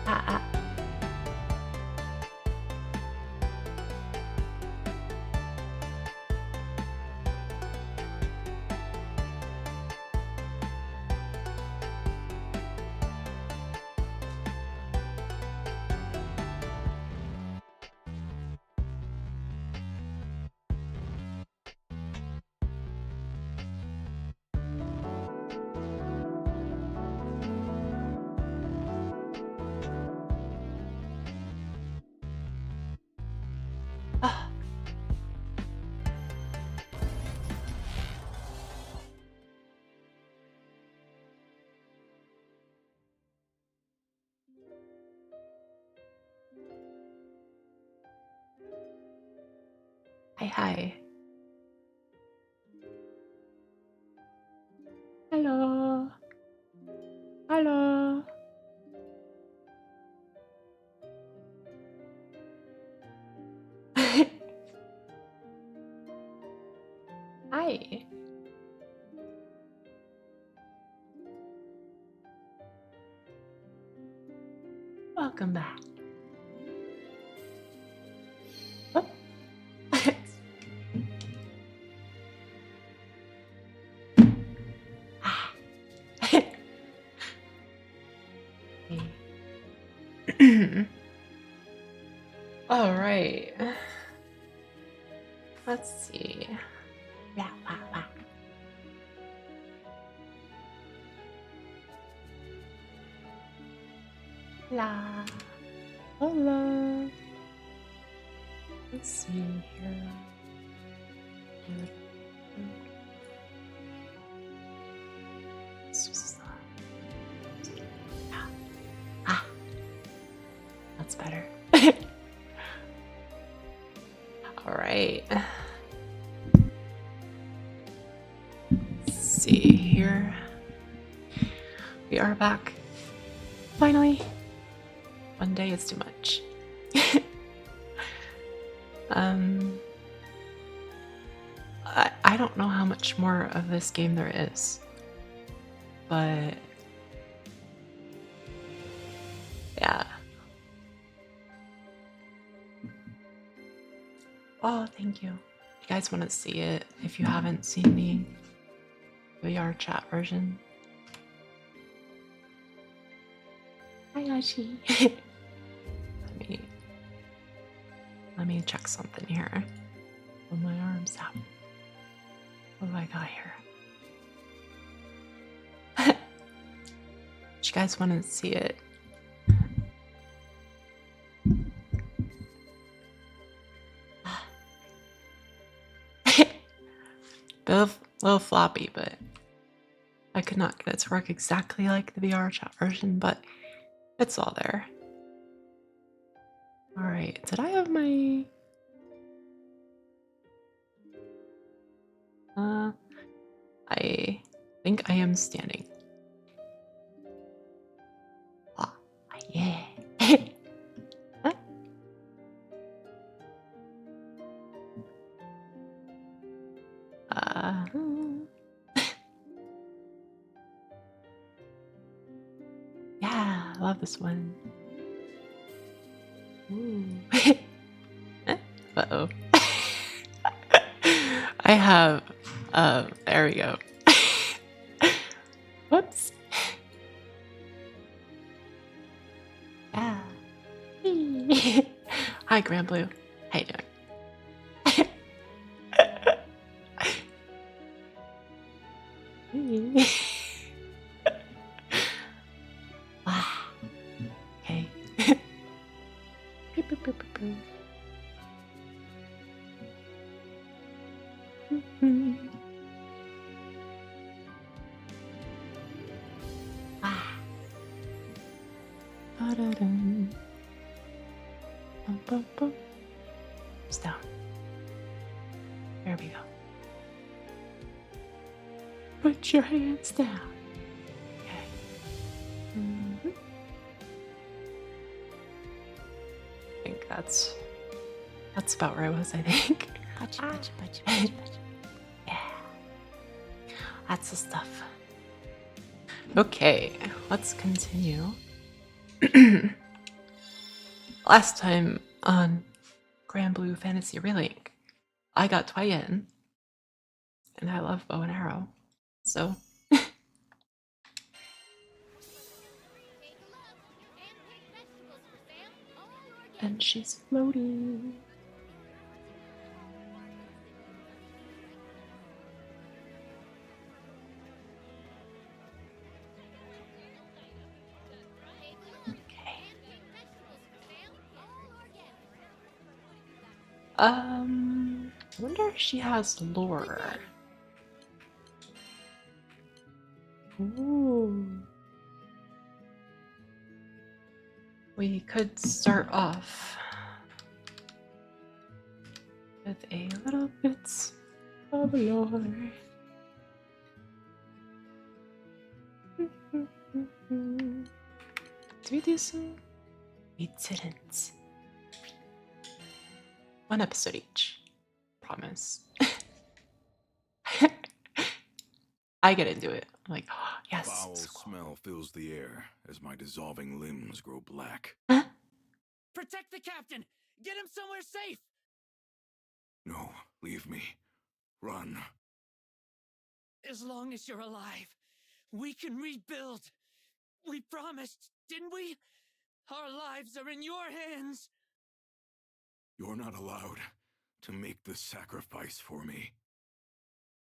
Ah, ah. Ah. Hi, hi. Hello. Hello. Hi. Welcome back. Oh. Ah. All right. Let's see. Yeah, wow, wow. La. Hello. Let's see here. Ah, that's better. All right. Let's see here. We are back. Finally. One day is too much. I don't know how much more of this game there is, but yeah. Oh, thank you. You guys want to see it if you haven't seen the VR chat version? Hi, Ashi. Let me check something here. Pull my arms out. What do I got here? You guys want to see it? Little floppy, but I could not get it to work exactly like the VR chat version, but it's all there. All right, did I have my... I think I am standing. Oh, yeah. Huh? Yeah, I love this one. Ooh. Uh-oh. I have, there we go. Whoops. Yeah. Hi, Granblue. How you doing? Ah, okay. Ah. It's down. There we go. Put your hands down. Okay. I think that's about where I was, I think. Yeah. That's the stuff. Okay, let's continue. last time on Granblue Fantasy Relink, I got Twayen, and I love bow and arrow. So, and she's floating. I wonder if she has lore. Ooh. We could start off with a little bit of lore. Did we do some? We didn't. One episode each. Promise. I get into it. I'm like, oh, yes. Foul smell fills the air as my dissolving limbs grow black. Huh? Protect the captain! Get him somewhere safe! No, leave me. Run. As long as you're alive, we can rebuild. We promised, didn't we? Our lives are in your hands. You're not allowed to make this sacrifice for me.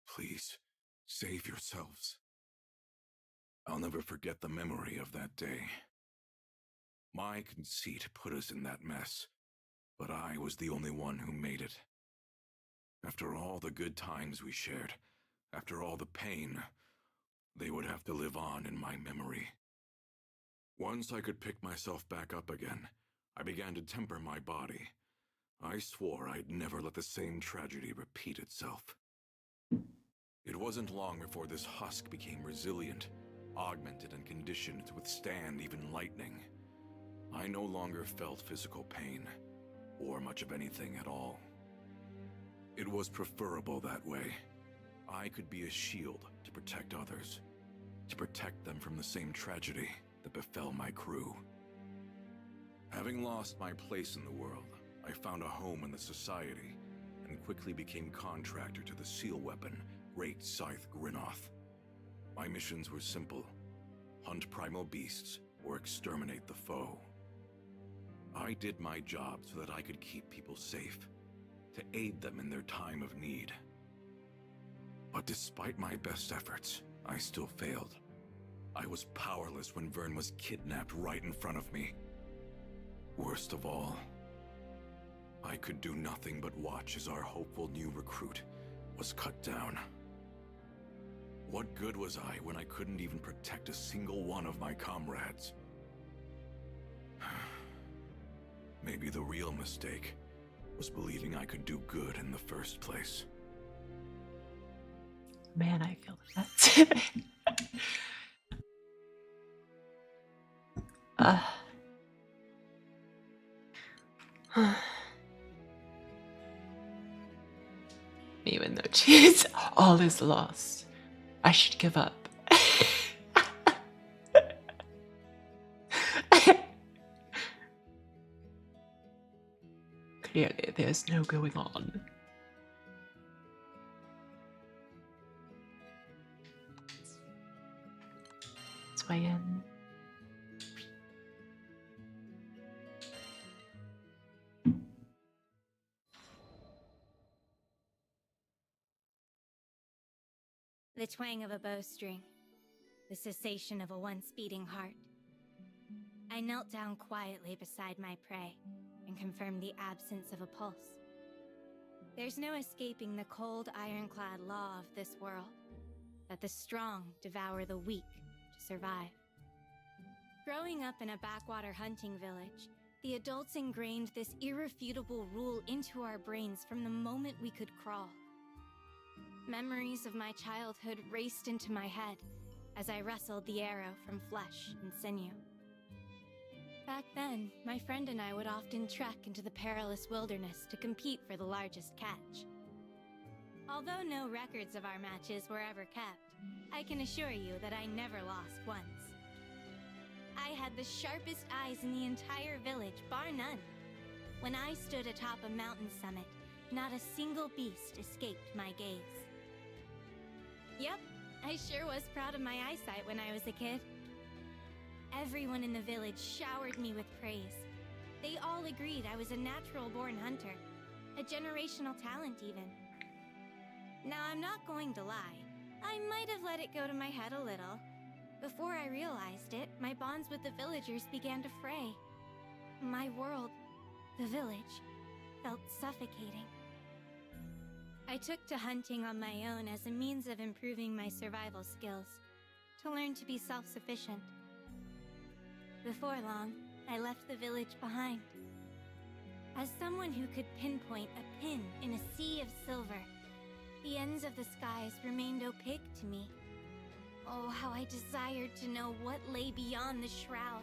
Please, save yourselves. I'll never forget the memory of that day. My conceit put us in that mess, but I was the only one who made it. After all the good times we shared, after all the pain, they would have to live on in my memory. Once I could pick myself back up again, I began to temper my body. I swore I'd never let the same tragedy repeat itself. It wasn't long before this husk became resilient, augmented and conditioned to withstand even lightning. I no longer felt physical pain, or much of anything at all. It was preferable that way. I could be a shield to protect others, to protect them from the same tragedy that befell my crew. Having lost my place in the world, I found a home in the society, and quickly became contractor to the seal weapon, Great Scythe Grynoth. My missions were simple: hunt primal beasts or exterminate the foe. I did my job so that I could keep people safe, to aid them in their time of need. But despite my best efforts, I still failed. I was powerless when Vern was kidnapped right in front of me. Worst of all, I could do nothing but watch as our hopeful new recruit was cut down. What good was I when I couldn't even protect a single one of my comrades? Maybe the real mistake was believing I could do good in the first place. Man, I feel that. Even though cheese, all is lost. I should give up. Clearly, there's no going on. Twayen. The twang of a bowstring, the cessation of a once beating heart. I knelt down quietly beside my prey and confirmed the absence of a pulse. There's no escaping the cold, ironclad law of this world, that the strong devour the weak to survive. Growing up in a backwater hunting village, the adults ingrained this irrefutable rule into our brains from the moment we could crawl. Memories of my childhood raced into my head as I wrestled the arrow from flesh and sinew. Back then, my friend and I would often trek into the perilous wilderness to compete for the largest catch. Although no records of our matches were ever kept, I can assure you that I never lost once. I had the sharpest eyes in the entire village, bar none. When I stood atop a mountain summit, not a single beast escaped my gaze. Yep, I sure was proud of my eyesight when I was a kid. Everyone in the village showered me with praise. They all agreed I was a natural-born hunter, a generational talent even. Now, I'm not going to lie. I might have let it go to my head a little. Before I realized it, my bonds with the villagers began to fray. My world, the village, felt suffocating. I took to hunting on my own as a means of improving my survival skills, to learn to be self-sufficient. Before long, I left the village behind. As someone who could pinpoint a pin in a sea of silver, the ends of the skies remained opaque to me. Oh, how I desired to know what lay beyond the shroud.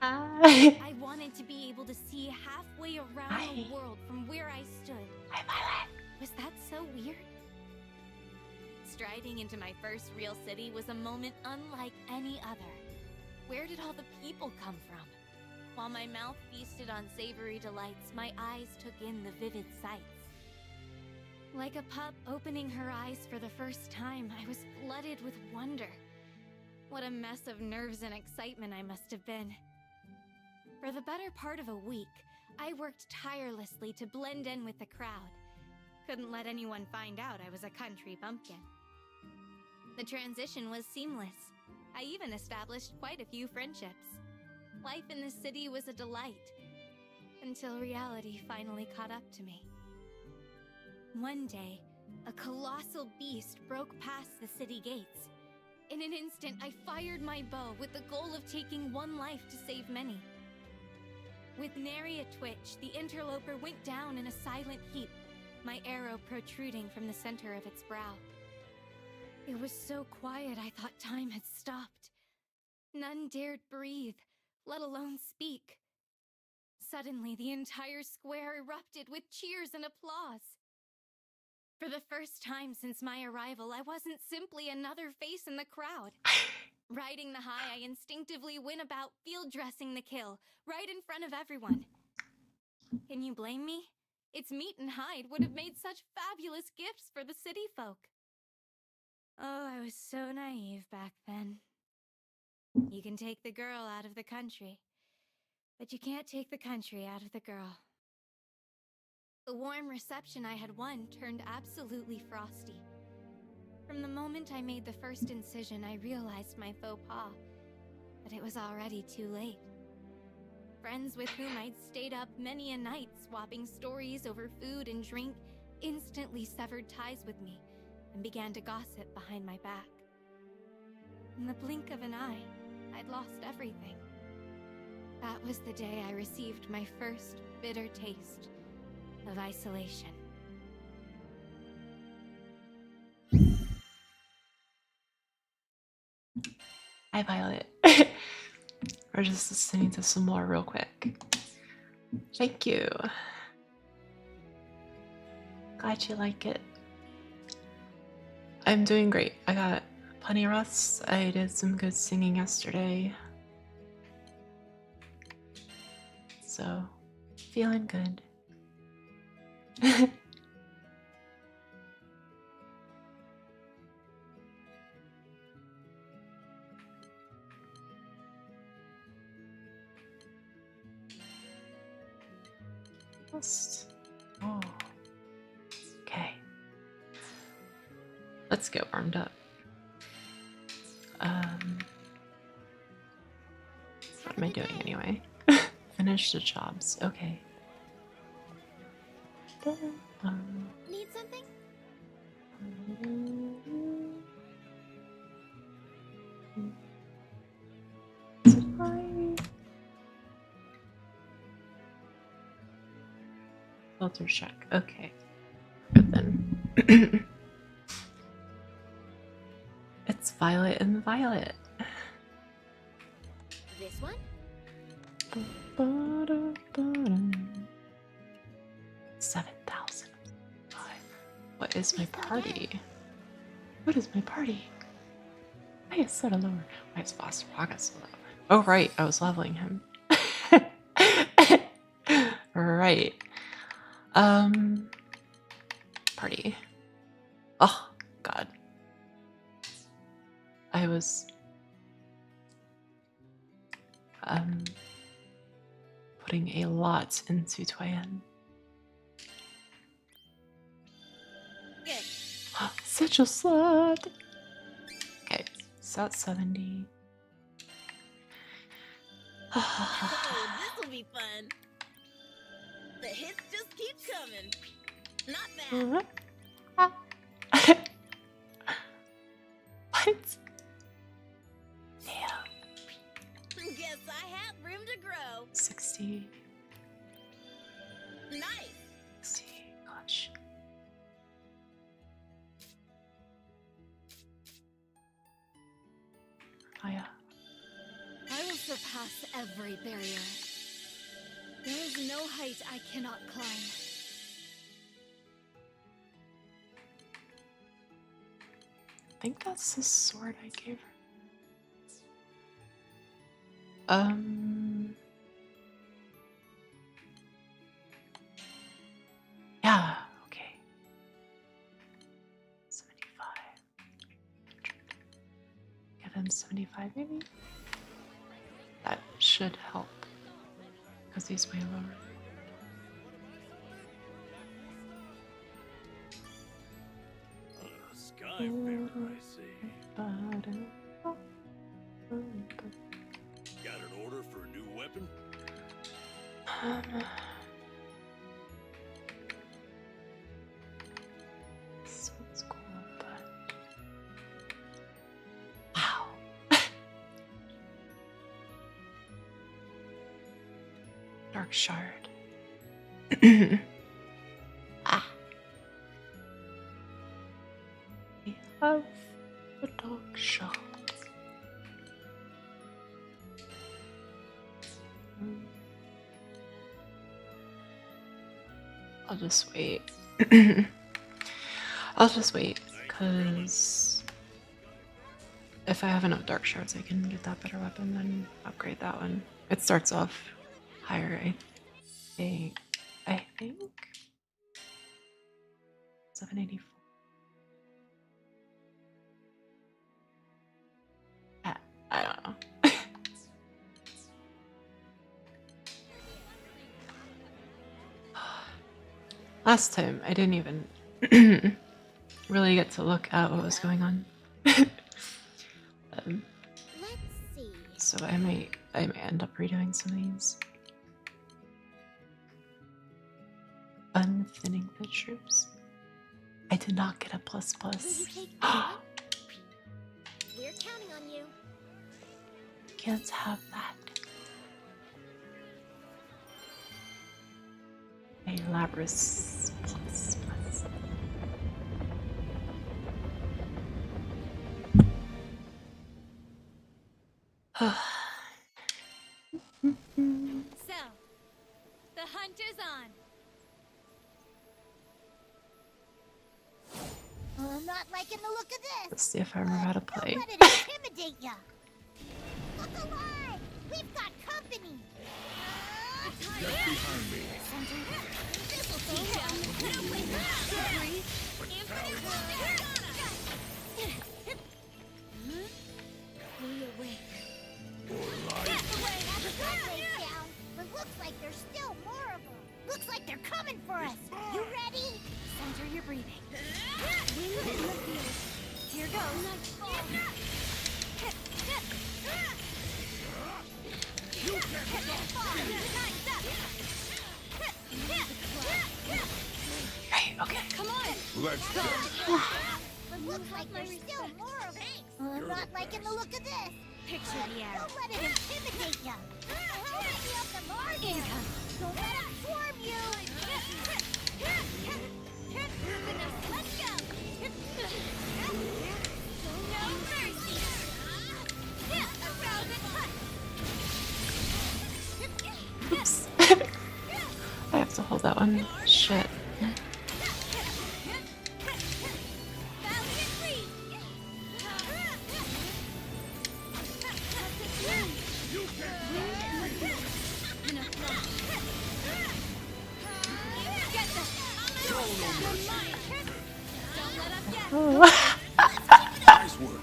I wanted to be able to see halfway around the world from where I stood. Hi, Violet. Was that so weird? Striding into my first real city was a moment unlike any other. Where did all the people come from? While my mouth feasted on savory delights, my eyes took in the vivid sights. Like a pup opening her eyes for the first time, I was flooded with wonder. What a mess of nerves and excitement I must have been. For the better part of a week, I worked tirelessly to blend in with the crowd. Couldn't let anyone find out I was a country bumpkin. The transition was seamless. I even established quite a few friendships. Life in the city was a delight, until reality finally caught up to me. One day, a colossal beast broke past the city gates. In an instant, I fired my bow with the goal of taking one life to save many. With nary a twitch, the interloper went down in a silent heap, my arrow protruding from the center of its brow. It was so quiet I thought time had stopped. None dared breathe, let alone speak. Suddenly, the entire square erupted with cheers and applause. For the first time since my arrival, I wasn't simply another face in the crowd. Riding the high, I instinctively went about field dressing the kill, right in front of everyone. Can you blame me? Its meat and hide would have made such fabulous gifts for the city folk. Oh, I was so naive back then. You can take the girl out of the country, but you can't take the country out of the girl. The warm reception I had won turned absolutely frosty. From the moment I made the first incision, I realized my faux pas, but it was already too late. Friends with whom I'd stayed up many a night swapping stories over food and drink instantly severed ties with me and began to gossip behind my back. In the blink of an eye, I'd lost everything. That was the day I received my first bitter taste of isolation. Hi, Violet. We're just listening to some more real quick. Thank you. Glad you like it. I'm doing great. I got plenty of rest. I did some good singing yesterday. So, feeling good. Oh. Okay. Let's get warmed up. What am I doing anyway? Finish the jobs. Okay. Need something? Filter check. Okay. Good then. It's Violet and Violet. This one? 7,000. What is my party? What is my party? Why is so lower? Why is Boss Raga so low? Oh, right. I was leveling him. Right. Party. Oh, God. I was putting a lot into Toyen. Good. Such a slut. Okay, so that's 70. Oh, this'll be fun. The hits just keep coming. Not bad. What? Damn. Guess I have room to grow. 60. Nice. 60. Gosh. Oh, yeah. I will surpass every barrier. There is no height I cannot climb. I think that's the sword I gave her. Yeah, okay. 75. Give him 75 maybe? That should help. Because he's way lower. Skyfarer, I see. Got an order for a new weapon? This one's cool, but wow. Dark shard. Ah. We have a dark shard. I'll just wait. I'll just wait, because if I have enough dark shards, I can get that better weapon, then upgrade that one. It starts off higher, I think. 784. I don't know. Last time, I didn't even really get to look at what was going on. Let's see. So I may end up redoing some of these. Unthinning the troops. I did not get a plus Will you plus. take this one? We're counting on you. Can't have that. A Labras plus plus. So, the hunt is on. I'm not liking the look of this. Let's see if I remember how to play. Don't let it intimidate ya. Look alive! We've got company. Get behind me. This'll teach ya. Infinite Stay awake. down, but looks like there's still more of them. Looks like they're coming for us. You ready? Center your breathing. Wings in the field. Here goes. Nightfall. Right, okay. Come on. Let's go. But looks like there's still more of them. I'm not liking the look of this. Picture the arrow. Don't let it intimidate ya. Help me up the margin. Income. Don't let it swarm you. Let's go. No mercy. Around and cut. Oops. I have to hold that one. Shit. Valiant breeze. Oh. Nice work.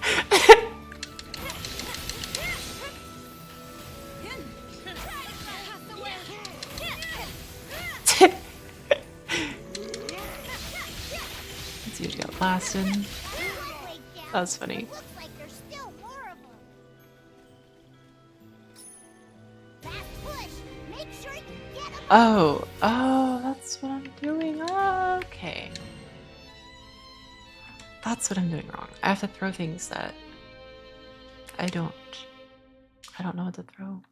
Let's see what you got blasted. That was funny. Looks like there's still more of them. Fast push. Make sure you get them. Oh, that's what I'm doing. Okay. That's what I'm doing wrong. I have to throw things that I don't know what to throw.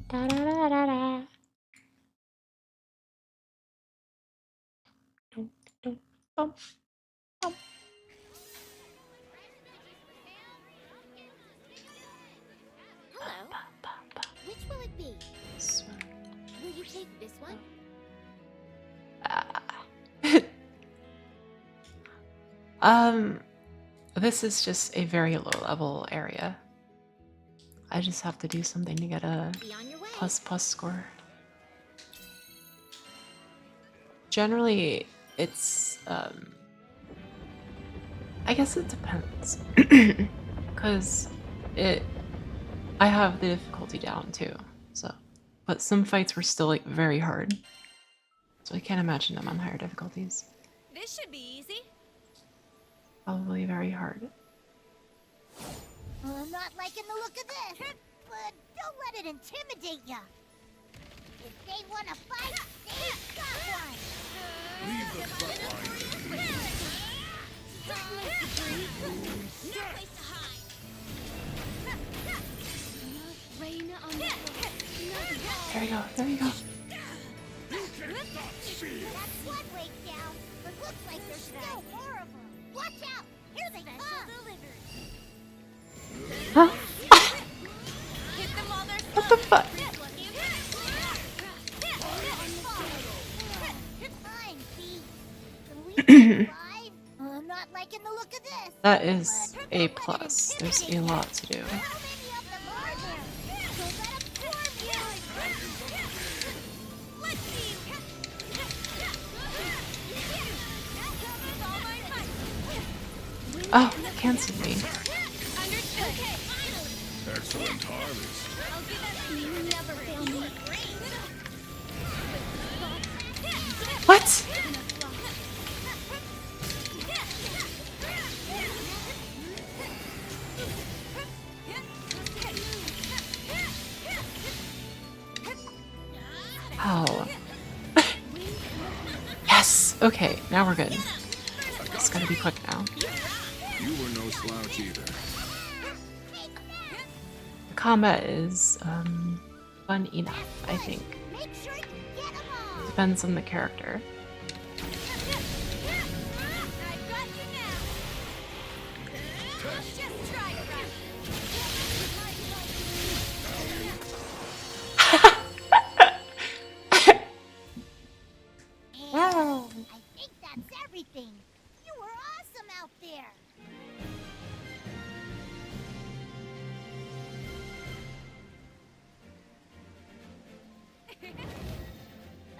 Da, da, da, da, da. Dum, dum, bum, bum. Hello. Ba, ba, ba. Which will it be? This one. Will you take this one? Ah. This is just a very low level area. I just have to do something to get a Be on your way. plus score. Generally, it's I guess it depends, because I have the difficulty down too. So, but some fights were still like very hard, so I can't imagine them on higher difficulties. This should be easy. Probably very hard. I'm not liking the look of this, but don't let it intimidate ya. If they want to fight, they've got one. Leave the front line. No place to hide. Rain on the There you go. There you go. That's one way down, but looks like there's still more of them. Watch out! Here they come! Huh? Hit them while they're What the fuck? Fine, Pete. Can we survive? I'm not liking the look of this. That is a plus. There's a lot to do. How many of them are there? Don't let 'em swarm you! Let's see! Oh, cancel me. Excellent harvest. You never fail me. What? How? Yes. Okay, now we're good. It's gotta be quick now. You were no slouch either. The combat is fun enough, I think. Make sure you get 'em all! Depends on the character. I've got you now! Just try it right! Wow. I think that's everything. You were awesome out there.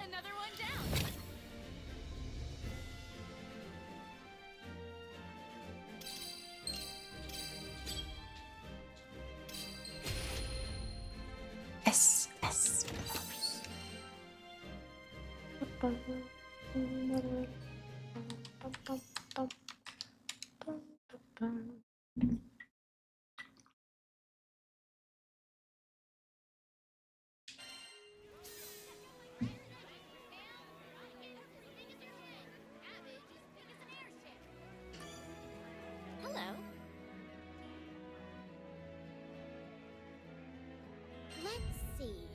Another one down. Yes, yes. Hello. Let's see.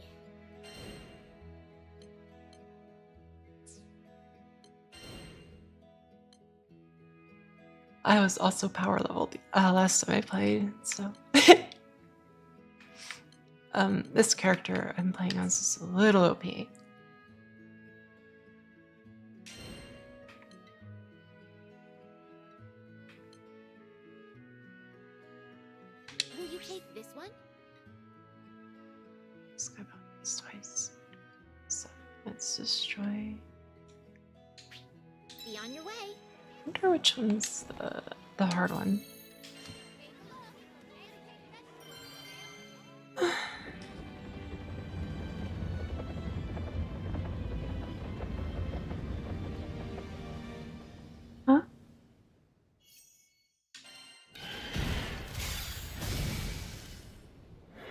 I was also power leveled last time I played, so this character I'm playing as is a little OP. Will you take this one? Skybound. It's twice. So let's destroy. Be on your way. I wonder which one's the hard one. Huh?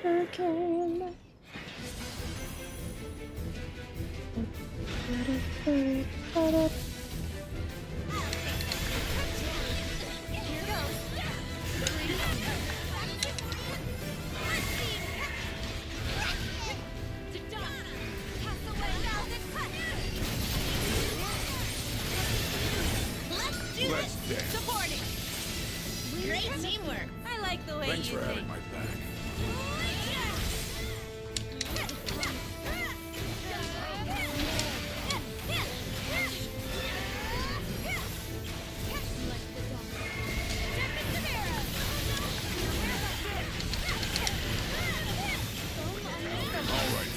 Hurricane. Let's dance. Supporting. Great teamwork. I like the way Thanks you for think. having my back. All right,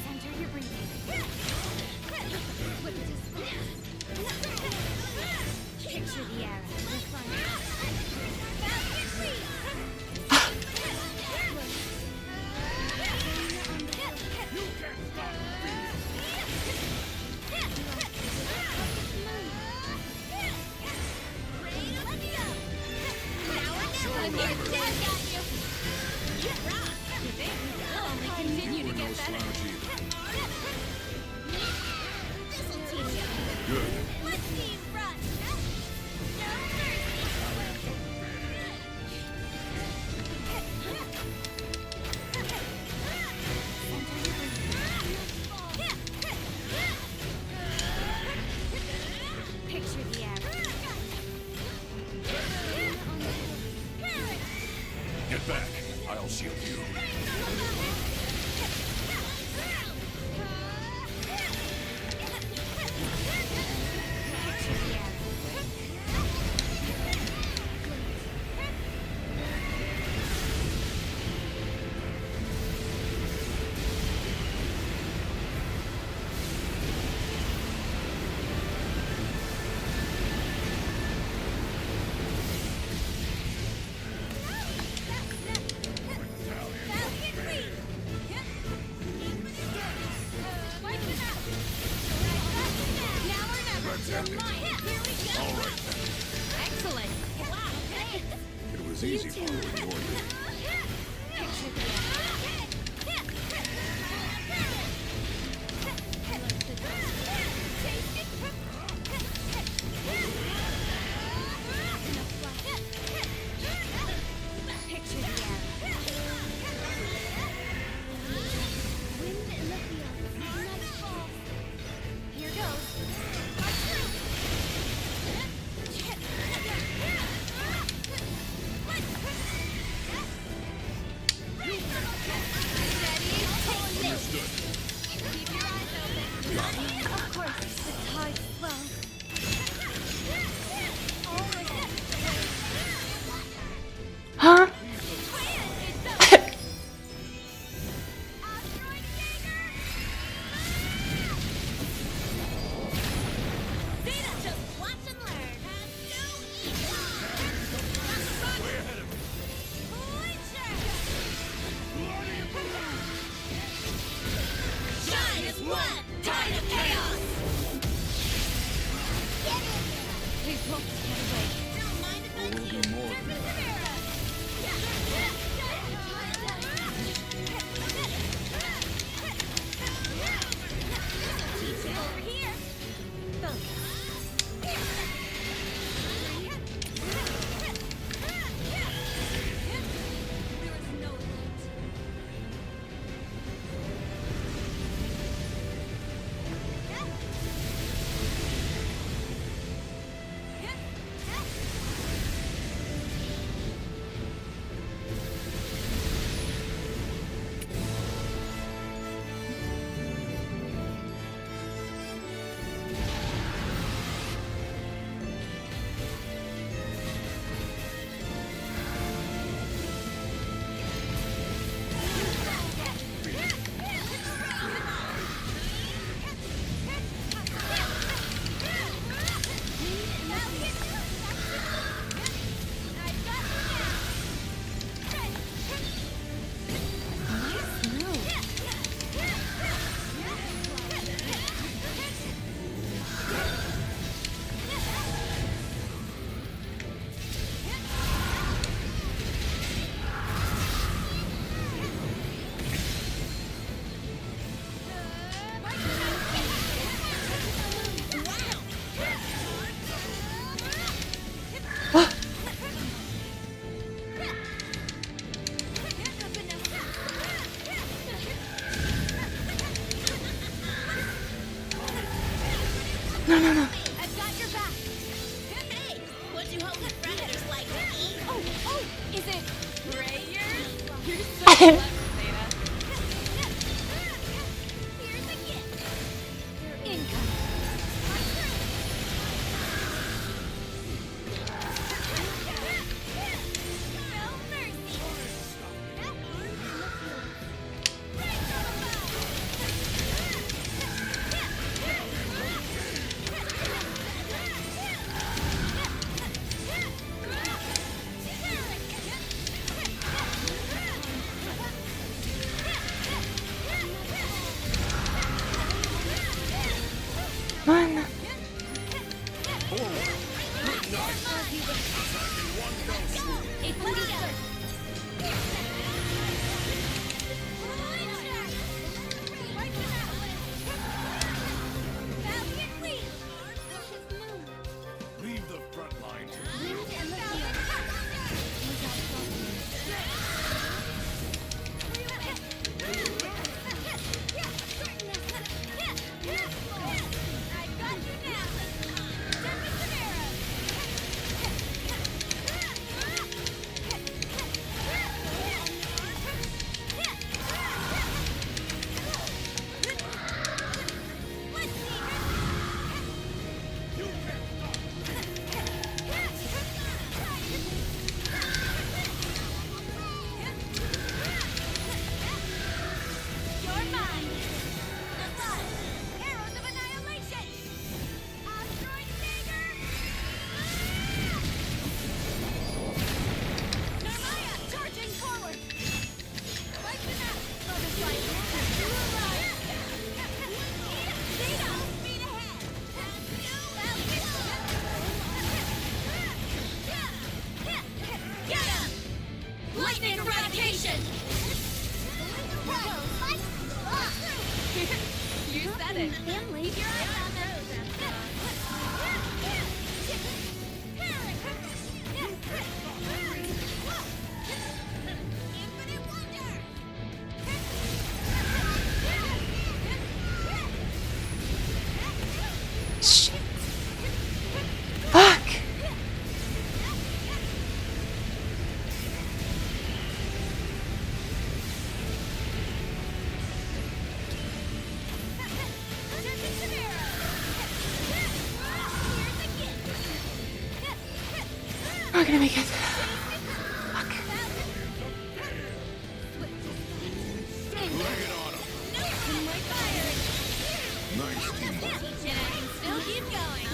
Center your breathing. Picture the arrow. you were no slouch either. Good. Let's see, run! Picture the arrow. Get back. I'll shield you. All right, then. Excellent. Wow. It was easy following your lead. Picture the arrow. Wind in the field. Nice ball. Here goes. Understood. Keep your eyes open. Of course, the tide swell. Huh? Just watch and learn. Way ahead of me. Shine as one! Tide of chaos! Get in there! Please won't get away. Don't mind if I We'll do more than that. Over here! There is no limit. One. Leave the front line to me. Lightning eradication! You said it. Family. Keep your eyes on them. Infinite wonder. Shit. Fuck. Not gonna make it. Fuck. Lay it on 'em. Nice teamwork. And I can still keep going.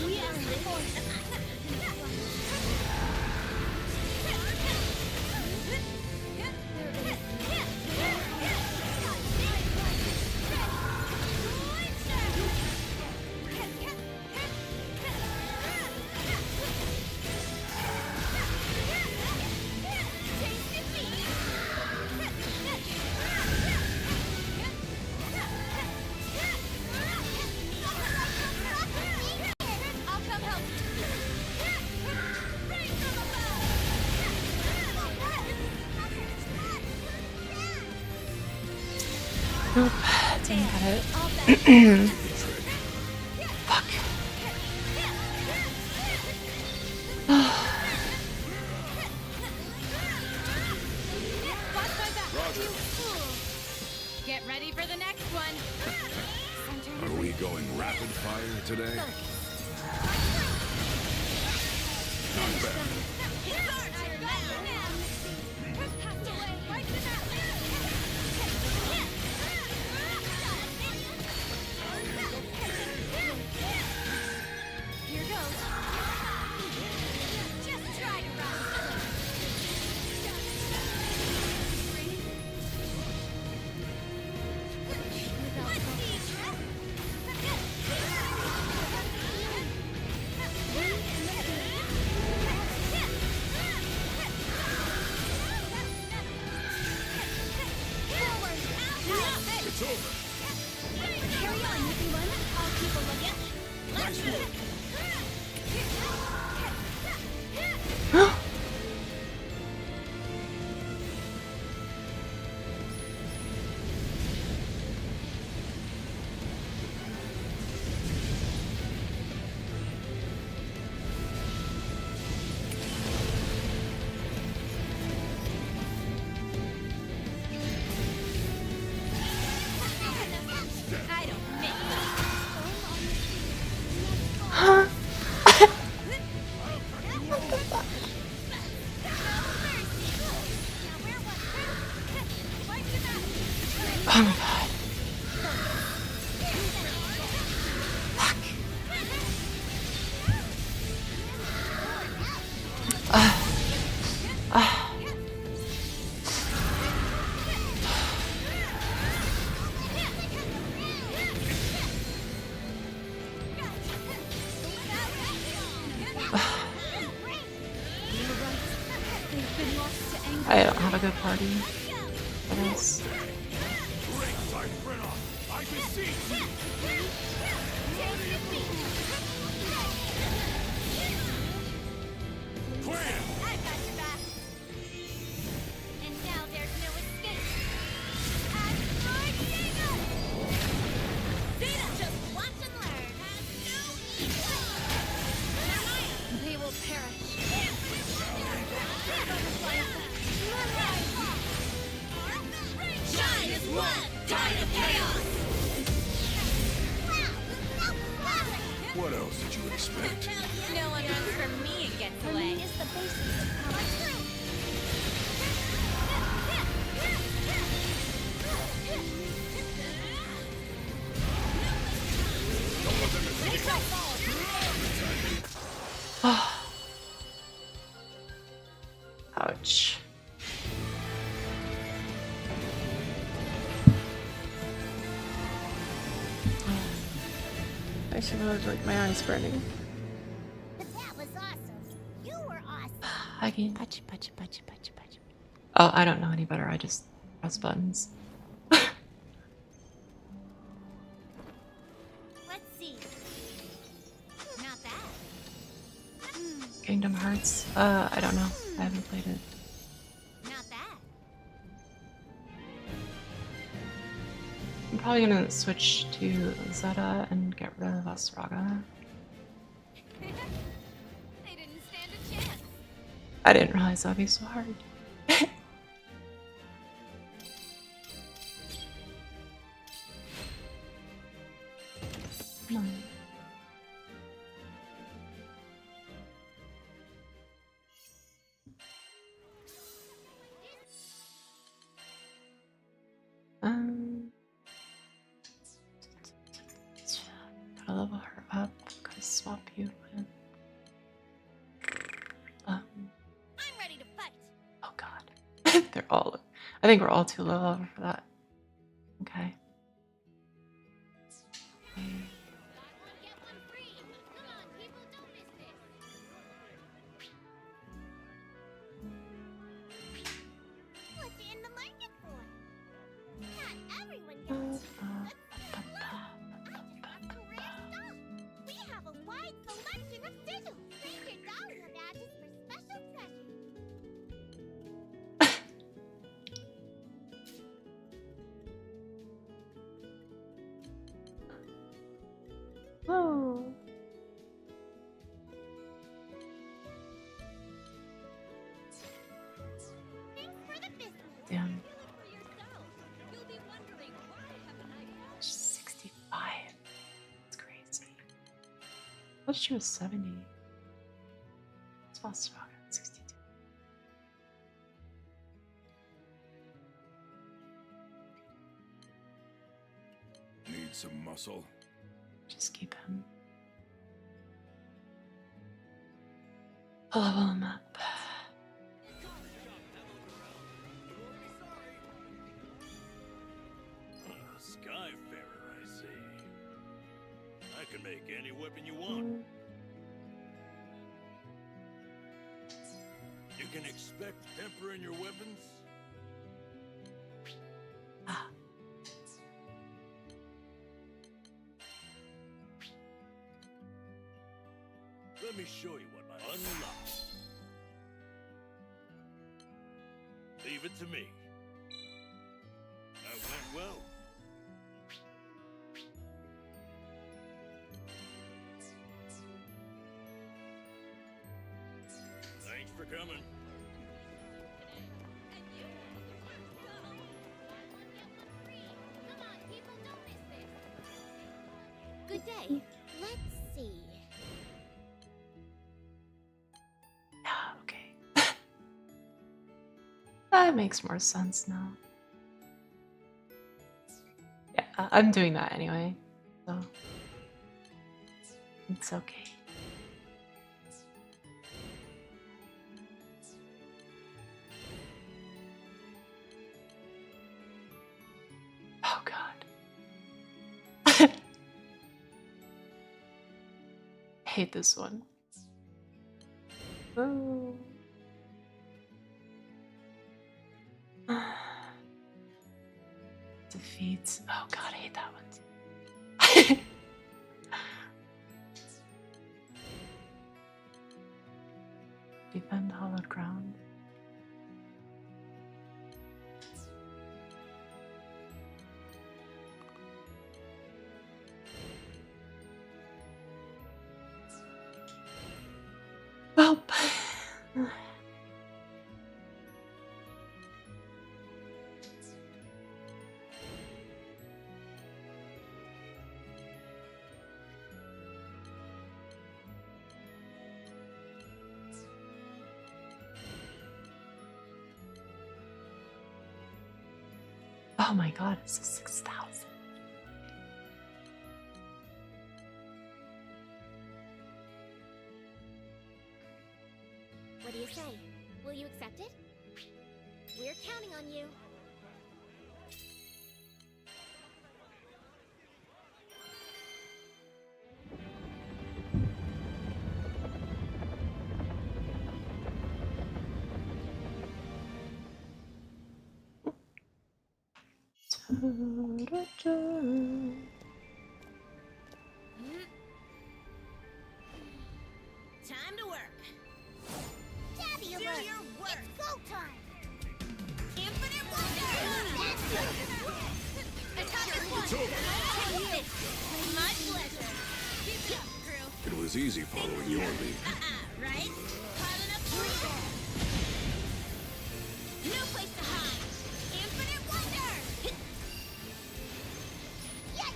I'll come help. Nope. Didn't get it. Fuck. Get ready for the next one. Are we going rapid fire today? Not bad. Here goes. Just try to run. It's over. Carry on, everyone. I'll keep a lookout. Nice work. Oh my god. Fuck. I don't have a good party for this. I beseech you! Clan! I got your back. And now there's no escape. Diego! Data, just watch and learn. Has no equal. They will perish. Shine as one, die to chaos! What else did you expect? No one runs from me and gets away. Is the basis of power. Ouch. I should have like my eyes burning. That was awesome. You were awesome. I can. Punch, punch, punch, punch, punch. Oh, I don't know any better. I just press buttons. Let's see. Not bad. Kingdom Hearts. I don't know. I haven't played it. Not bad. I'm probably gonna switch to Zeta and get rid of Asraga. They didn't stand a chance. I didn't realize that'd be so hard. Come on. Gotta level her up. Gotta swap you with. I'm ready to fight. Oh god. They're all. I think we're all too low level for that. Okay. Get one free. Come on, people, don't miss this. What you in the market for? Not everyone gets cheap. We have a wide selection of sigils. Save your Dahlia badges for special treasures. Oh. Thanks for the business. Damn. Do it for yourself. You'll be wondering why haven't I 65. That's crazy. I thought she was 70. It's fast rock at 62. Need some muscle? Just keep him. I'll level him up. Skyfarer, I see. I can make any weapon you want. You can expect temper in your weapons? Ah. Let me show you what I unlock. Leave it to me. That went well. Thanks for coming. Come on, people, don't miss this. Good day. Let's see. Yeah, okay. That makes more sense now. I'm doing that anyway, so it's okay. Oh god. Hate this one. Oh. Defeats. Oh god, I hate that one. Defend hollowed ground. Well. Oh my god, it's 6,000. What do you say? Will you accept it? We're counting on you. Time to work. Daddy alert! Do your work. It's go time. Infinite wonder. Attack this one. My pleasure. Keep it up, crew. It was easy following your lead. Right? Piling up for you. No place to hide. Infinite wonder. Yes.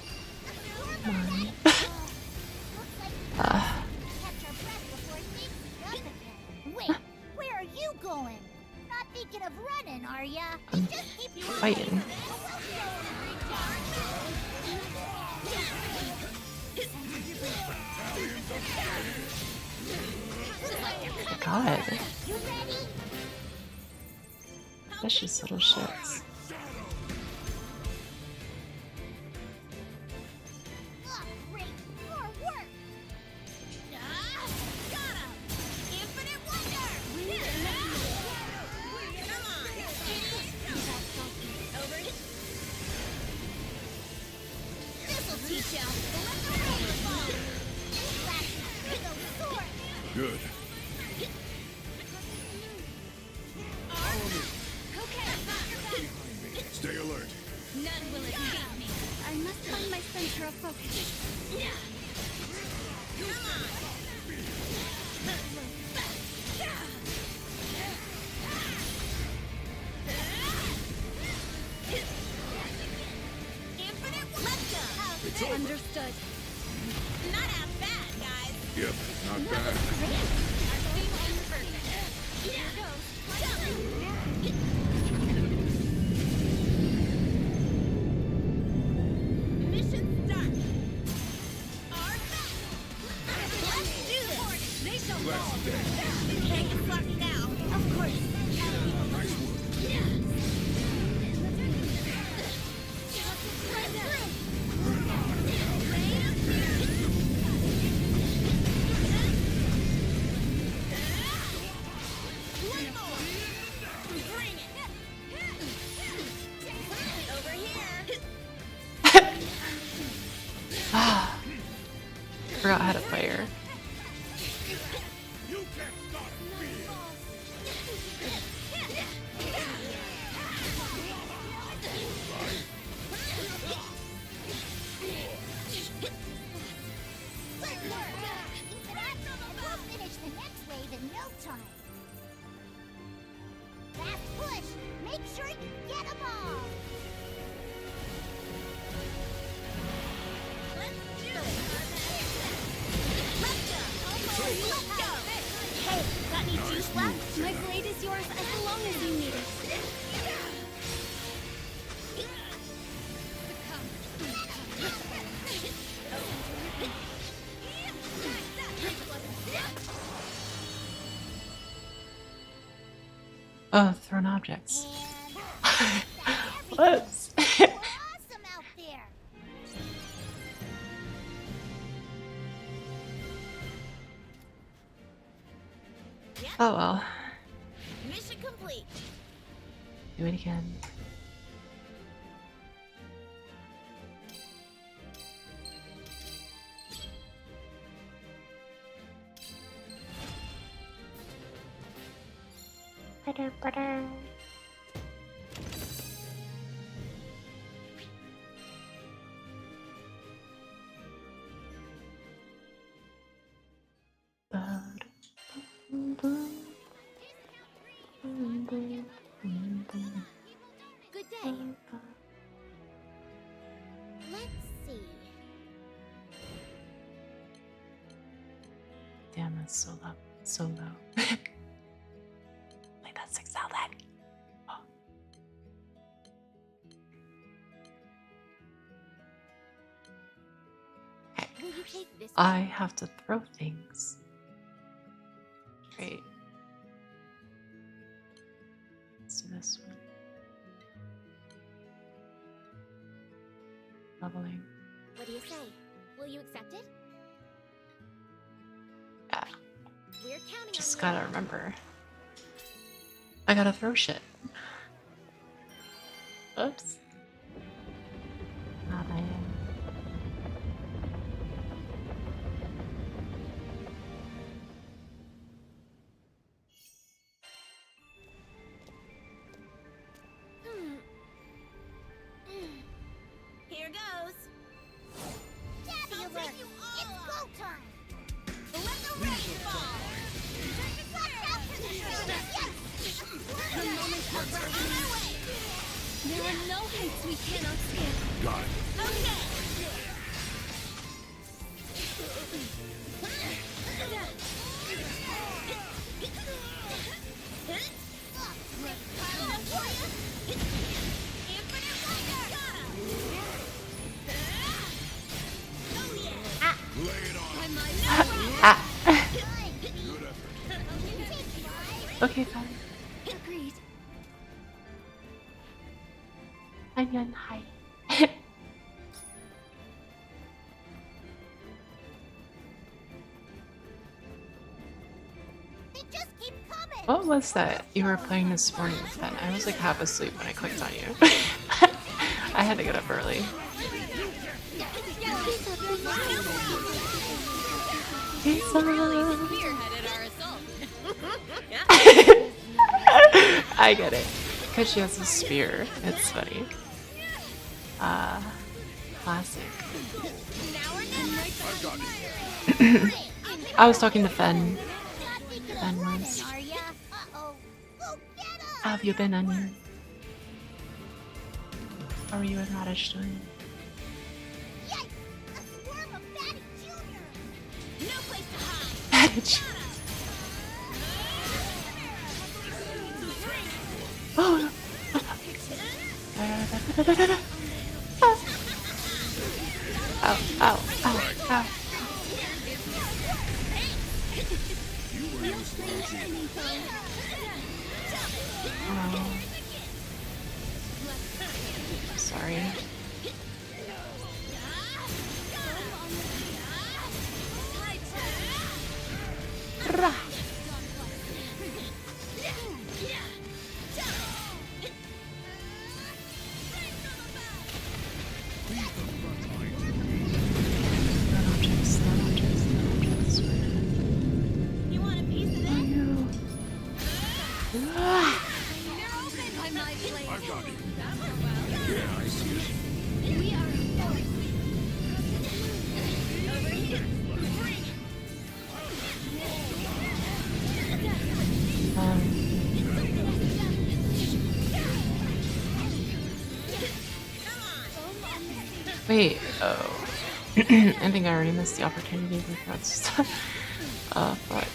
Catch our breath before things up again. Wait, where are you going? Not thinking of running, are ya? I'm Just keep fighting. God. You ready? Vicious little shits. Oh, great. More work. Got him. Infinite wonder. Come on. Over here. This'll teach ya. Let the rain fall. Flashes through those swords. Good. Stay alert. None will escape me. I must find my center of focus. Come on. Infinite, let's go. It's over. Understood. Not half bad, guys. Yep, not bad. Here goes. Mission start. Our back. Let's do this. They shall fall. Can't get blocked now. Of course. Nice work. Right through. One more. Bring it. Over here. Forgot how to fire. You can't stop me. Good work. We'll finish the next wave in no time. Fast push. Make sure you get them all. Let's do it. Oh, thrown objects. And Whoops. awesome out there. Oh well. Mission complete. Do it again. Good day. Let's see. Damn, that's so low. So low. Play that 6 outlet. Oh. Will you take this I one? have to throw things. Great. Let's do this one. Leveling. What do you say? Will you accept it? Yeah. We're counting Just on you. gotta remember. I gotta throw shit. Oops. Not I am. Here goes. Tabby alert! It's go time! Let the rain fall! Watch out for the shoulders! Yes! The moment of On my way! There are no heights we cannot scale. Got it. Okay! Pile up for ya! Infinite wonder! Oh yeah! Lay it on. I might Ah! Good effort. Okay, fine. agreed. Onion, hi. They just keep coming! What was that you were playing this morning, Ben? I was like half asleep when I clicked on you. I had to get up early. Pizza! Spearheaded our assault. I get it. Because she has a spear. It's funny. Classic. I've got it. I was talking to Fen. Fen was. Are ya? Uh-oh. Go get 'em! How have you been, Onion? How are you and Radish doing? Yikes! A swarm of Batty Jr. No place to hide! Radish. Oh no. Ow, ow, ow, ow. Oh. Sorry. Rah. Thrown objects, thrown objects, thrown objects. You want a piece of this? Ah. I might play. I've got it. Yeah, I see it. We are Over here! Wait, oh. I think I already missed the opportunity to throw stuff. Fuck. Blip.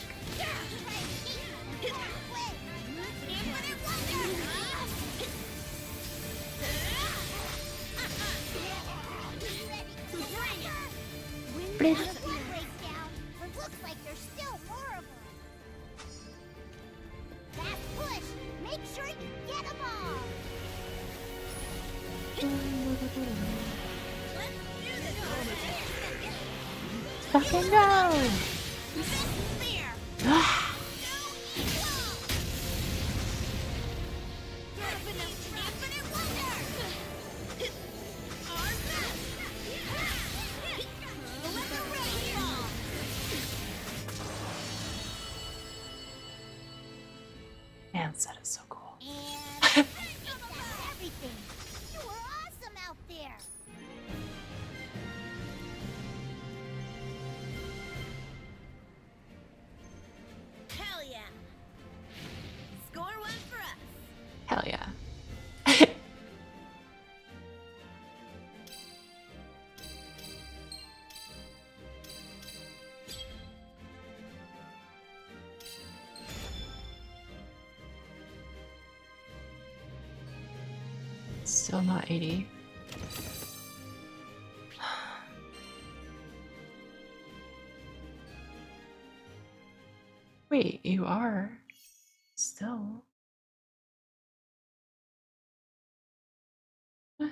Breakdown, but looks like there's still more of them. Fast push! Make Fucking go! Man, that is so cool. Everything. You were awesome out there. Hell yeah. Score one for us. Hell yeah. Still not 80. Wait, you are still. What?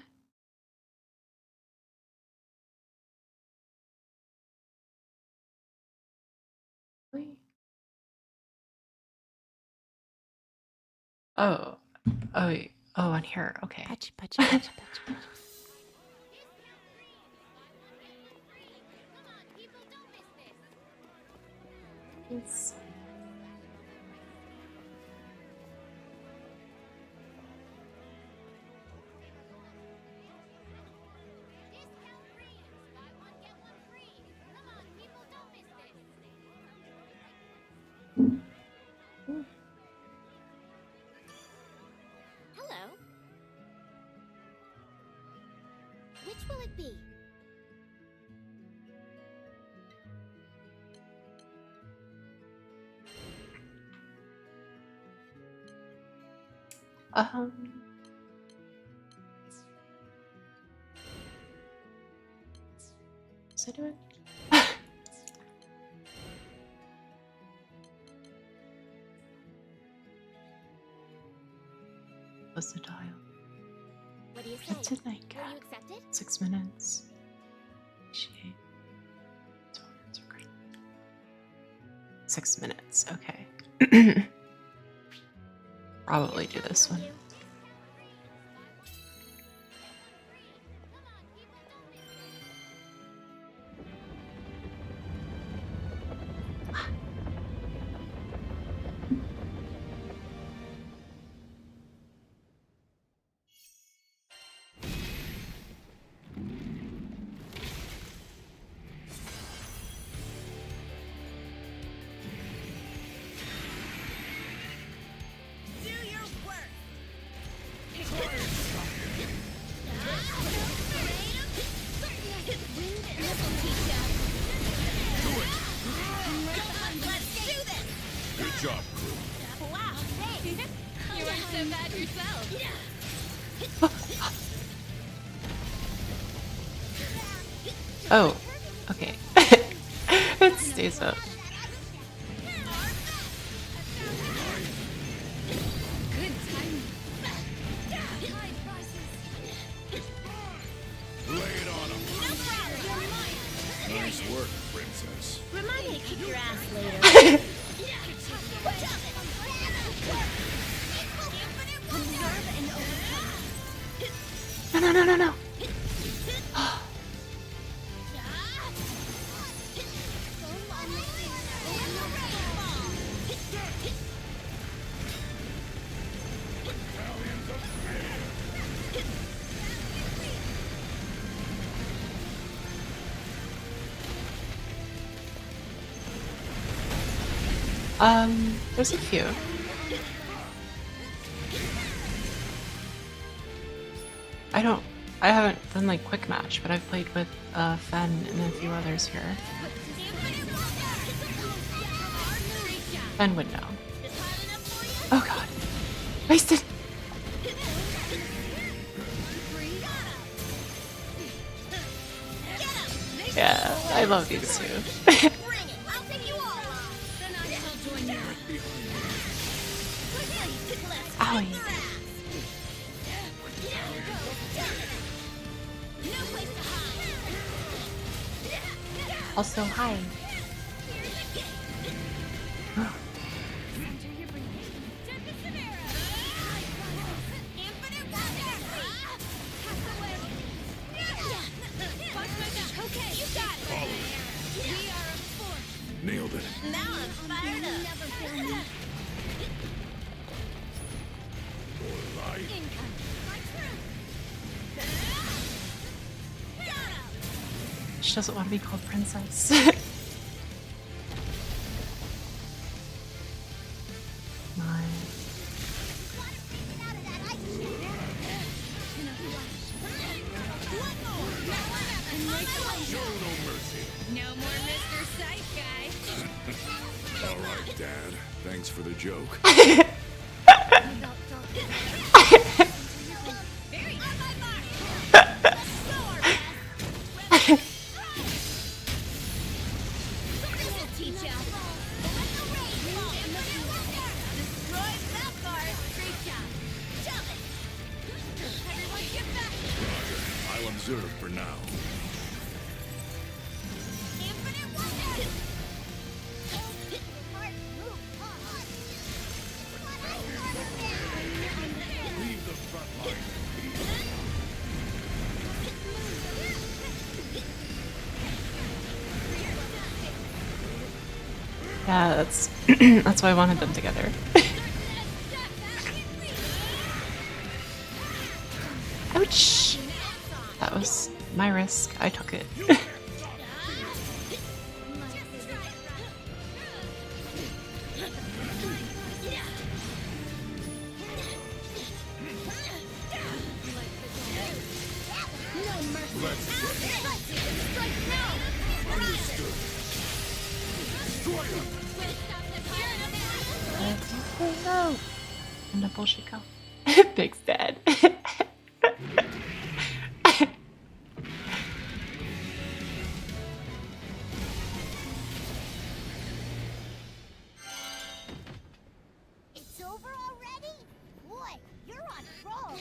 Wait. Oh, oh, wait. Oh, on here. Okay. Patch, patch, patch, patch, patch. It's... Hello. Which will it be? Um. What's I doing? What's the dial? What do you say? It's a night Will you cat. accept it? 6 minutes. Appreciate. 12 minutes are great. 6 minutes. Okay. Probably do this one. Do your worst. Let's do this. Good job, crew. Wow. Hey. You weren't so bad yourself. Oh, okay. It stays up. Good timing. Lay it on him. No problem. Nice work, princess. Remind me to kick your ass later. No, no, no, no, no. There's a few. I haven't done like quick match, but I've played with Fen and a few others here. Fen would know. Oh god. Wasted! Yeah, I love these two. Bring it. I'll take you all on. Then I shall join you. Owie. Also, hi. Okay, you got it. We are a force. Nailed it. Now I'm fired up. Never fail me. For life. Incoming. She doesn't want to be called princess. My. Show no mercy. No more Mr. Sight Guy. All right, Dad. Thanks for the joke. Very on my mark. Let's go, our best. This'll teach ya. Let the rain fall. Destroy that part. Great job. Jump it. Everyone get back. I'll observe for now. Infinite wonder. Leave the front line. Yeah, that's that's why I wanted them together. Ouch! That was my risk. I took it. No. And the bullshit go. Big's dead. It's over already? Boy, you're on a roll.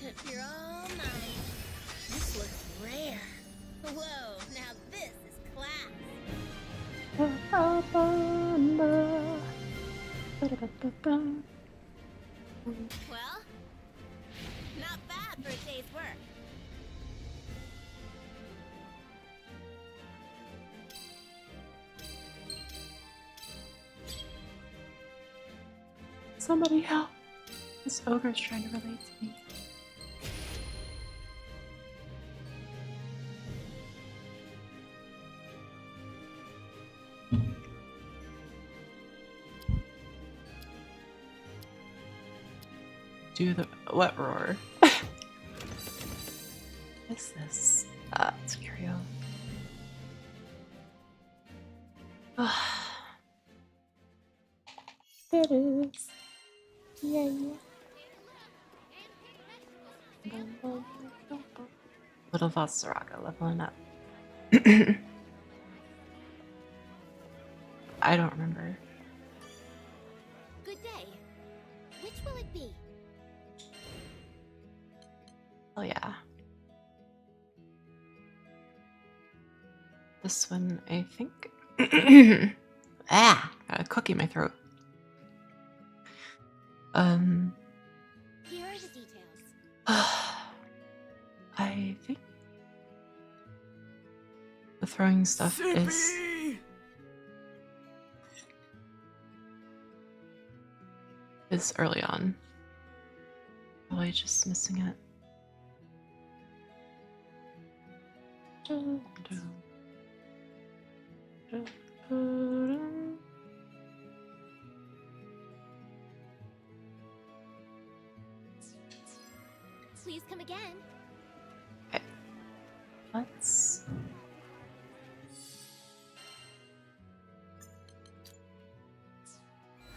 If you're all mine. This looks rare. Whoa, now this is class. Well, not bad for a day's work. Somebody help! This ogre's trying to relate to me. Do the what roar? What is this? It's Curio. There it is. Yay. Little Vasaraga leveling up. I don't remember. Good day. Which will it be? Oh yeah. This one, I think. Got a cookie in my throat. Here are the details. I think the throwing stuff is early on. Probably just missing it. Please come again. Okay. Let's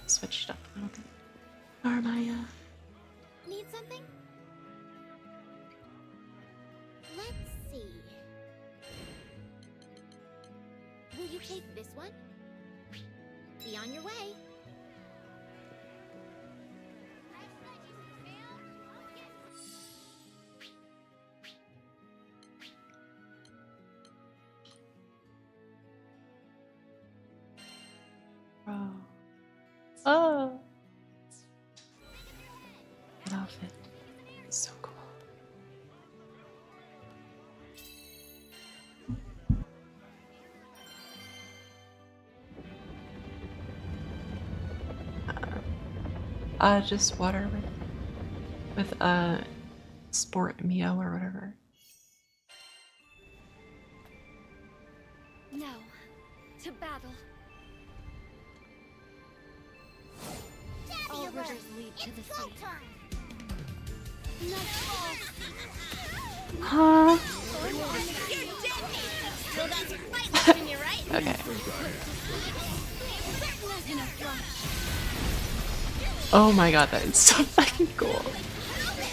switch it up a little bit. Armaya. Need something? Let's see. Will you take this one? Be on your way. Oh, that outfit is so cool. Just water with Sport Mio or whatever. Now, to battle. All Fabulous! rivers lead to the It's go sea. time! Nightfall. Huh? You're dead! Still got some fight left in you, right? Okay. Not in a flash. Oh my god, that is so fucking cool.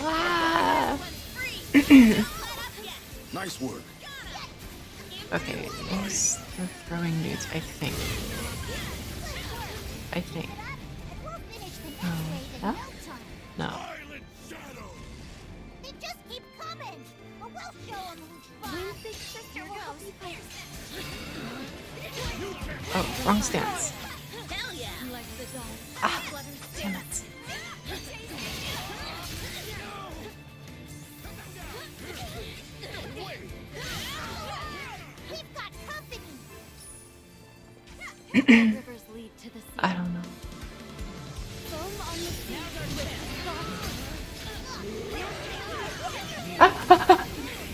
Ah. Nice work. Okay, those the throwing dudes, I think. And we'll finish the next Oh, wave in huh? no time. No. Silent Shadow! They just keep coming! But we'll show them who's boss! When big sister goes. Oh, wrong stance. Hell yeah! Like the dawn. Ah, damn it. We've got company! All rivers lead to the sea. I don't know. Foam on the sea.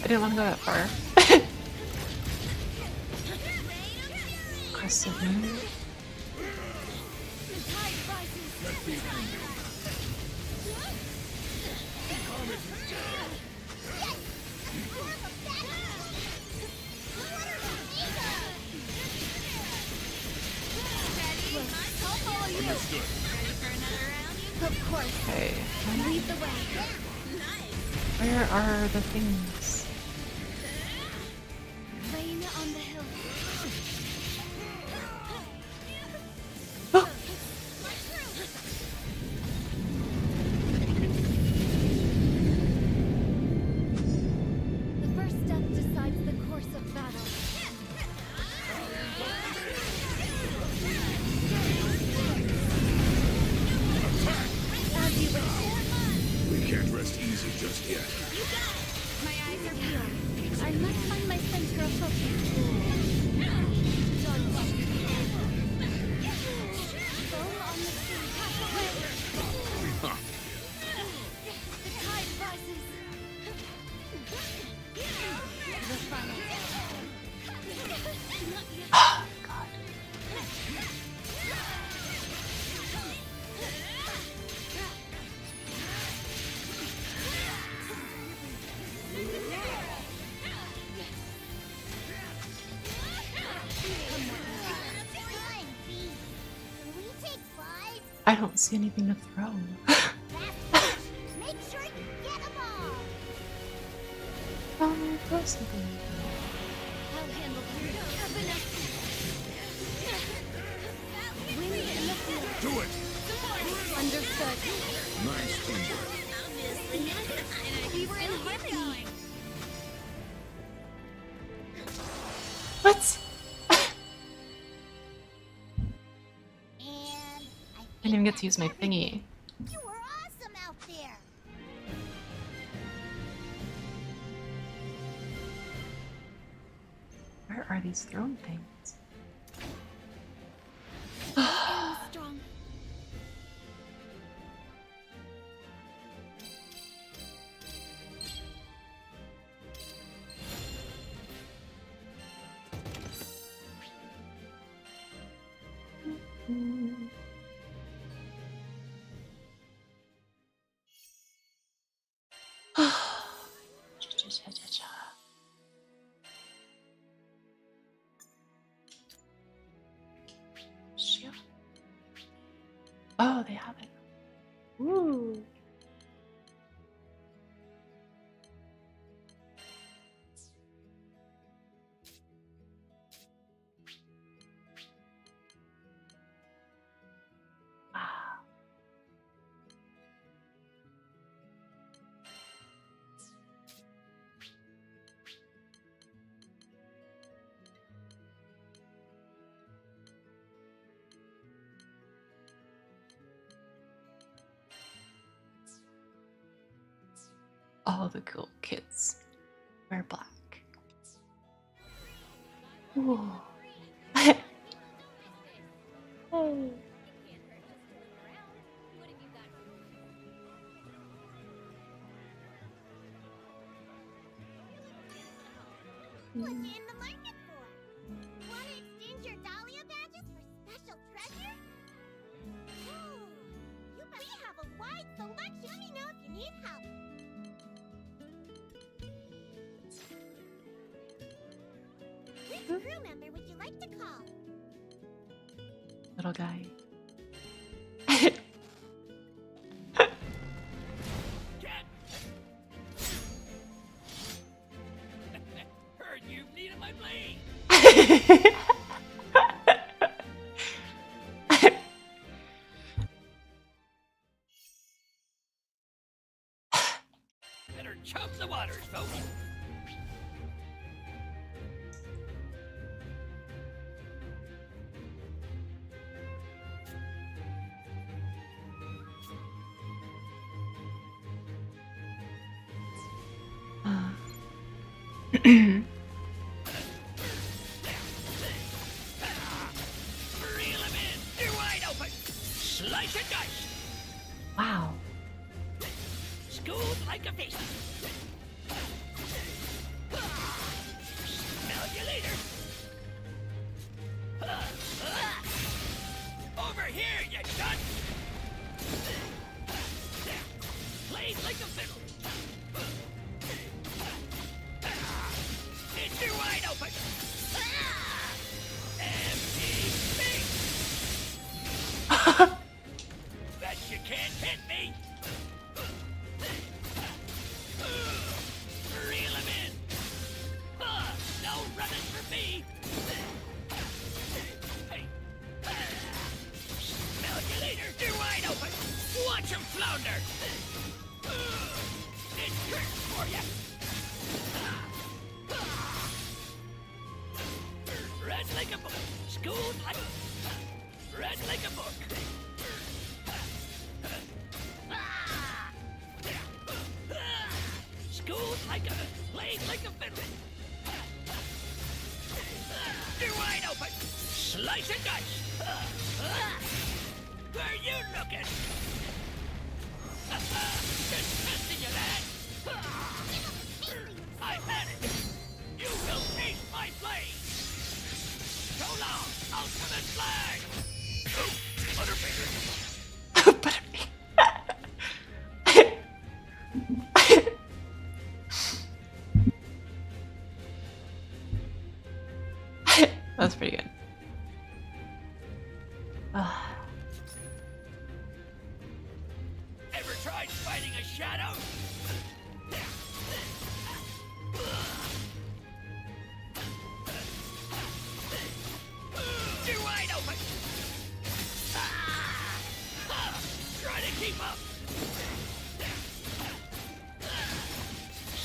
I didn't want to go that far. Crescent moon. The tide rises. I'll follow you. Of course. Okay. Lead the way. Where are the things? Rain on the hill. Oh, The first step decides the course of battle. As you wish. We can't rest easy just yet. My eyes are peeled. I must find my center of focus. Done. Foam on the sea. Pass away. Huh. The tide rises. The final. God. Fine, B. Can we take 5? I don't see anything to throw. Fast Make sure you get them all! Oh, throw something. I'll handle them. Up enough. Wind in the field. Do it! Understood. Nice teamwork. We were in harmony. What? And I Didn't even get to use my thingy. You were awesome out there! Where are these thrown things? Strong. Shoot. Oh, they have it. Ooh. Wow. all the cool kids wear black. Ooh. Oh. What you in the market for? Want to exchange your Dahlia badges for special treasure? Ooh, we have a wide selection. Let me know if you need help. Which crew member would you like to call? Little guy. Heard you needed my blade. Better chump the waters, folks. Reel him in. You're wide open. Slice and dice. Wow. Schooled like a fish. Smell you later. Over here, you done. Played like a fiddle. And you're wide open. MVP. Bet you can't hit me. Reel him in. No running for me. Hey. Smell you later. You're wide open. Watch him flounder. It's curtain for you. Read like a book. Schooled like... Read like a book. Schooled like a... Played like a fiddle. You're wide open. Slice and dice. Where you looking? Just testing you, lad. I've had it. You will taste my blade. So long, ultimate flag. Oh, Butterfinger. That's pretty good. Ever tried fighting a shadow? You're wide open. Try to keep up.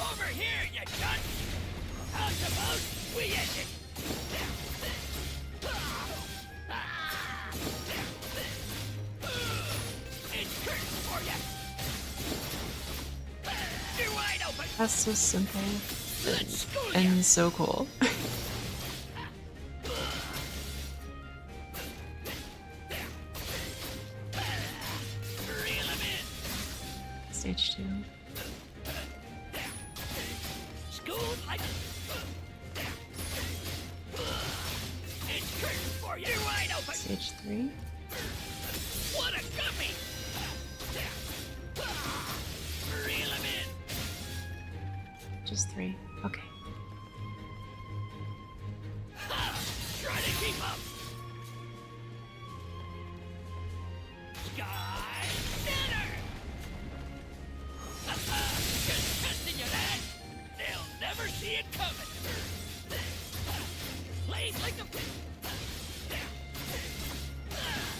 Over here, you cunt. How's about we end it? It's curtain for you. You're wide open. That's so simple Let's school ya. and so cool. Reel him in. Stage 2. Schooled like... It's curtain for you. You're wide open. Stage 3. What a guppy! Reel him in. Just 3. Okay. Try to keep up. Sky dinner. Just testing you, lad. They'll never see it coming. Played like a...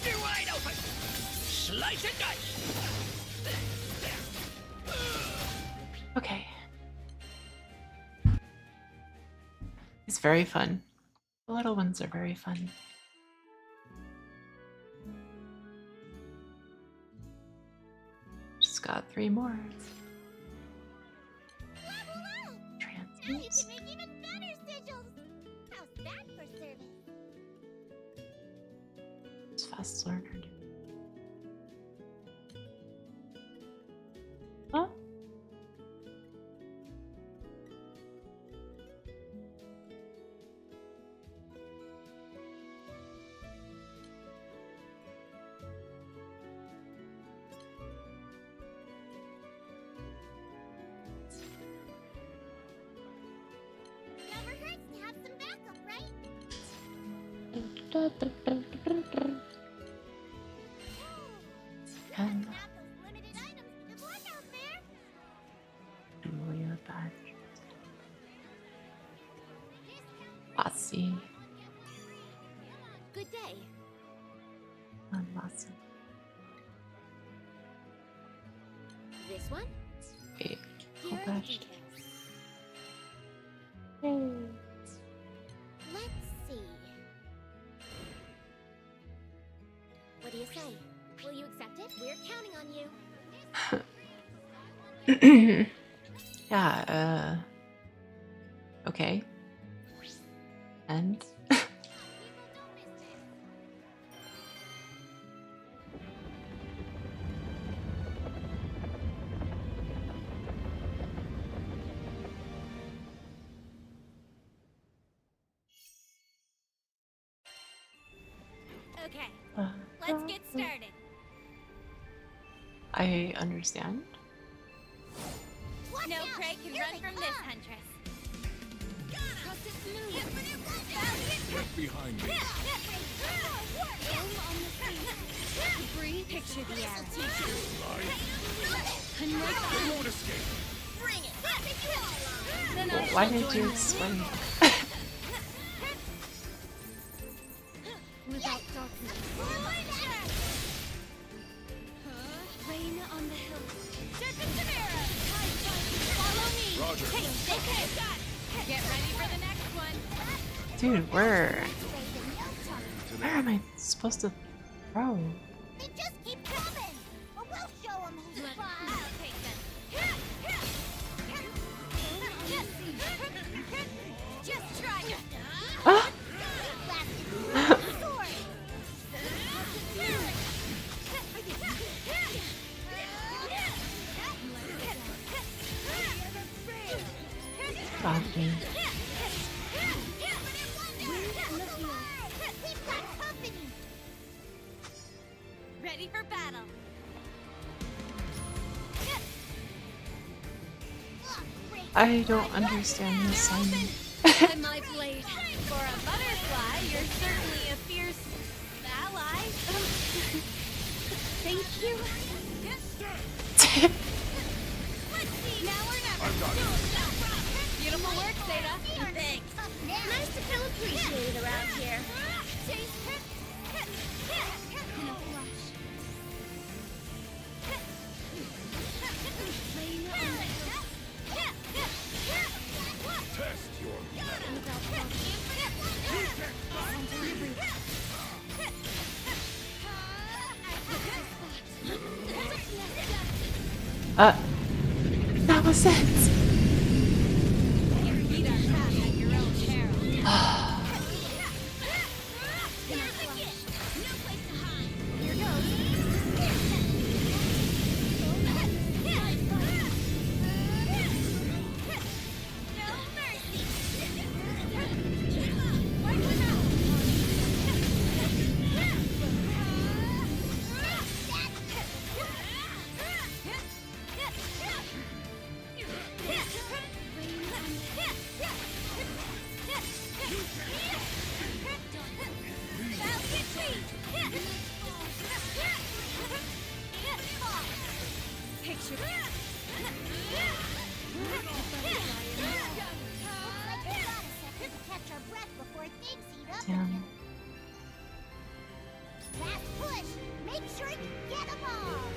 You're wide open. Slice and dice. Okay. It's very fun. The little ones are very fun. Just got 3 more. fast learner do? Huh? Never hurts to have some backup, right? And Grab those limited items. Good luck out there. Julia badge. Bossy. Good day. I'm bossy. This one? Wait. Here Oh are the gosh. details. Yay. Let's see. What do you say? Will you accept it? We're counting on you. Yeah, okay. And Okay, let's get started. I understand. Watch No out. prey can Here run they from come. this huntress. Trust it smooth. Infinite watch Get behind me. Bree, picture the arrow. You won't escape. Bring it. Take you all on. Then Well, I why shall did you join explain? Without darkness, rain on the hill. follow me. Roger. Okay, got it. Get ready for the next one. Dude, where am I supposed to throw? They just keep coming. But we'll show them who's boss. I'll take them. Just try it. Ah! Sword. Got me. We've got company. Ready for battle. I don't understand this sign. By my blade. For a butterfly, you're certainly a fierce ally. Thank you. Now or never. I've got it. Beautiful work, Zeta. Thanks. Nice to feel appreciated around here. In a flash. Rain on the hill. Test your mettle. Without darkness. And delivery. That was it. You beat our path at your own peril. No place to hide. Here goes. No mercy. Picture Catch our breath before things heat up. Damn. Last push. Make sure you get them all.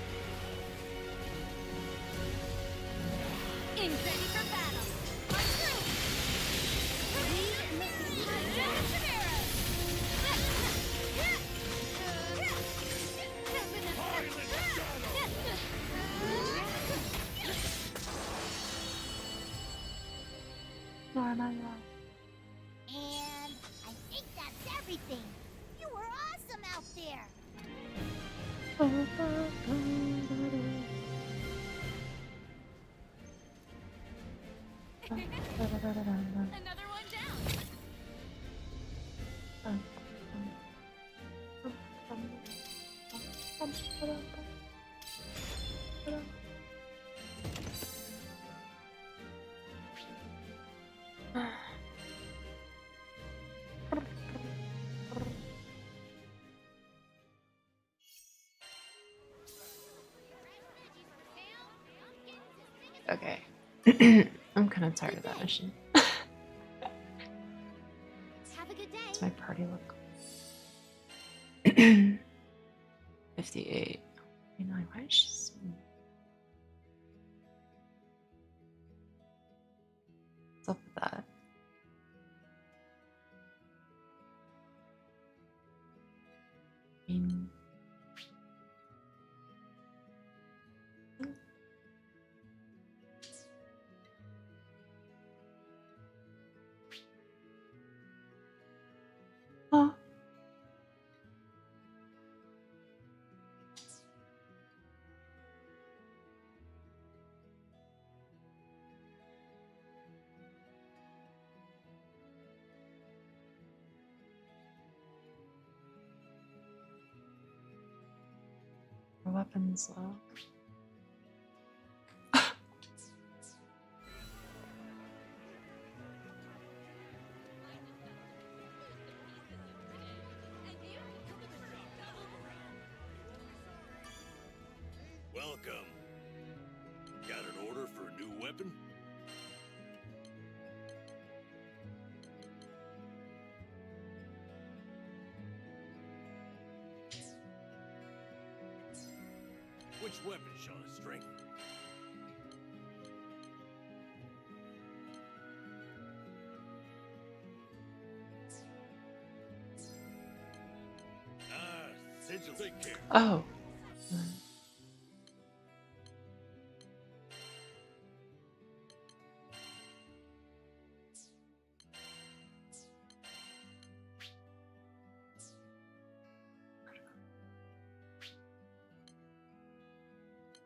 in ready for battle. On through. And I think that's everything. You were awesome out there. Another one down. Okay. I'm kind of tired of that mission. Have a good day. What's my party look? 58. 29. Why is she small? What's up with that? I mean, oh. Her weapons low. Welcome. Got an order for a new weapon? Which weapon shall I strengthen? Ah, Sigil, take care. Oh.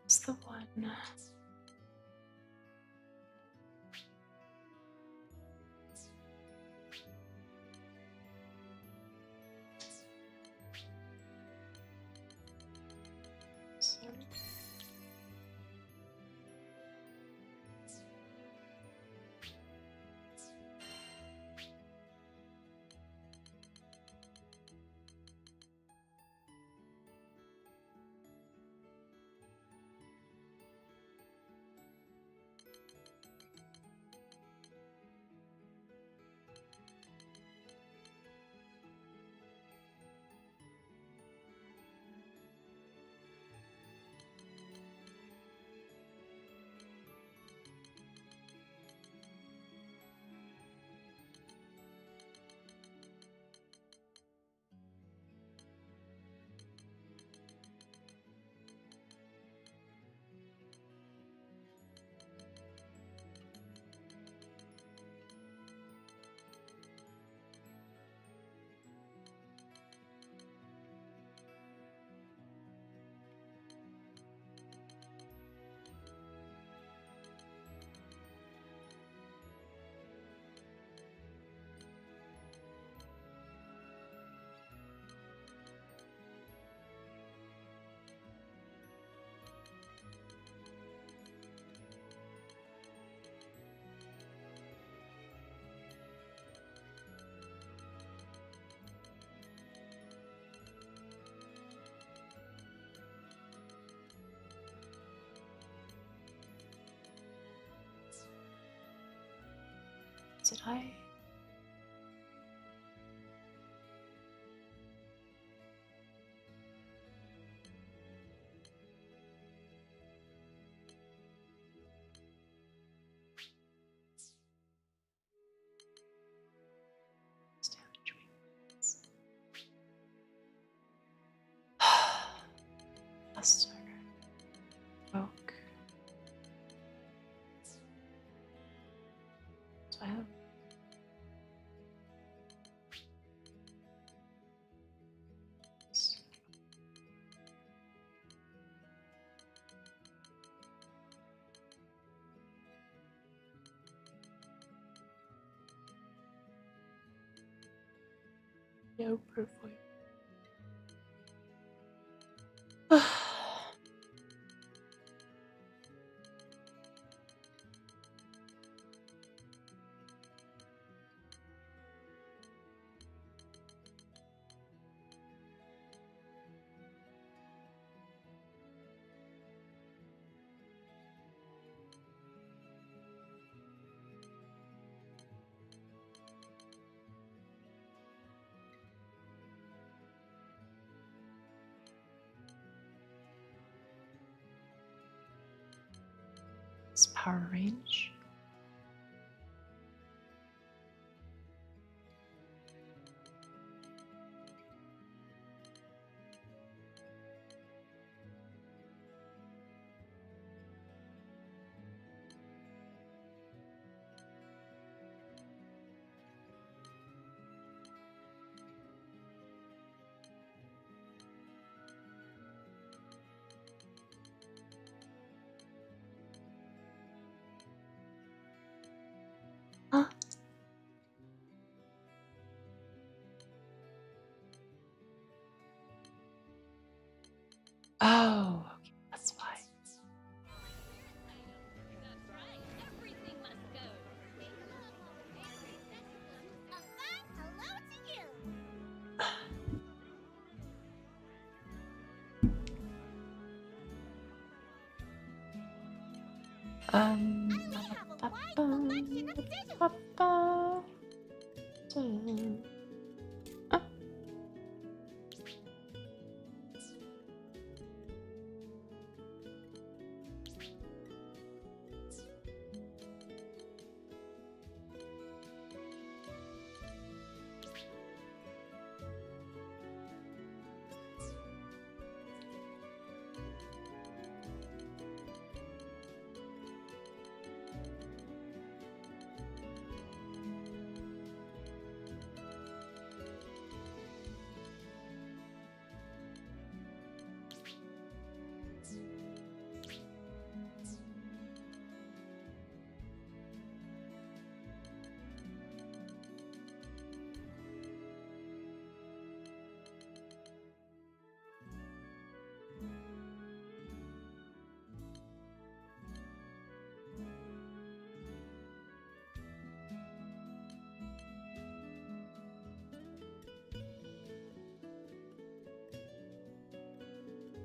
What's the one? Sorry. Did I? Buster. Oak. Do I have? No profile. It's power range. Huh? Oh, okay, that's why. That's right. Everything must go. A fat hello to you. Um. I have a wide collection of sigils.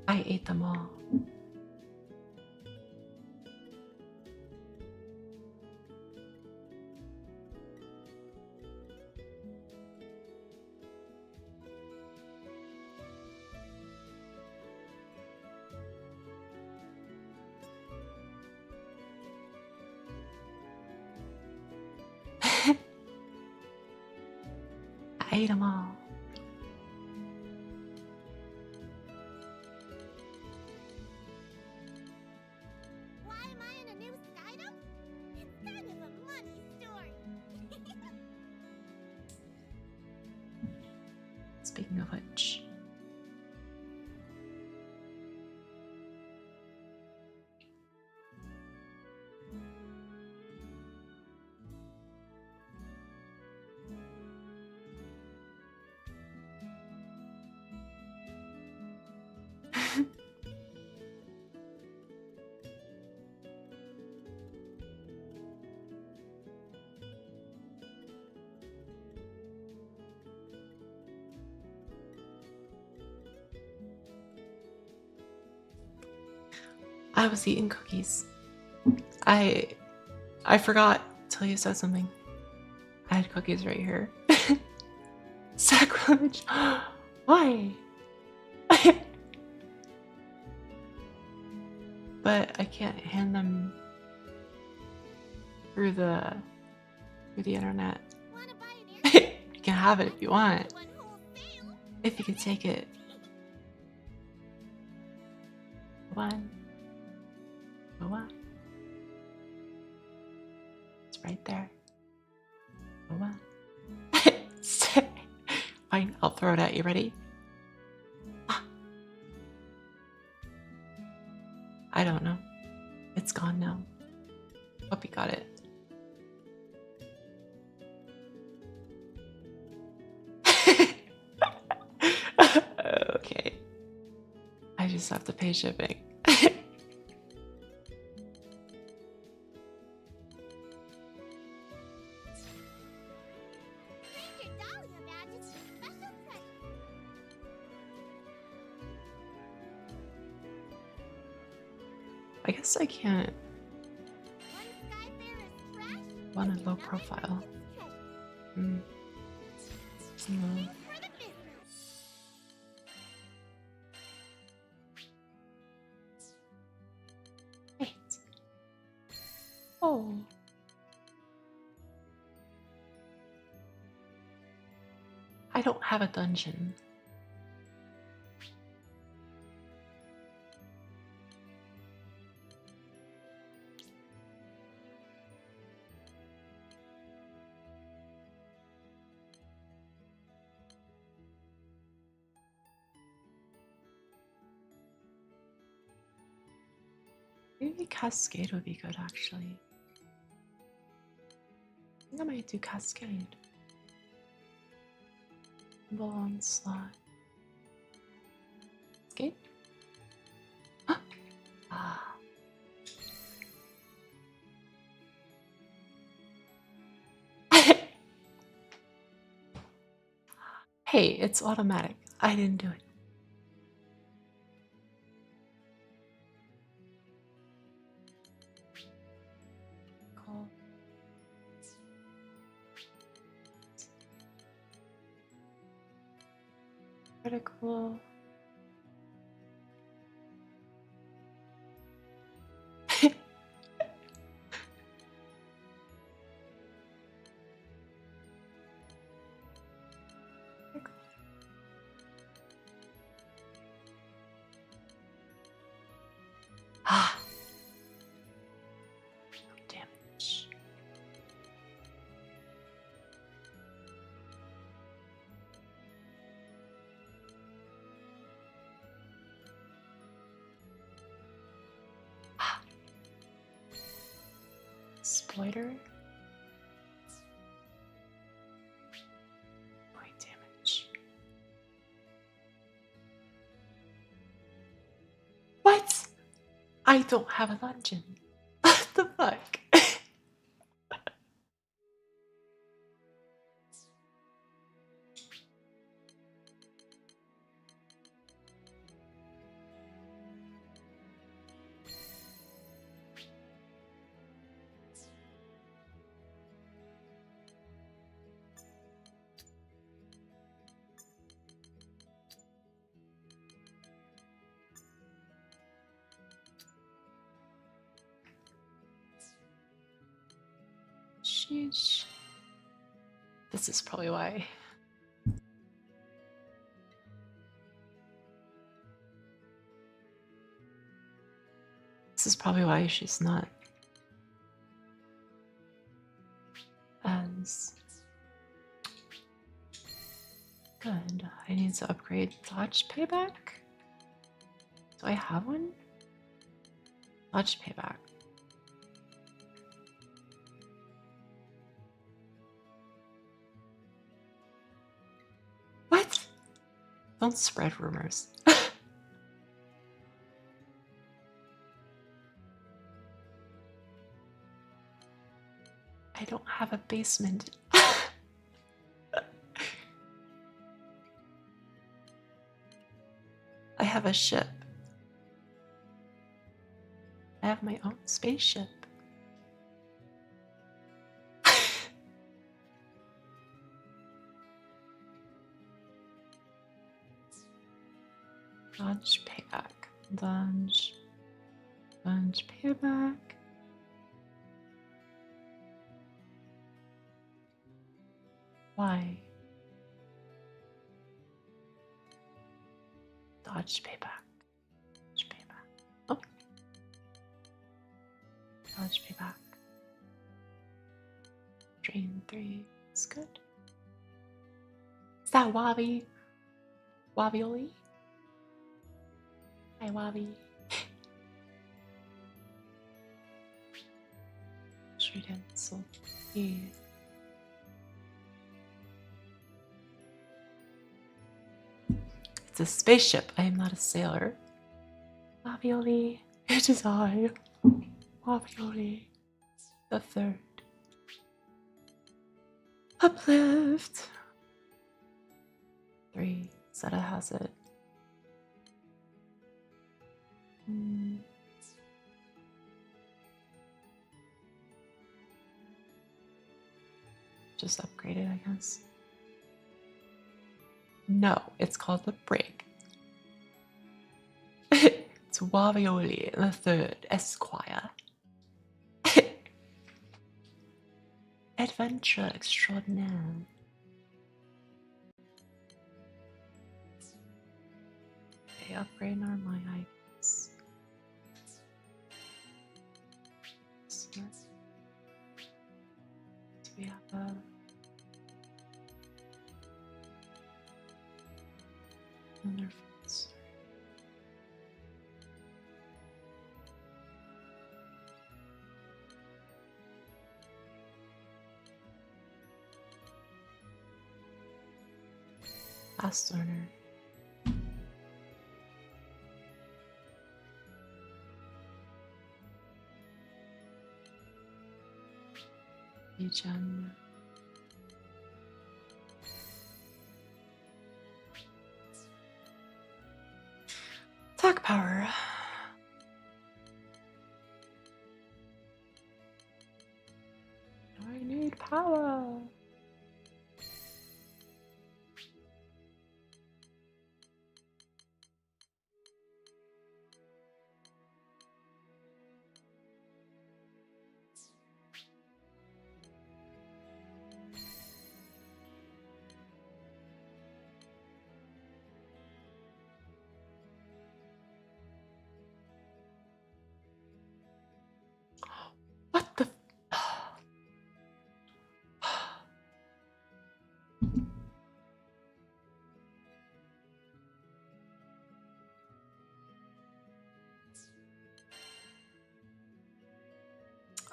I ate them all. I ate them all. Why am I in a new Skydom? It's kind of a money story. Speaking of which. I was eating cookies. I forgot till you said something. I had cookies right here. Sacrilege. Why? But I can't hand them through the internet. Wanna buy an air? You can have it if you want. One wholesale. If you could take it. Go on. Go on. It's right there. Go on. Fine, I'll throw it at you. Ready? Ah. I don't know. It's gone now. Hope you got it. pay shipping. Stranger Dahlia badges for special treasure. I guess I can't One Skyfarer's trash. run a is low another profile. Pirate's treasure. Hmm. No. Thanks for the business. Wait. Oh. I don't have a dungeon. Maybe Cascade would be good, actually. I think I might do Cascade. Nimble Onslaught. Cascade? Ah. Hey, it's automatic. I didn't do it. Cool. Critical. Ah. Damage. Ah. Exploiter. Point damage. What? I don't have a dungeon. What the fuck? Sheesh. This is probably why. This is probably why she's not as good. I need to upgrade dodge payback. Do I have one? Dodge payback. What? Don't spread rumors. I don't have a basement. I have a ship. I have my own spaceship. Dodge payback. Dodge payback. Why? Dodge payback. Dodge payback. Oh. Dodge payback. Drain 3 is good. Is that Wabi? Wabioli? Hi, Wabi. Shoot him. So, yeah. It's a spaceship. I am not a sailor. Ravioli, it is I. Ravioli, the third. Uplift. 3. Zeta has it. Just upgrade it, I guess. No, it's called the break. It's Ravioli, the third Esquire. Adventure extraordinaire. Okay, upgrade our my items. So we have a another fence. Fast learner. Gem. Attack power. I need power. What the?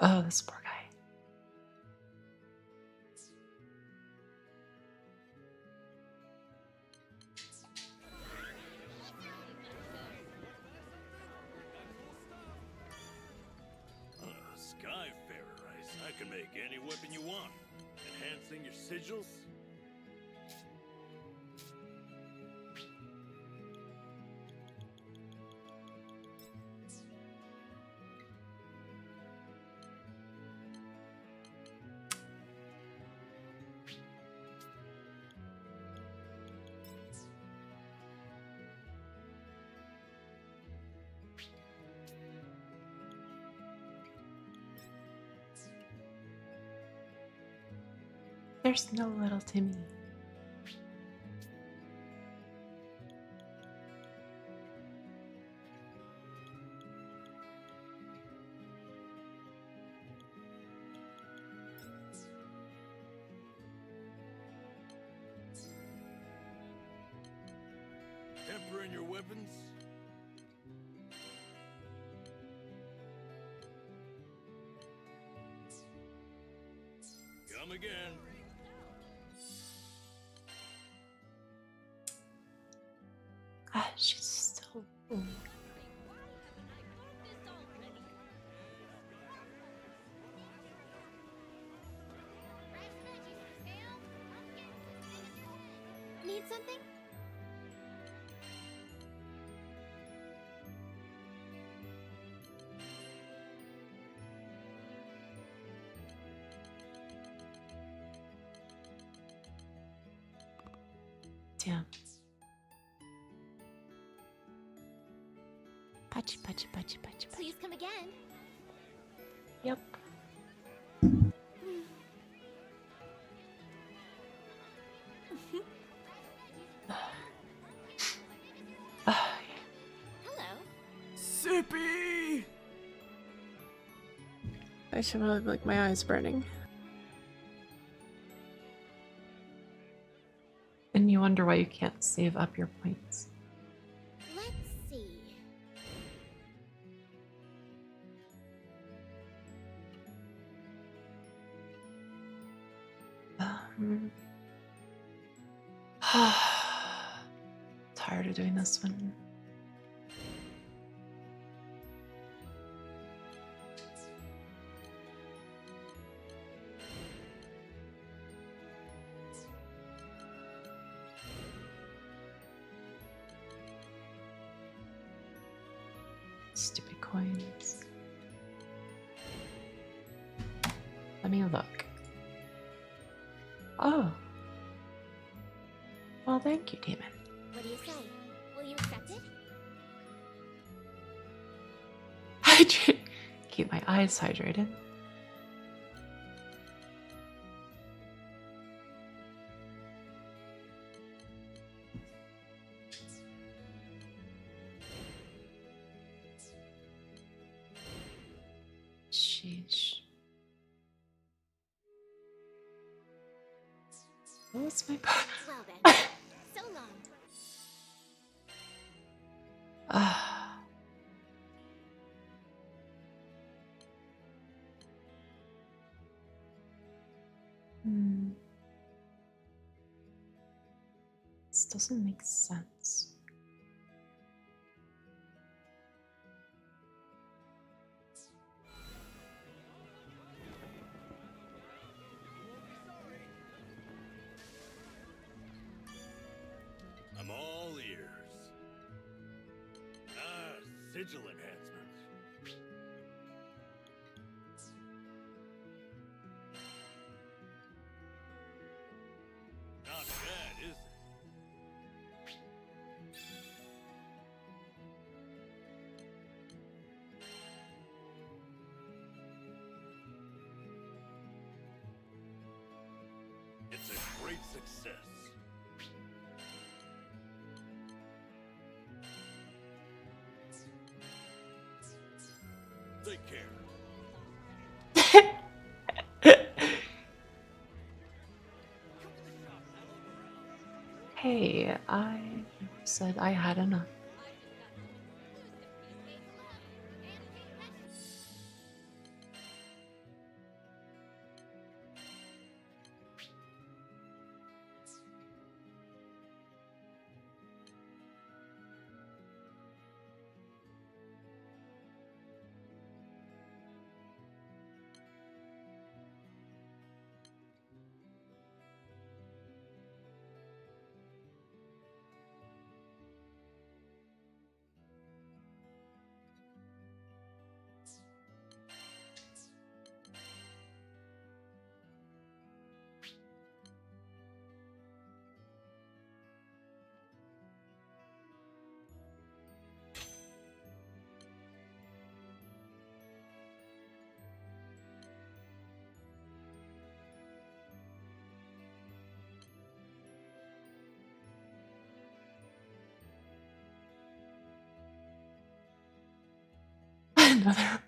Oh, this poor guy. Skyfarer, I can make any weapon you want. Enhancing your sigils? There's no little Timmy. Temper in your weapons? Come again. Ah, she's still. Need something? Damn. Patchy, patchy, patchy, patchy, patchy. Please come again. Yep. Hello. Sippy! I should really like my eyes burning. And you wonder why you can't save up your points. Let's see. Tired of doing this one. Stupid coins. Let me look. Oh. Well, thank you, demon. What do you say? Will you accept it? Hydrate. Keep my eyes hydrated. Sheesh. What's my Well then, so long. Ah. This doesn't make sense. I'm all ears. Sigil enhancements. Not bad, is it? It's a great success. Take care. Hey, I said I had enough. Another one.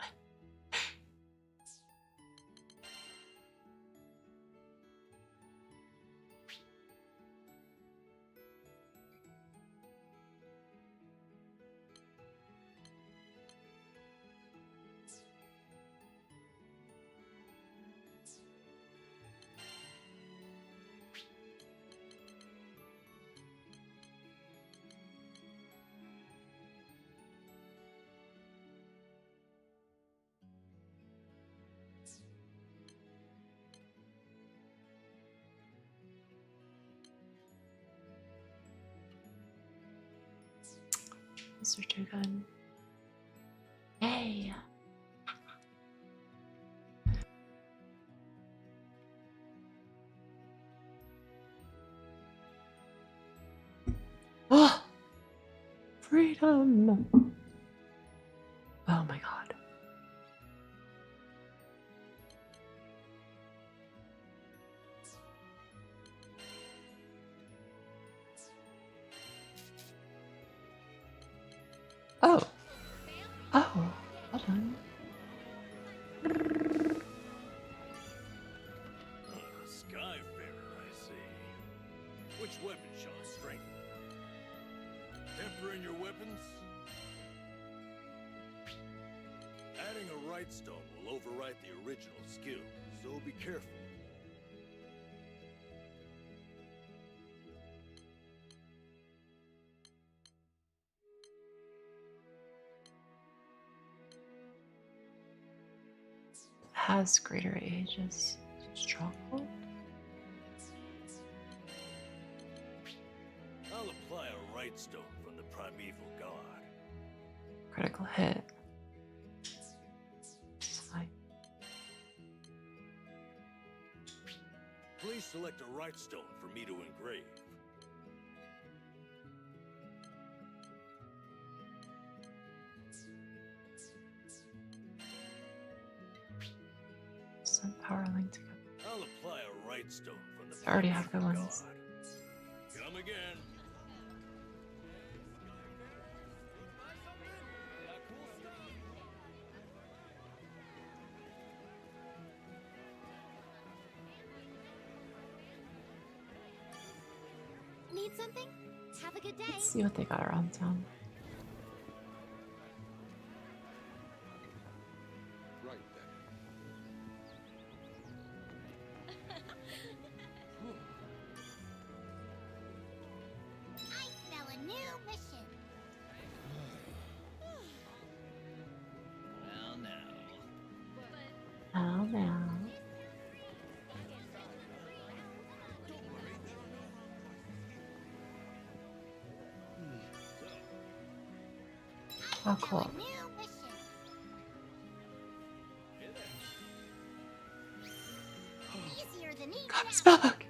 Those are too good. Yay! Oh! Freedom! Oh my god. Oh! Oh! Well done. Skyfarer, I see. Which weapon shall I strengthen? Tempering your weapons? Adding a right stone will overwrite the original skill, so be careful. Has greater ages. Stronghold? I'll apply a right stone from the primeval god. Critical hit. Please select a right stone for me to engrave. Some power link to go. I'll apply a right stone from the I already palace have good of ones. God. Come again. Need something? Have a good day. Let's see what they got around town. Right I smell a new mission. Well, now. Oh, now. Oh, cool. A new mission. Easier than eating God, out. spellbook!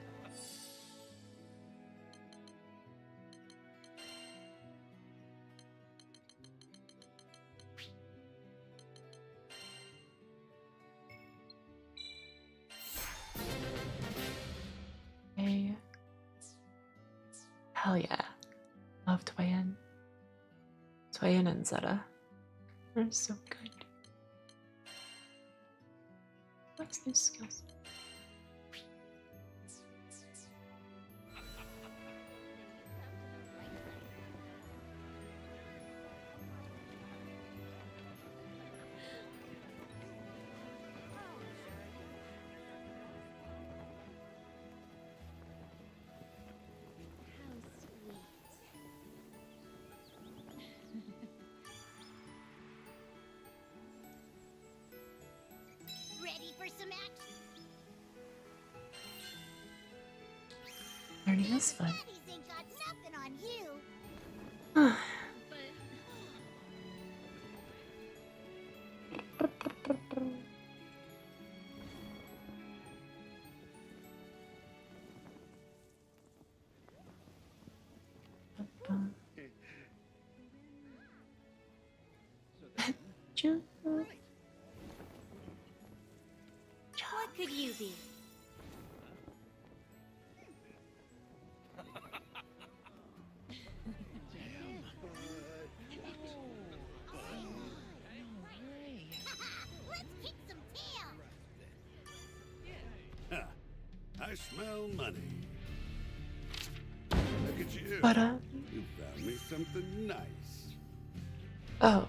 Hey. Hell yeah. Love Toyin. Toyin and Zeta. They're so good. What's new skills? Ready for some action? Learning is fun. Daddies ain't got nothing on you. What could you be? Let's kick some tail. Ha! I smell money. Look at you. But You found me something nice. oh.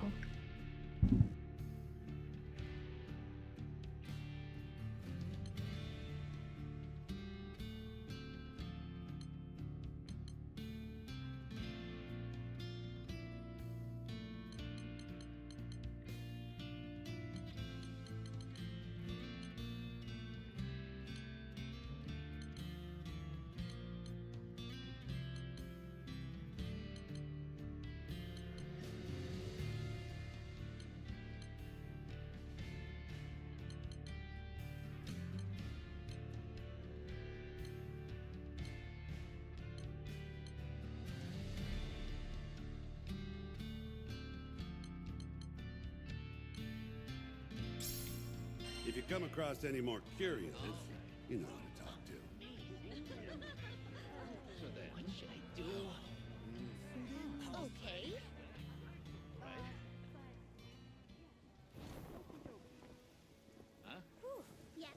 If you come across any more curious, you know who to talk to. What should I do? Okay. Huh? Yeah.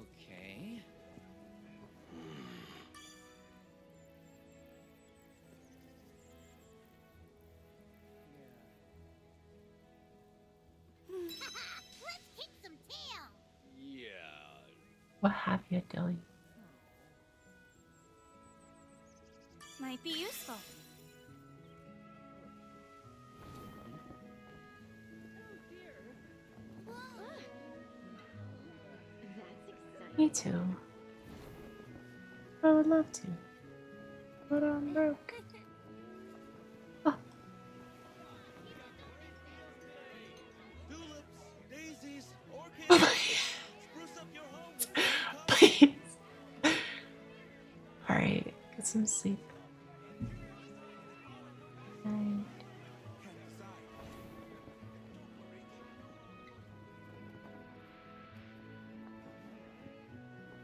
Okay. Let's kick some tail. Yeah. What have you, Dilly? Might be useful. Me too. I would love to. But I'm broke. Oh, Tulips, daisies, orchids. oh my Spruce up your home with green please. Alright, get some sleep. Night.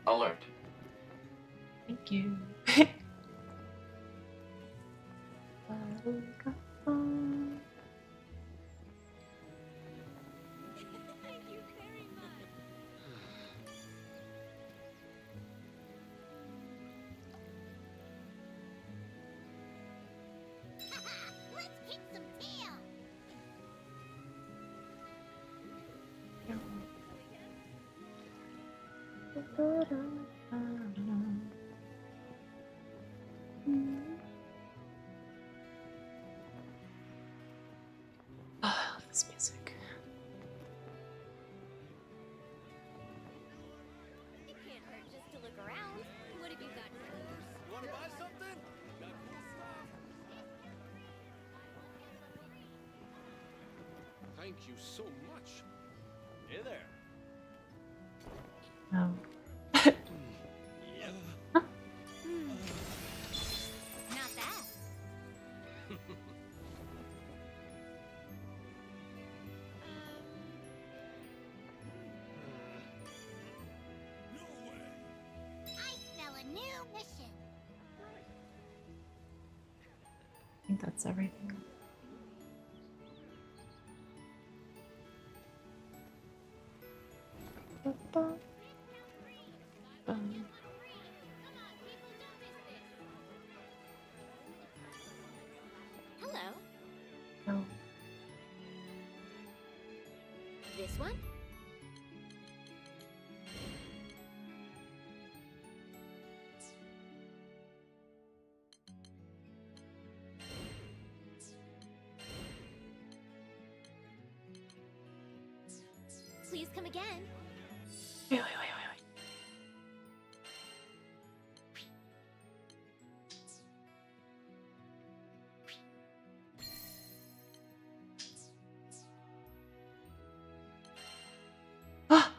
Alert. Thank you. Thank you very much. Let's kick some tail. Oh, I love this music. It can't hurt just to look around. What have you got to lose? Want to buy something? Got cool stuff. Thank you so much. Hey there. Oh. Yep. Not that. No way. I smell a new mission. I think that's everything. Hello. No. This one? Please come again. Wait, wait, wait, wait, wait. Ah!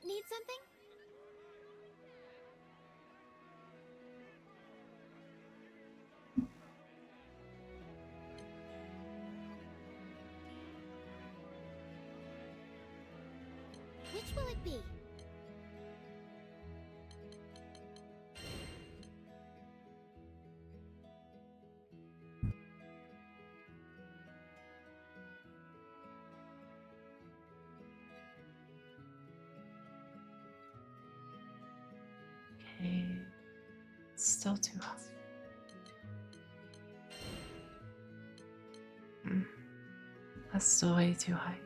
Need something? Which will it be? Okay. Still too hot. That's still way too high.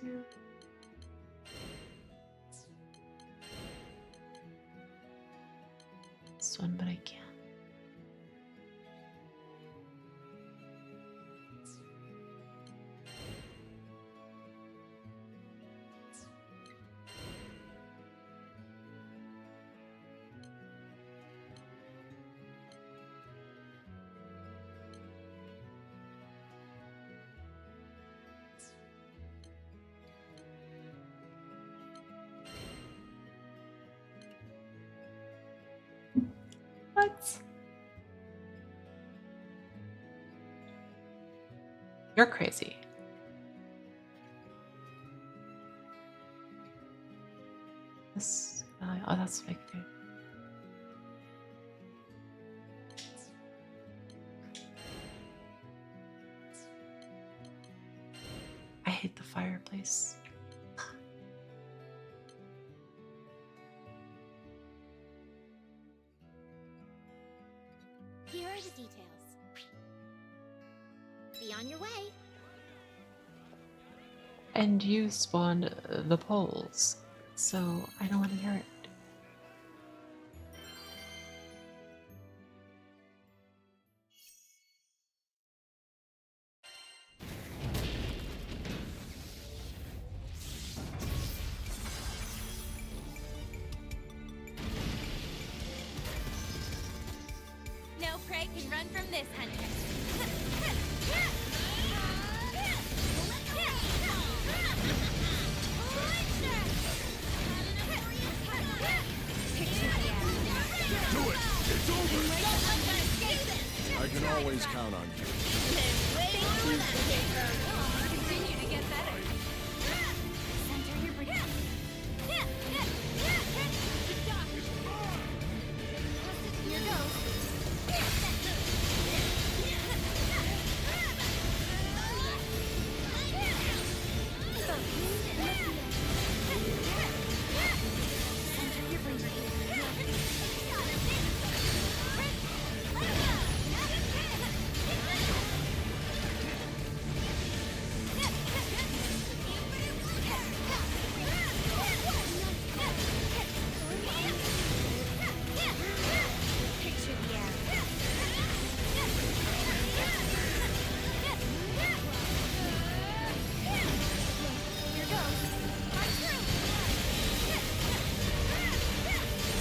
Dude. This one, but I can't. What? You're crazy. This. Oh, that's fake, dude. hate the fireplace. Here are the details. Be on your way. And you spawned the poles, so I don't want to hear it. No prey can run from this hunter. Do it! It's over! I can always count on you. Continue to get better. Center your breathing. Here goes. Center your breathing. Picture the arrow. Here goes. March through.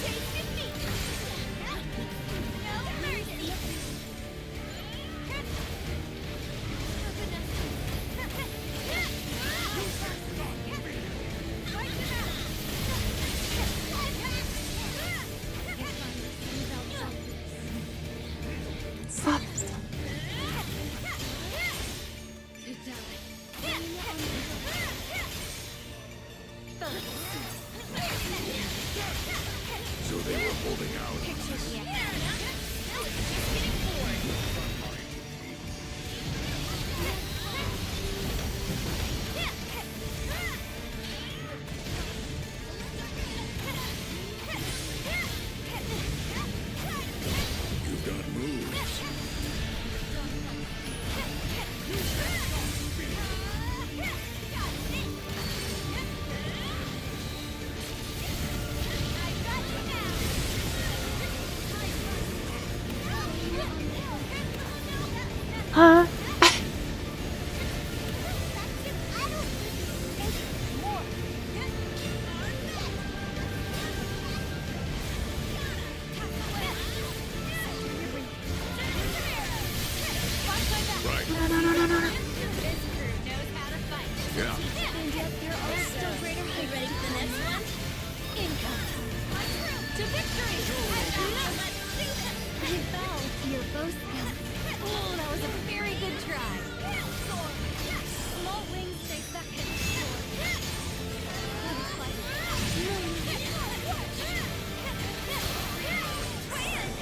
Taste defeat. No mercy. Stop. So they were holding out. Picture the arrow. You've got moves. Huh? Right. No, no, no, no, no, no. This crew knows how to fight. Yeah. And yet there are still greater heights. Ready for the next one? Income. To victory! I fell to your bow skill. Oh, that was a very good try. Small wings stay second.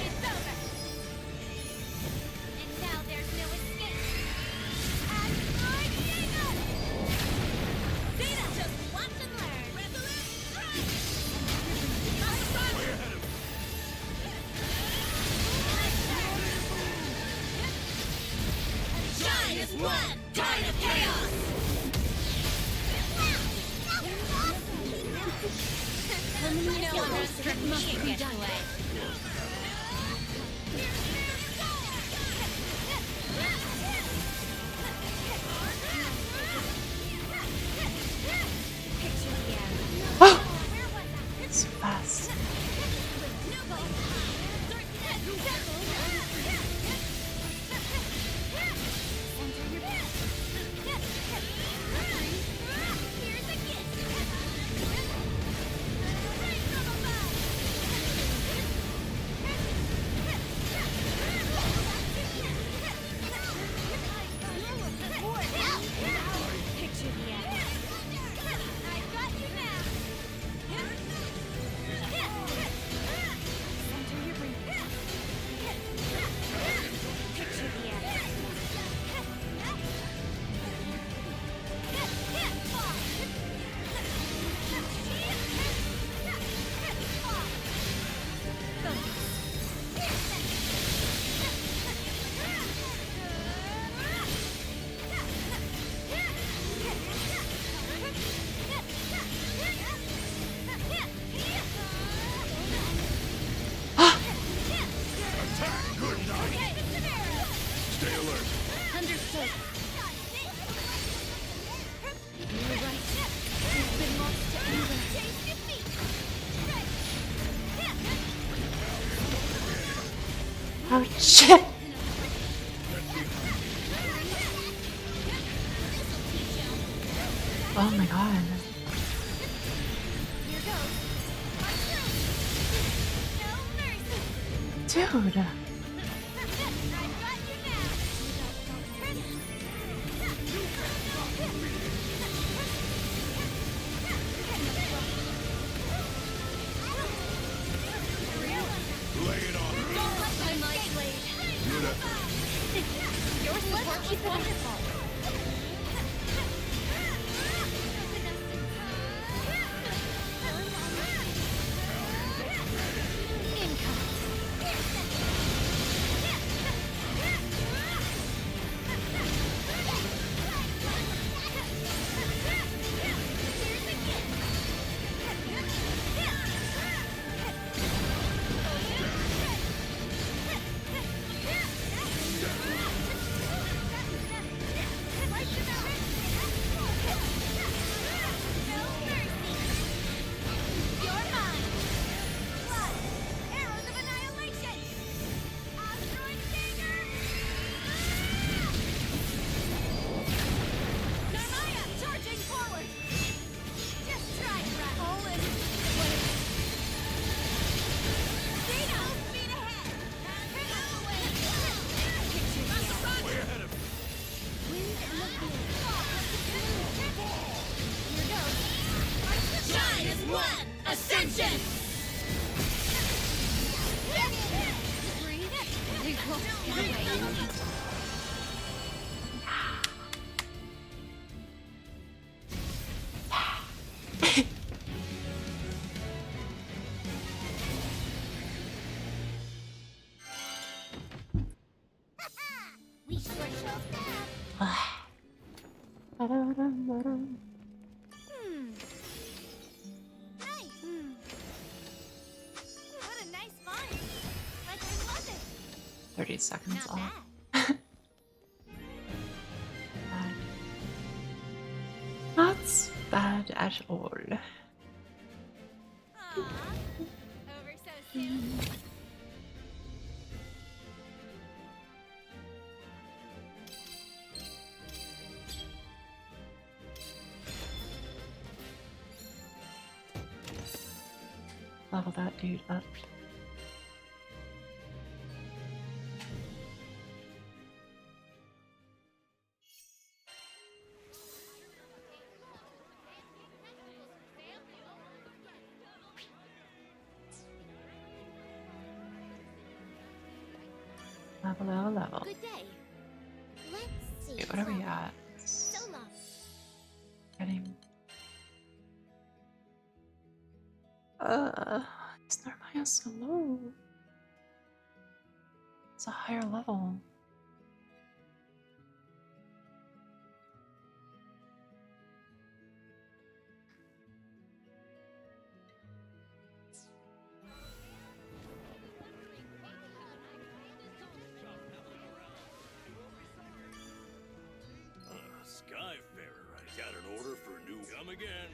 It's over. And now there's no escape. And I Data, just watch and learn. Resolute strike! Way ahead of Shine as one! Tide of chaos! No one runs from me and gets away. Picture the arrow. Oh, so fast. Here's a gift. Oh shit! Oh my god. Dude. Lay it on her. Your support was wonderful. Ascension! We sure showed that. Nice. What a nice find. Like I love it. 30 seconds Not off. bad. Not bad at all. Aw. Over so soon. Level that dude up. Level. Good day. Let's see. Wait, what are we at? So long. Getting. Is Narmaya so low? It's a higher level. Skyfarer, I got an order for a new... Come again.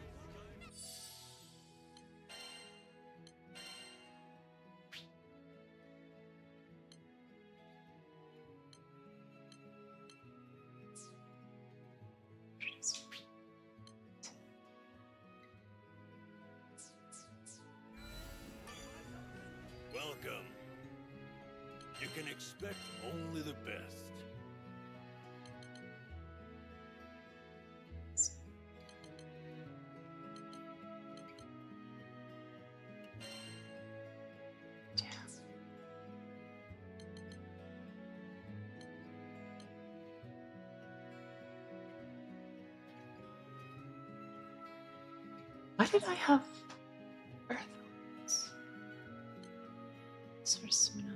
Welcome. You can expect only the best. Why did I have Earth? Sort of similar.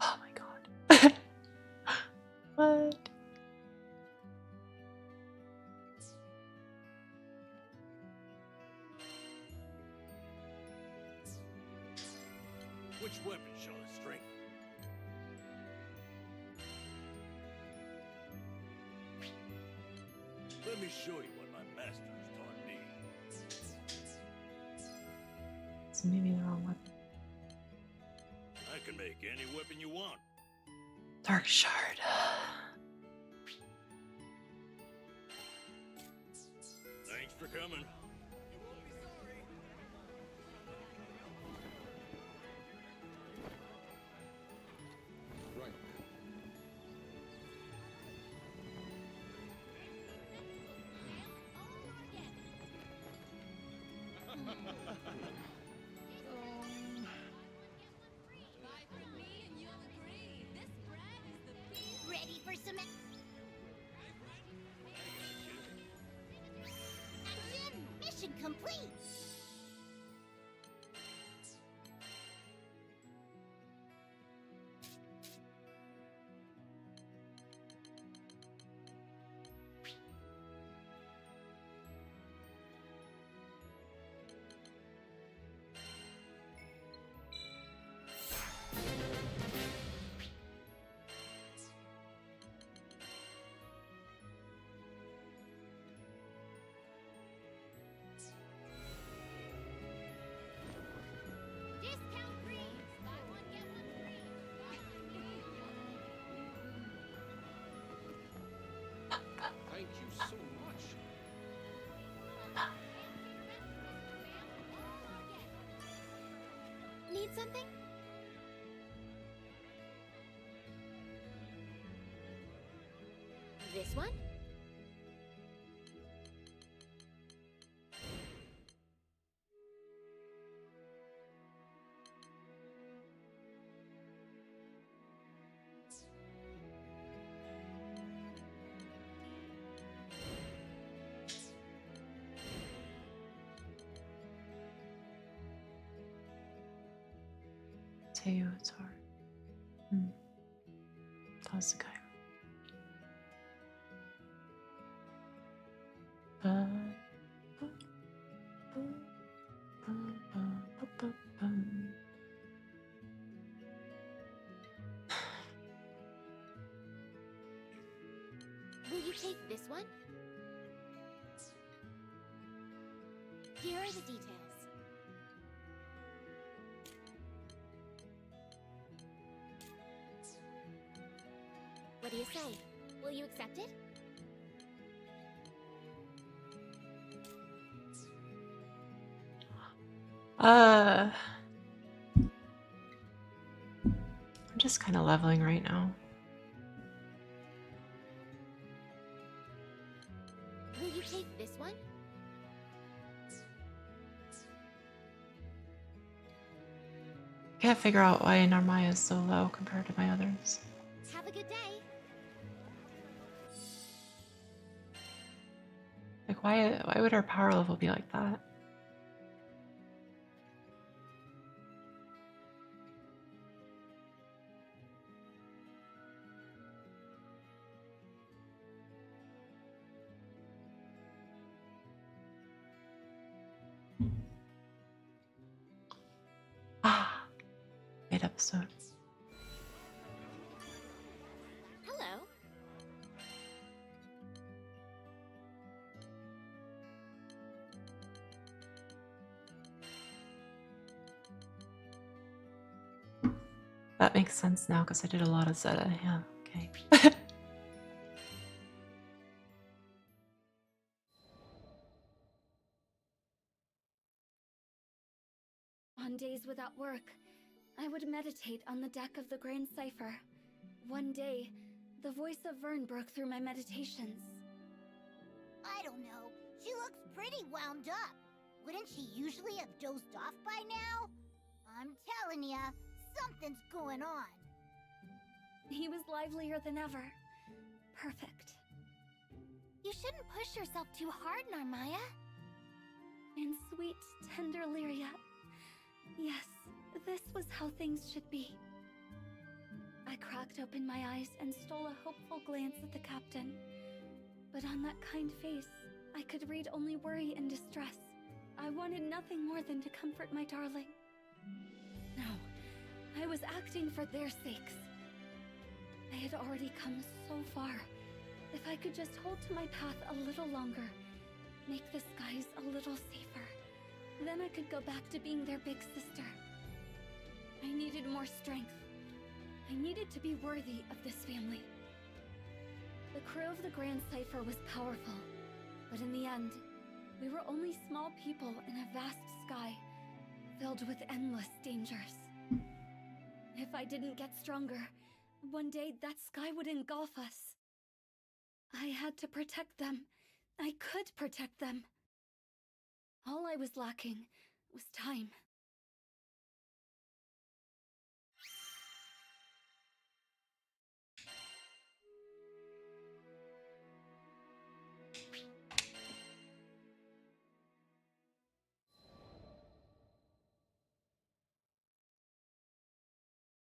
Oh my god. What? Which weapon shall I strengthen? Let me show you what my master has taught me. So maybe the wrong weapon. I can make any weapon you want. Dark Shard. Thanks for coming. Right. Ready for some action? Mission complete! Discount free! Buy one, get one free! Buy one, get one. Thank you so much. Need something? This one? Teo, it's hard. Toss the guy. Will you take this one? Here are the details. What do you say? Will you accept it? I'm just kind of leveling right now. Will you take this one? Can't figure out why Narmaya is so low compared to my others. Have a good day. Like, why would our power level be like that? Ah, great episode. Hello. That makes sense now because I did a lot of Zeta. Yeah, okay. On days without work, I would meditate on the deck of the Grand Cipher. One day, the voice of Vern broke through my meditations. I don't know. She looks pretty wound up. Wouldn't she usually have dozed off by now? I'm telling ya, something's going on. He was livelier than ever. Perfect. You shouldn't push yourself too hard, Narmaya. And sweet, tender Lyria. Yes, this was how things should be. I cracked open my eyes and stole a hopeful glance at the captain. But on that kind face, I could read only worry and distress. I wanted nothing more than to comfort my darling. No, I was acting for their sakes. I had already come so far. If I could just hold to my path a little longer, make the skies a little safer, then I could go back to being their big sister. I needed more strength. I needed to be worthy of this family. The crew of the Grand Cipher was powerful, but in the end, we were only small people in a vast sky, filled with endless dangers. If I didn't get stronger, one day that sky would engulf us. I had to protect them. I could protect them. All I was lacking was time.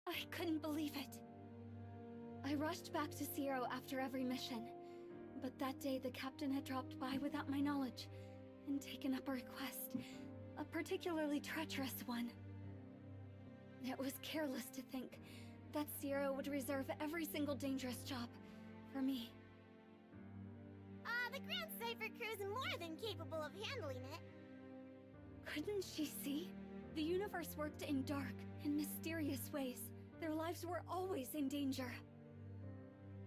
I couldn't believe it. I rushed back to Zero after every mission, but that day the captain had dropped by without my knowledge and taken up a request, a particularly treacherous one. It was careless to think that Zero would reserve every single dangerous job for me. The Grand Cipher crew's more than capable of handling it. Couldn't she see? The universe worked in dark and mysterious ways. Their lives were always in danger.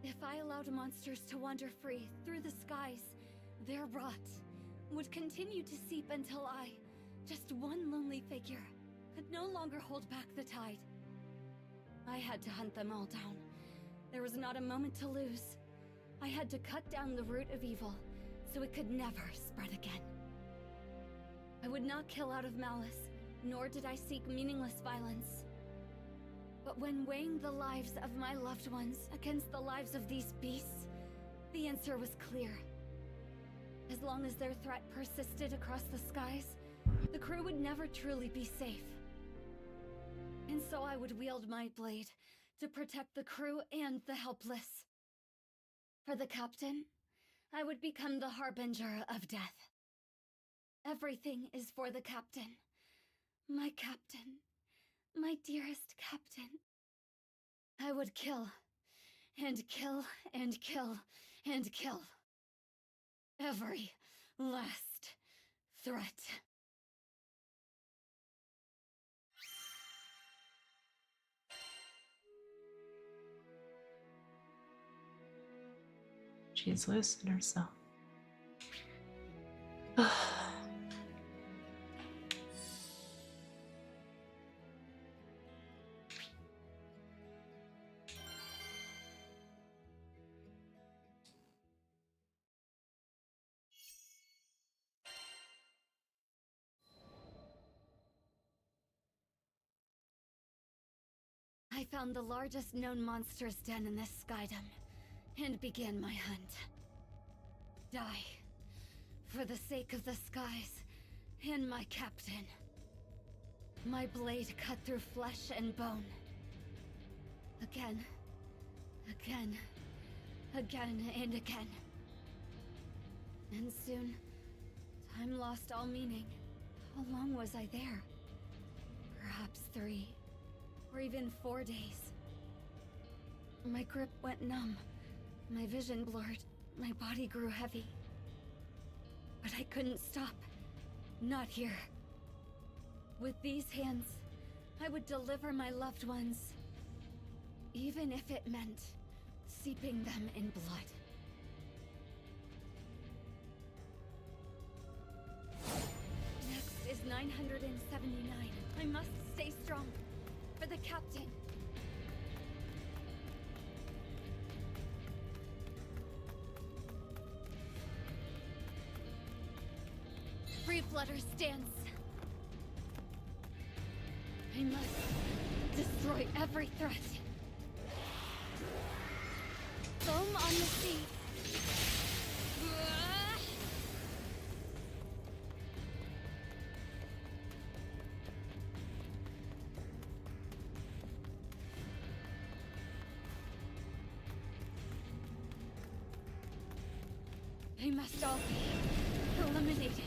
If I allowed monsters to wander free through the skies, their rot would continue to seep until I, just one lonely figure, could no longer hold back the tide. I had to hunt them all down. There was not a moment to lose. I had to cut down the root of evil, so it could never spread again. I would not kill out of malice, nor did I seek meaningless violence. But when weighing the lives of my loved ones against the lives of these beasts, the answer was clear. As long as their threat persisted across the skies, the crew would never truly be safe. And so I would wield my blade to protect the crew and the helpless. For the captain, I would become the harbinger of death. Everything is for the captain. My captain. My dearest captain. I would kill, and kill, and kill, and kill. Every last threat. She's losing herself. I found the largest known monster's den in this skydom, and began my hunt. Die, for the sake of the skies, and my captain. My blade cut through flesh and bone. Again, again, again, and again. And soon, time lost all meaning. How long was I there? Perhaps 3. Or even 4 days. My grip went numb, my vision blurred, my body grew heavy. But I couldn't stop. Not here. With these hands, I would deliver my loved ones, even if it meant seeping them in blood. Next is 979. I must stay strong. For the captain. Free Flutter stands. I must destroy every threat. Foam on the sea. They must all be eliminated.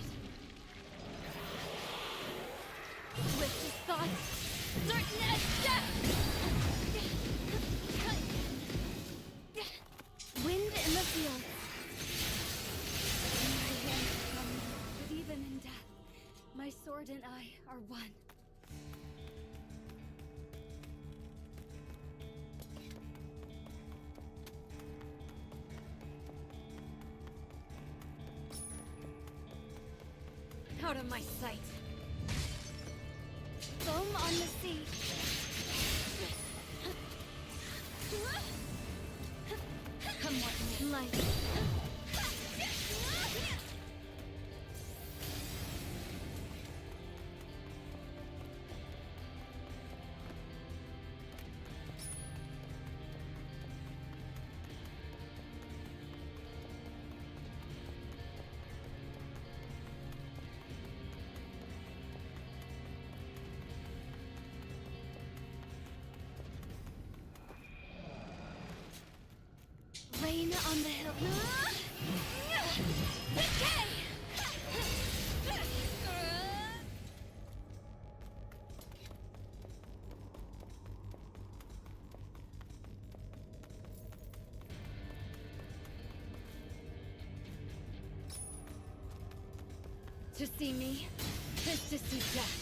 Swift as thought, Certain as death! Wind in the field. My hands come, but even in death, my sword and I are one. Out of my sight. Foam on the sea. Come what may. Light. Rain on the hill. Decay! To see me is to see death.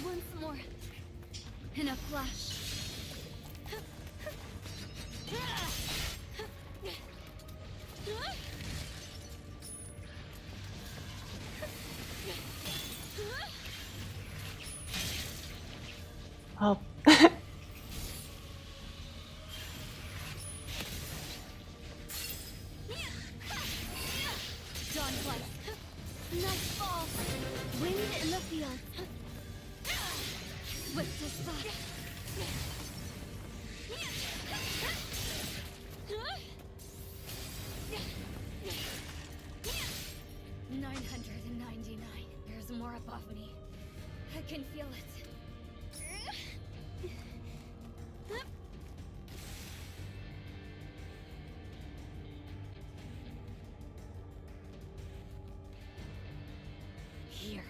Once more, in a flash. Well, Dawn flight. Night fall. Wind in the field. Swift as thought. 999. There's more above me. I can feel it. Here.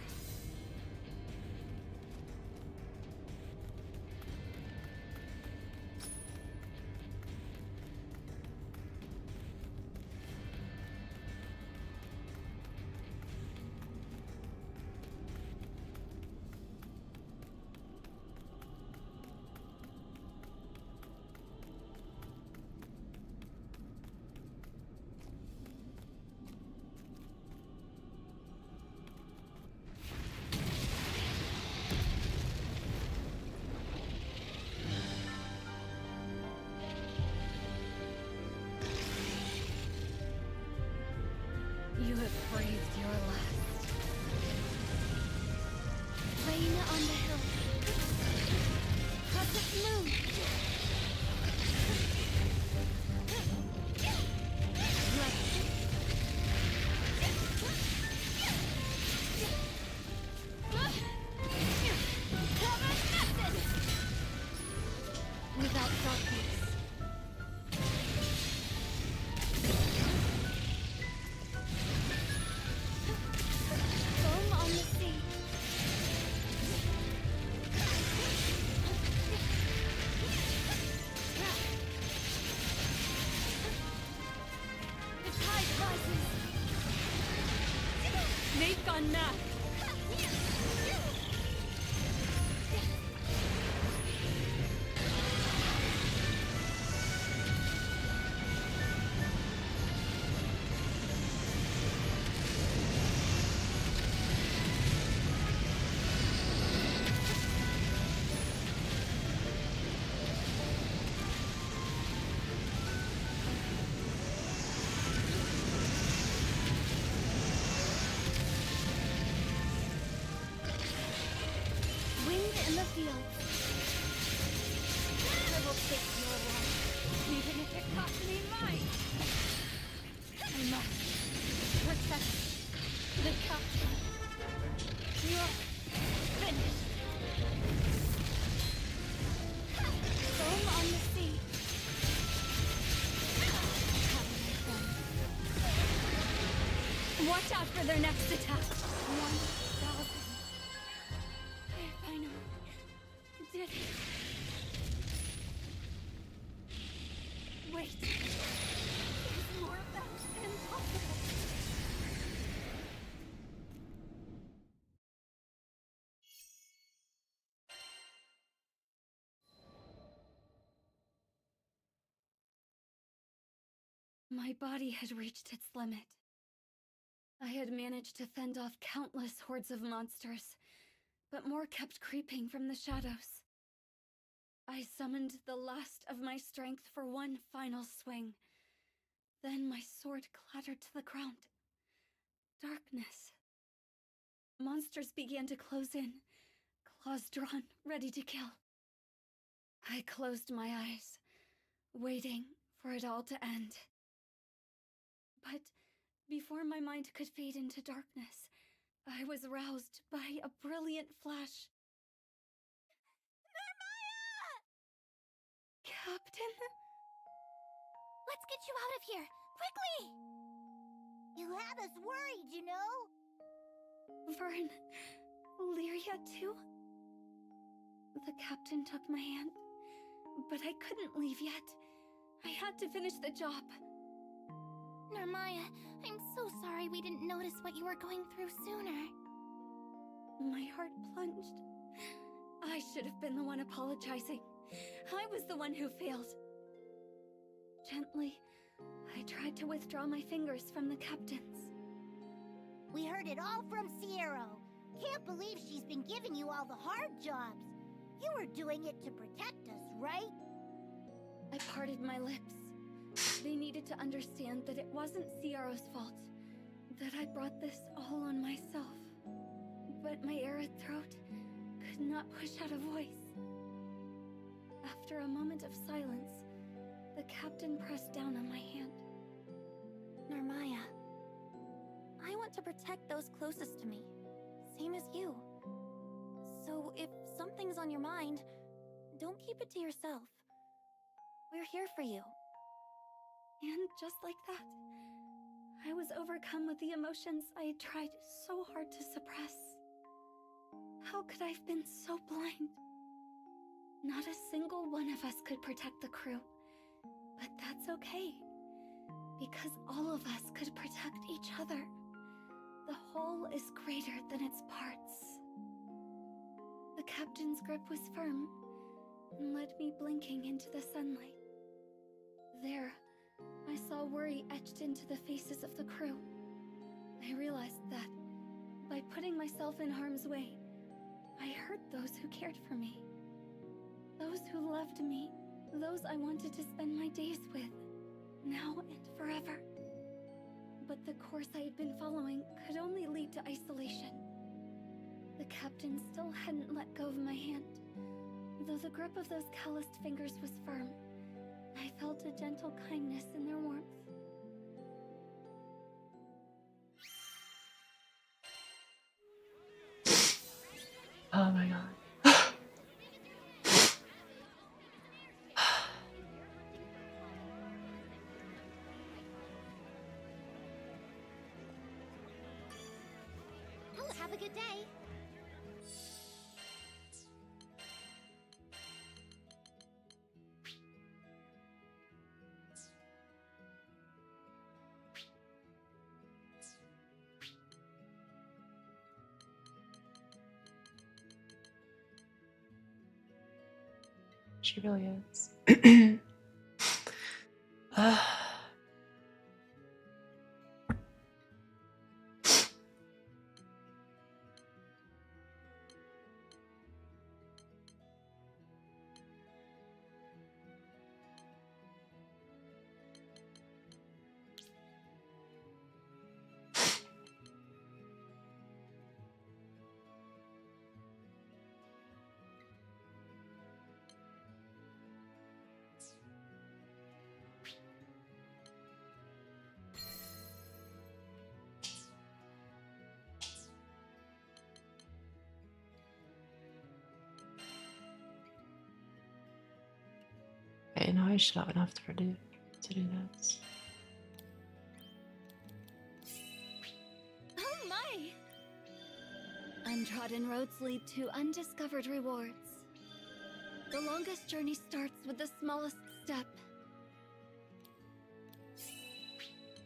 You have breathed your last. Rain on the hill. Crescent moon. Without darkness. Foam on the sea. The tide rises. Make on map. Wind in the field. I will take your life, even if it costs me mine. I must protect the captain. You're finished. Foam on the sea. Watch out for their next attack. 1,000. I finally My body had reached its limit. I had managed to fend off countless hordes of monsters, but more kept creeping from the shadows. I summoned the last of my strength for one final swing. Then my sword clattered to the ground. Darkness. Monsters began to close in, claws drawn, ready to kill. I closed my eyes, waiting for it all to end. But before my mind could fade into darkness, I was roused by a brilliant flash. Narmaya! Captain? Let's get you out of here! Quickly! You had us worried, you know? Vern, Lyria too? The captain took my hand, but I couldn't leave yet. I had to finish the job. Narmaya, I'm so sorry we didn't notice what you were going through sooner. My heart plunged. I should have been the one apologizing. I was the one who failed. Gently, I tried to withdraw my fingers from the captain's. We heard it all from Sierra. Can't believe she's been giving you all the hard jobs. You were doing it to protect us, right? I parted my lips. They needed to understand that it wasn't Sierra's fault, that I brought this all on myself. But my arid throat could not push out a voice. After a moment of silence, the captain pressed down on my hand. Narmaya, I want to protect those closest to me, same as you. So if something's on your mind, don't keep it to yourself. We're here for you. And just like that, I was overcome with the emotions I had tried so hard to suppress. How could I have been so blind? Not a single one of us could protect the crew. But that's okay, because all of us could protect each other. The whole is greater than its parts. The captain's grip was firm and led me blinking into the sunlight. There, I saw worry etched into the faces of the crew. I realized that, by putting myself in harm's way, I hurt those who cared for me. Those who loved me, those I wanted to spend my days with, now and forever. But the course I had been following could only lead to isolation. The captain still hadn't let go of my hand, though the grip of those calloused fingers was firm. I felt a gentle kindness in their warmth. Oh my god. Have a good day. She really is. Okay, now I should have enough to do this. Oh my! Untrodden roads lead to undiscovered rewards. The longest journey starts with the smallest step.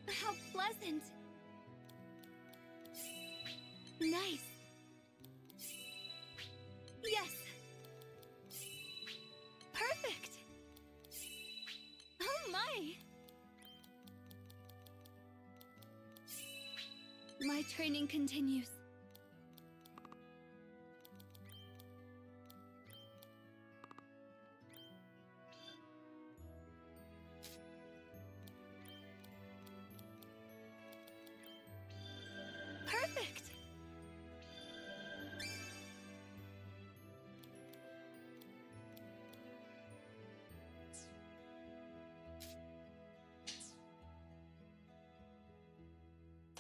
How pleasant! Nice! Yes! Perfect! Oh my! my training continues. Perfect!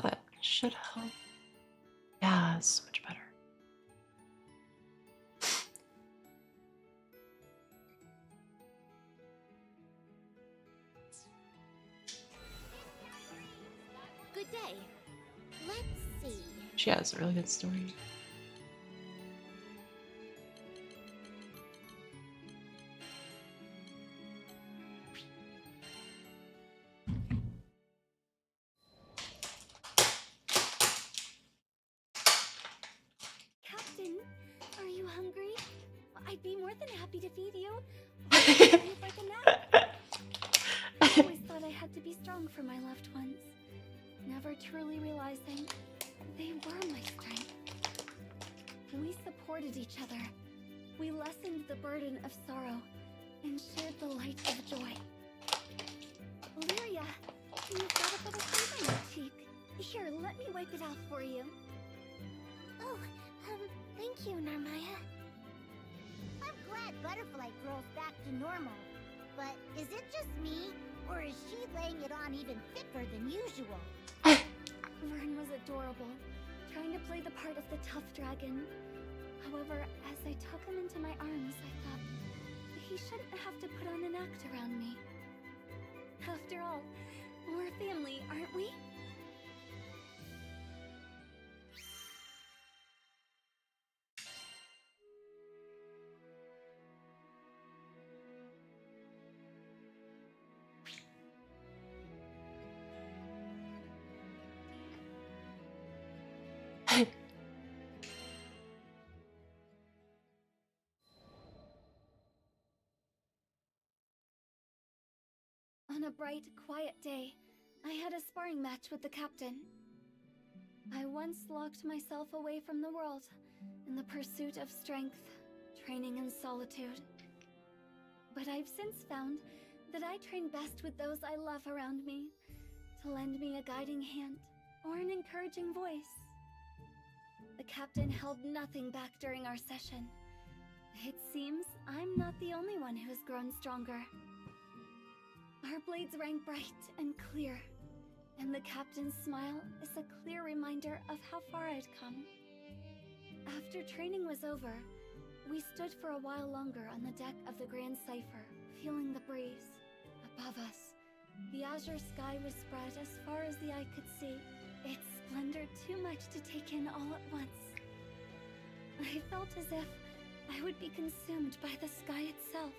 That should help. Yeah, it's so much better. Good day. Let's see. She has a really good story. Captain, are you hungry? I'd be more than happy to feed you. You'd like a nap? I always thought I had to be strong for my loved ones, never truly realizing they were my strength. We supported each other. We lessened the burden of sorrow and shared the light of joy. Lyria, you've got a bit of fever on your cheek. Here, let me wipe it off for you. Oh, thank you, Narmaya. I'm glad Butterfly Girl's back to normal. But is it just me, or is she laying it on even thicker than usual? Vern was adorable, trying to play the part of the tough dragon. However, as I took him into my arms, I thought he shouldn't have to put on an act around me. After all, we're family, aren't we? On a bright, quiet day, I had a sparring match with the captain. I once locked myself away from the world in the pursuit of strength, training in solitude. But I've since found that I train best with those I love around me, to lend me a guiding hand or an encouraging voice. The captain held nothing back during our session. It seems I'm not the only one who has grown stronger. Our blades rang bright and clear, and the captain's smile is a clear reminder of how far I'd come. After training was over, we stood for a while longer on the deck of the Grand Cipher, feeling the breeze. Above us, the azure sky was spread as far as the eye could see, its splendor too much to take in all at once. I felt as if I would be consumed by the sky itself,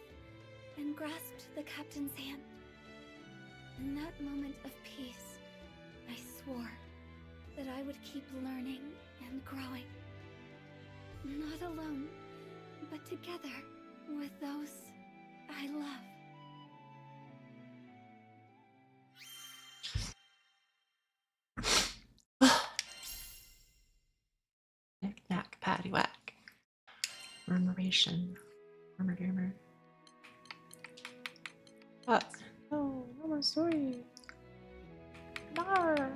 and grasped the captain's hand. In that moment of peace, I swore that I would keep learning and growing. Not alone, but together with those I love. Knick-knack, paddywhack. Murmuration. Murmur. What? No, no more story. Nar.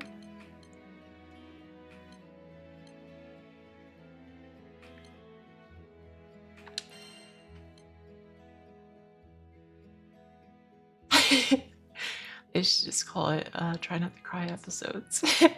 They should just call it Try Not to Cry episodes. After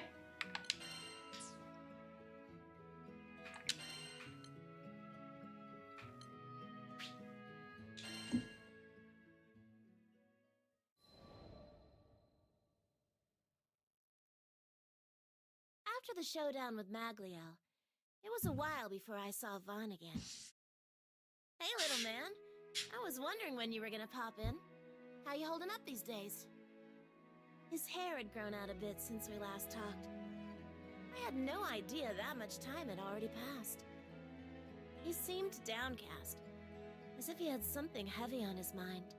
the showdown with Magliel, it was a while before I saw Vaughn again. Hey, little man. I was wondering when you were gonna pop in. How you holding up these days? His hair had grown out a bit since we last talked. I had no idea that much time had already passed. He seemed downcast, as if he had something heavy on his mind.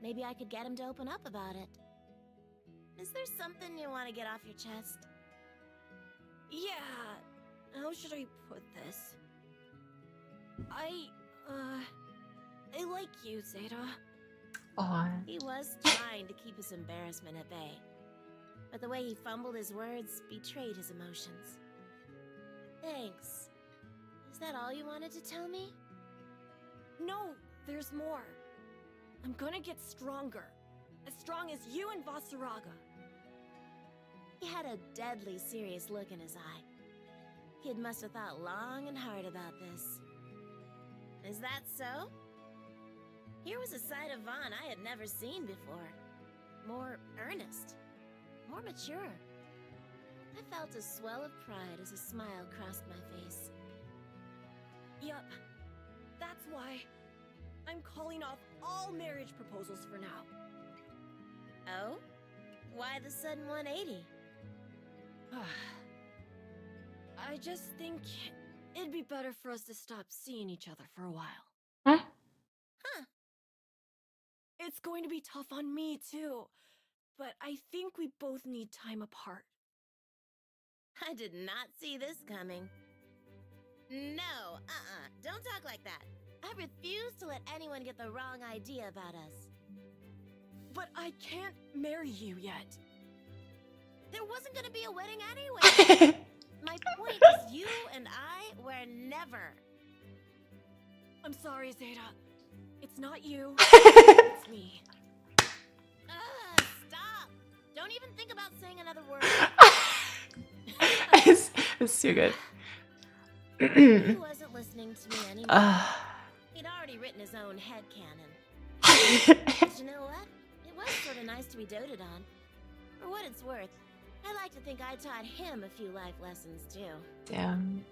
Maybe I could get him to open up about it. Is there something you want to get off your chest? Yeah, how should I put this? I like you, Zeta. On. He was trying to keep his embarrassment at bay, but the way he fumbled his words betrayed his emotions. Thanks. Is that all you wanted to tell me? No, there's more. I'm gonna get stronger. As strong as you and Vasaraga. He had a deadly serious look in his eye. Kid must have thought long and hard about this. Is that so? Here was a side of Vaughn I had never seen before. More earnest. More mature. I felt a swell of pride as a smile crossed my face. Yup. That's why I'm calling off all marriage proposals for now. Oh? Why the sudden 180? I just think it'd be better for us to stop seeing each other for a while. Huh? Huh. It's going to be tough on me, too. But I think we both need time apart. I did not see this coming. No, don't talk like that. I refuse to let anyone get the wrong idea about us. But I can't marry you yet. There wasn't gonna be a wedding anyway. My point is you and I were never. I'm sorry, Zeta. It's not you. It's me. Stop! Don't even think about saying another word. It's too good. He wasn't listening to me anymore. He'd already written his own headcanon. But you know what? It was sort of nice to be doted on. For what it's worth, I like to think I taught him a few life lessons too. Damn.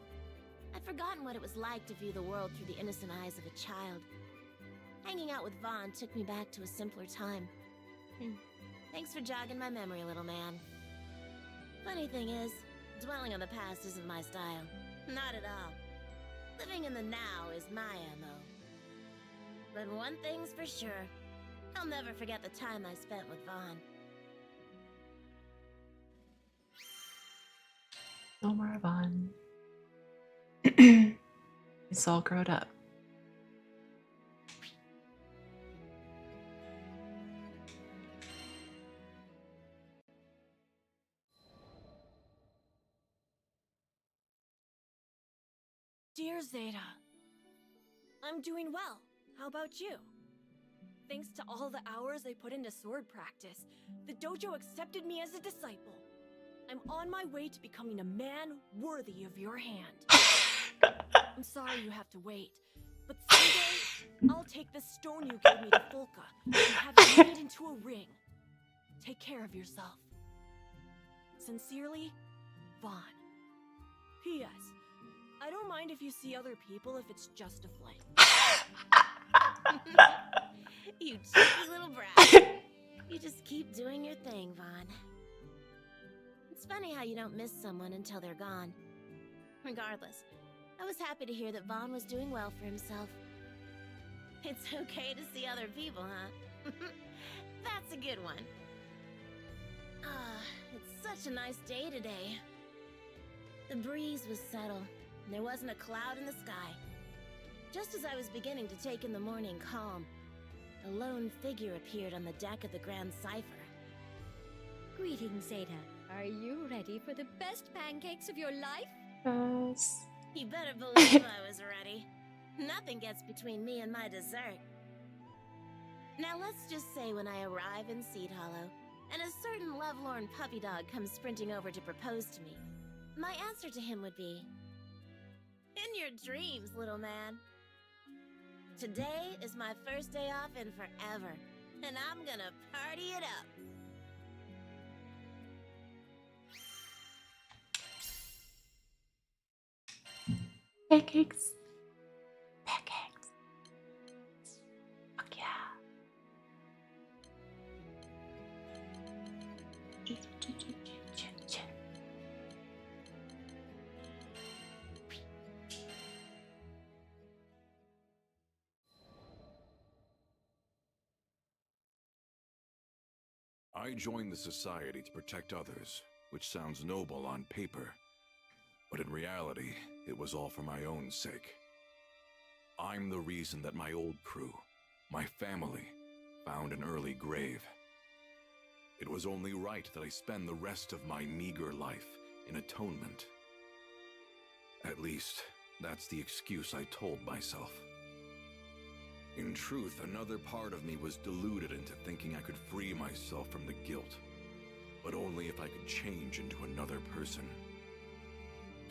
I'd forgotten what it was like to view the world through the innocent eyes of a child. Hanging out with Vaughn took me back to a simpler time. Thanks for jogging my memory, little man. Funny thing is, dwelling on the past isn't my style. Not at all. Living in the now is my MO. But one thing's for sure. I'll never forget the time I spent with Vaughn. No more Vaughn. It's all grown up. Dear Zeta, I'm doing well. How about you? Thanks to all the hours I put into sword practice, the dojo accepted me as a disciple. I'm on my way to becoming a man worthy of your hand. I'm sorry you have to wait, but someday I'll take the stone you gave me to Folka and have it made into a ring. Take care of yourself. Sincerely, Vaughn. P.S. I don't mind if you see other people if it's just a fling. You cheeky little brat. You just keep doing your thing, Vaughn. It's funny how you don't miss someone until they're gone. Regardless, I was happy to hear that Vaughn was doing well for himself. It's okay to see other people, huh? That's a good one. It's such a nice day today. The breeze was subtle, and there wasn't a cloud in the sky. Just as I was beginning to take in the morning calm, a lone figure appeared on the deck of the Grand Cipher. Greetings, Zeta. Are you ready for the best pancakes of your life? Yes. You better believe I was ready. Nothing gets between me and my dessert. Now let's just say when I arrive in Seed Hollow, and a certain lovelorn puppy dog comes sprinting over to propose to me, my answer to him would be, "In your dreams, little man." Today is my first day off in forever, and I'm gonna party it up. Pancakes. Pancakes. Fuck yeah. I joined the society to protect others, which sounds noble on paper. But in reality, it was all for my own sake. I'm the reason that my old crew, my family, found an early grave. It was only right that I spend the rest of my meager life in atonement. At least, that's the excuse I told myself. In truth, another part of me was deluded into thinking I could free myself from the guilt, but only if I could change into another person.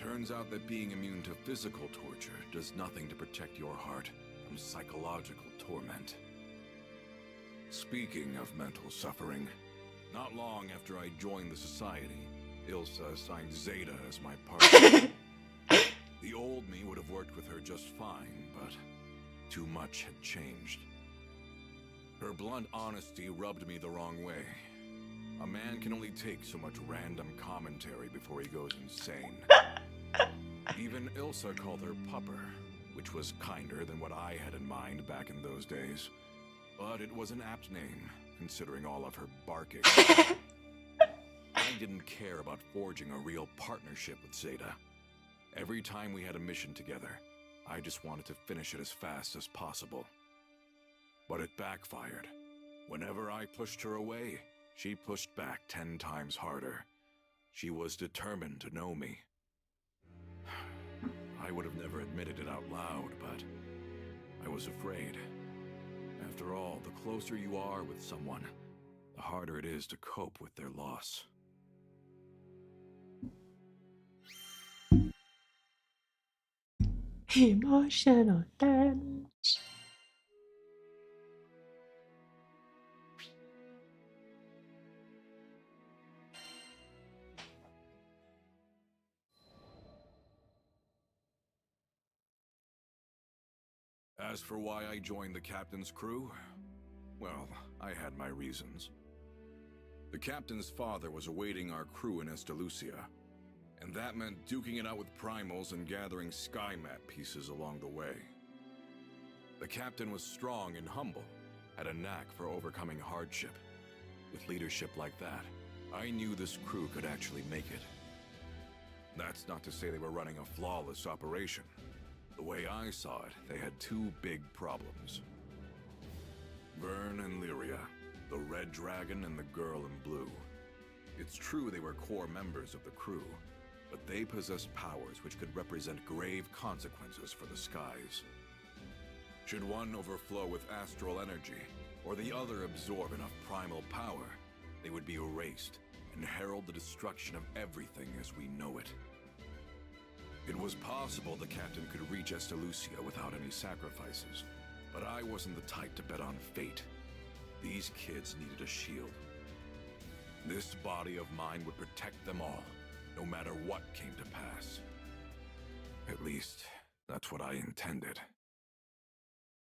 Turns out that being immune to physical torture does nothing to protect your heart from psychological torment. Speaking of mental suffering, not long after I joined the society, Ilsa assigned Zeta as my partner. The old me would have worked with her just fine, but too much had changed. Her blunt honesty rubbed me the wrong way. A man can only take so much random commentary before he goes insane. Even Ilsa called her Pupper, which was kinder than what I had in mind back in those days. But it was an apt name, considering all of her barking. I didn't care about forging a real partnership with Zeta. Every time we had a mission together, I just wanted to finish it as fast as possible. But it backfired. Whenever I pushed her away, she pushed back 10 times harder. She was determined to know me. I would have never admitted it out loud, but I was afraid. After all, the closer you are with someone, the harder it is to cope with their loss. Emotional damage. As for why I joined the captain's crew, well, I had my reasons. The captain's father was awaiting our crew in Estalucia, and that meant duking it out with primals and gathering sky map pieces along the way. The captain was strong and humble, had a knack for overcoming hardship. With leadership like that, I knew this crew could actually make it. That's not to say they were running a flawless operation. The way I saw it, they had two big problems. Vern and Lyria, the Red Dragon and the Girl in Blue. It's true they were core members of the crew, but they possessed powers which could represent grave consequences for the skies. Should one overflow with astral energy, or the other absorb enough primal power, they would be erased and herald the destruction of everything as we know it. It was possible the captain could reach Estalucia without any sacrifices, but I wasn't the type to bet on fate. These kids needed a shield. This body of mine would protect them all, no matter what came to pass. At least, that's what I intended.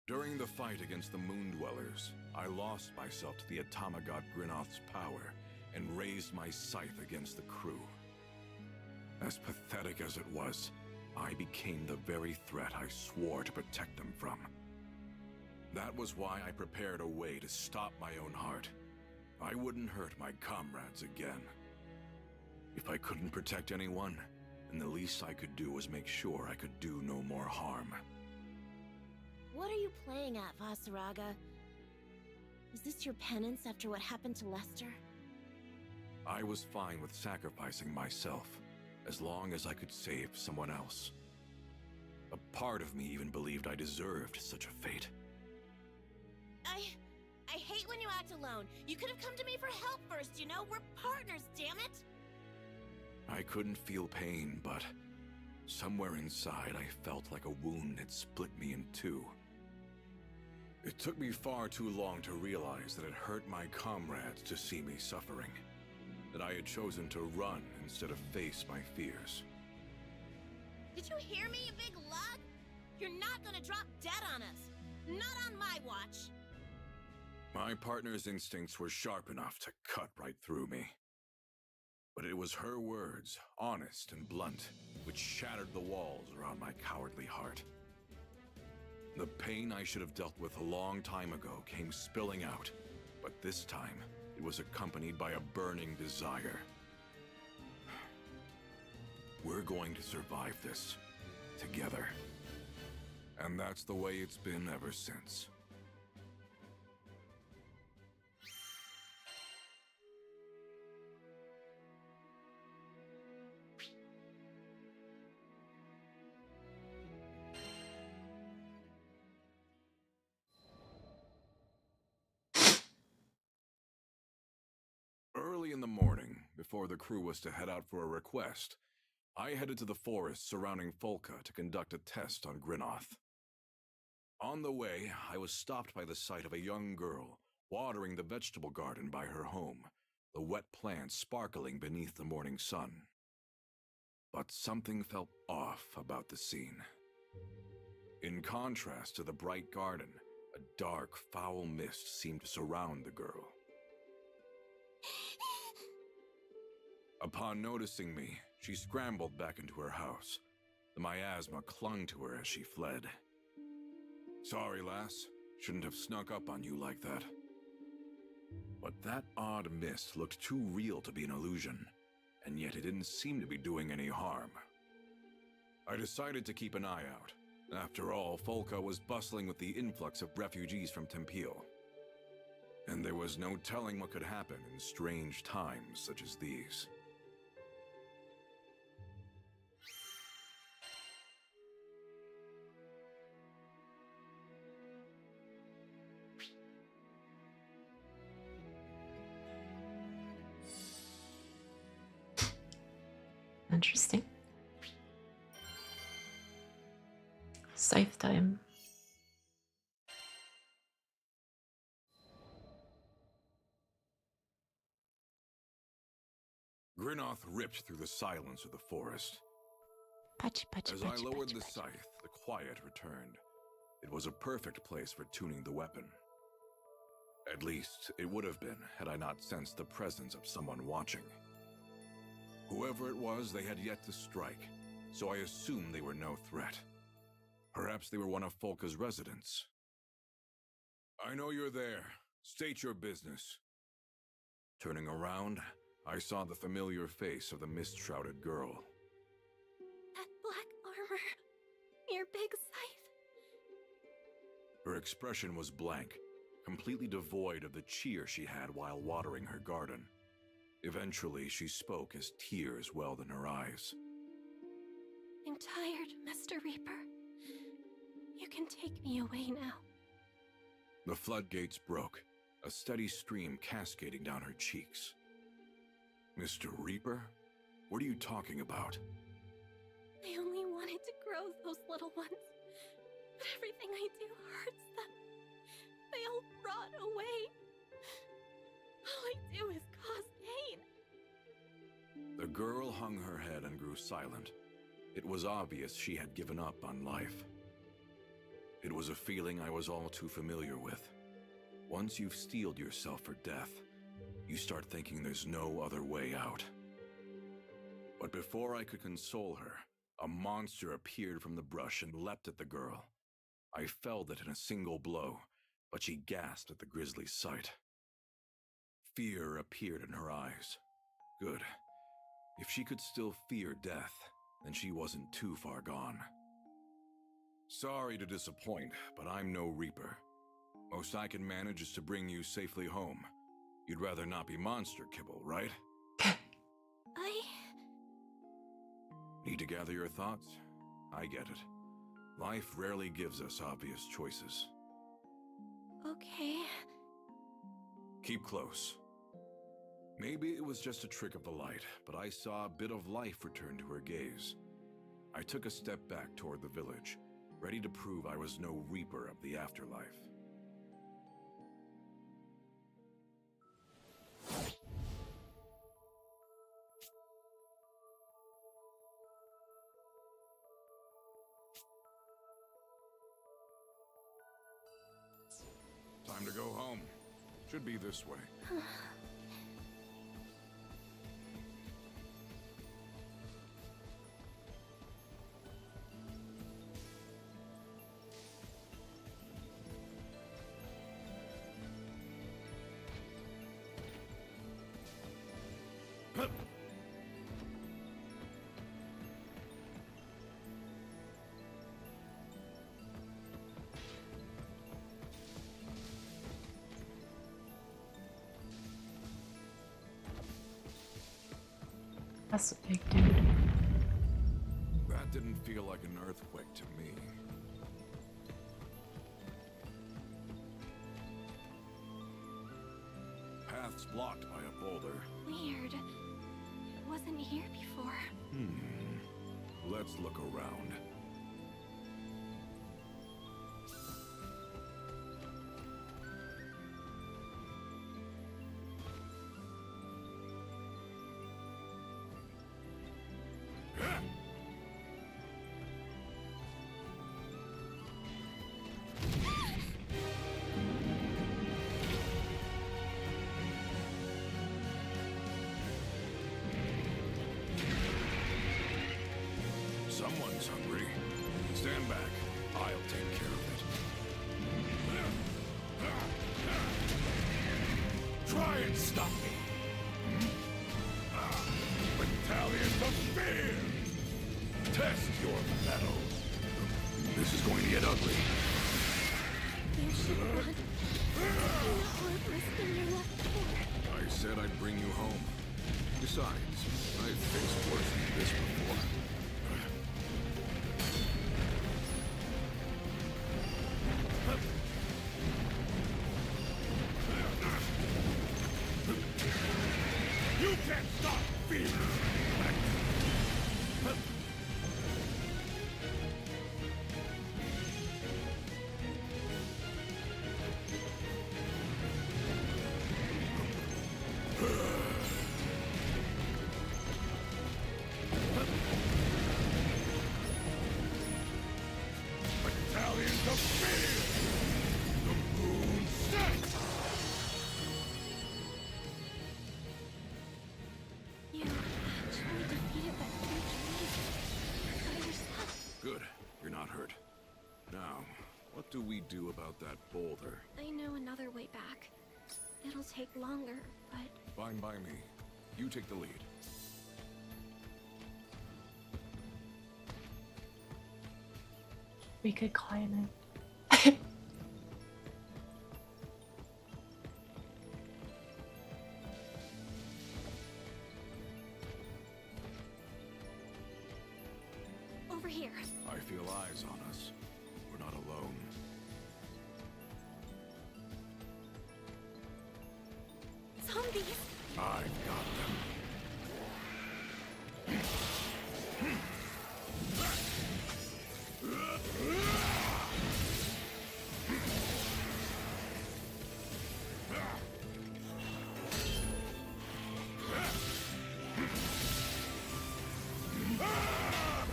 During the fight against the Moon Dwellers, I lost myself to the Atomagod Grinoth's power and raised my scythe against the crew. As pathetic as it was, I became the very threat I swore to protect them from. That was why I prepared a way to stop my own heart. I wouldn't hurt my comrades again. If I couldn't protect anyone, then the least I could do was make sure I could do no more harm. What are you playing at, Vasaraga? Is this your penance after what happened to Lester? I was fine with sacrificing myself, as long as I could save someone else. A part of me even believed I deserved such a fate. I hate when you act alone. You could have come to me for help first, you know? We're partners, damn it! I couldn't feel pain, but somewhere inside I felt like a wound had split me in two. It took me far too long to realize that it hurt my comrades to see me suffering. That I had chosen to run instead of face my fears. Did you hear me, you big lug? You're not gonna drop dead on us. Not on my watch. My partner's instincts were sharp enough to cut right through me. But it was her words, honest and blunt, which shattered the walls around my cowardly heart. The pain I should have dealt with a long time ago came spilling out, but this time it was accompanied by a burning desire. We're going to survive this. Together. And that's the way it's been ever since. Early in the morning, before the crew was to head out for a request, I headed to the forest surrounding Folka to conduct a test on Grinoth. On the way, I was stopped by the sight of a young girl watering the vegetable garden by her home, the wet plants sparkling beneath the morning sun. But something felt off about the scene. In contrast to the bright garden, a dark, foul mist seemed to surround the girl. Upon noticing me, she scrambled back into her house. The miasma clung to her as she fled. Sorry, lass. Shouldn't have snuck up on you like that. But that odd mist looked too real to be an illusion, and yet it didn't seem to be doing any harm. I decided to keep an eye out. After all, Folka was bustling with the influx of refugees from Tempeel. And there was no telling what could happen in strange times such as these. Interesting. Scythe time. Grinoth ripped through the silence of the forest. Patchy, patchy, As patchy, I lowered patchy, the patchy. scythe, the quiet returned. It was a perfect place for tuning the weapon. At least, it would have been had I not sensed the presence of someone watching. Whoever it was, they had yet to strike, so I assumed they were no threat. Perhaps they were one of Folka's residents. I know you're there. State your business. Turning around, I saw the familiar face of the mist-shrouded girl. That black armor. Your big scythe. Her expression was blank, completely devoid of the cheer she had while watering her garden. Eventually, she spoke as tears welled in her eyes. I'm tired, Mr. Reaper. You can take me away now. The floodgates broke, a steady stream cascading down her cheeks. Mr. Reaper? What are you talking about? I only wanted to grow those little ones, but everything I do hurts them. They all rot away. All I do is cause pain. The girl hung her head and grew silent. It was obvious she had given up on life. It was a feeling I was all too familiar with. Once you've steeled yourself for death, you start thinking there's no other way out. But before I could console her, a monster appeared from the brush and leapt at the girl. I felled it in a single blow, but she gasped at the grisly sight. Fear appeared in her eyes. Good. If she could still fear death, then she wasn't too far gone. Sorry to disappoint, but I'm no Reaper. Most I can manage is to bring you safely home. You'd rather not be monster kibble, right? Need to gather your thoughts? I get it. Life rarely gives us obvious choices. Okay. Keep close. Maybe it was just a trick of the light, but I saw a bit of life return to her gaze. I took a step back toward the village, ready to prove I was no Reaper of the afterlife. Time to go home. Should be this way. That's a big dude. That didn't feel like an earthquake to me. Path's blocked by a boulder. Weird. It wasn't here before. Let's look around. Someone's hungry. Stand back. I'll take care of it. Try and stop me. Battalions of fear! Test your mettle. This is going to get ugly. You should run. Not worth risking your left hand. I said I'd bring you home. Besides, I've faced worse than this before. You can't stop fear! Battalions of fear! The moon sets! You actually defeated that creature by yourself. Good. You're not hurt. Now, what do we do about that boulder? I know another way back. It'll take longer, but Fine by me. You take the lead. We could climb it. over here. I feel eyes on us. We're not alone. Zombies! I've got them.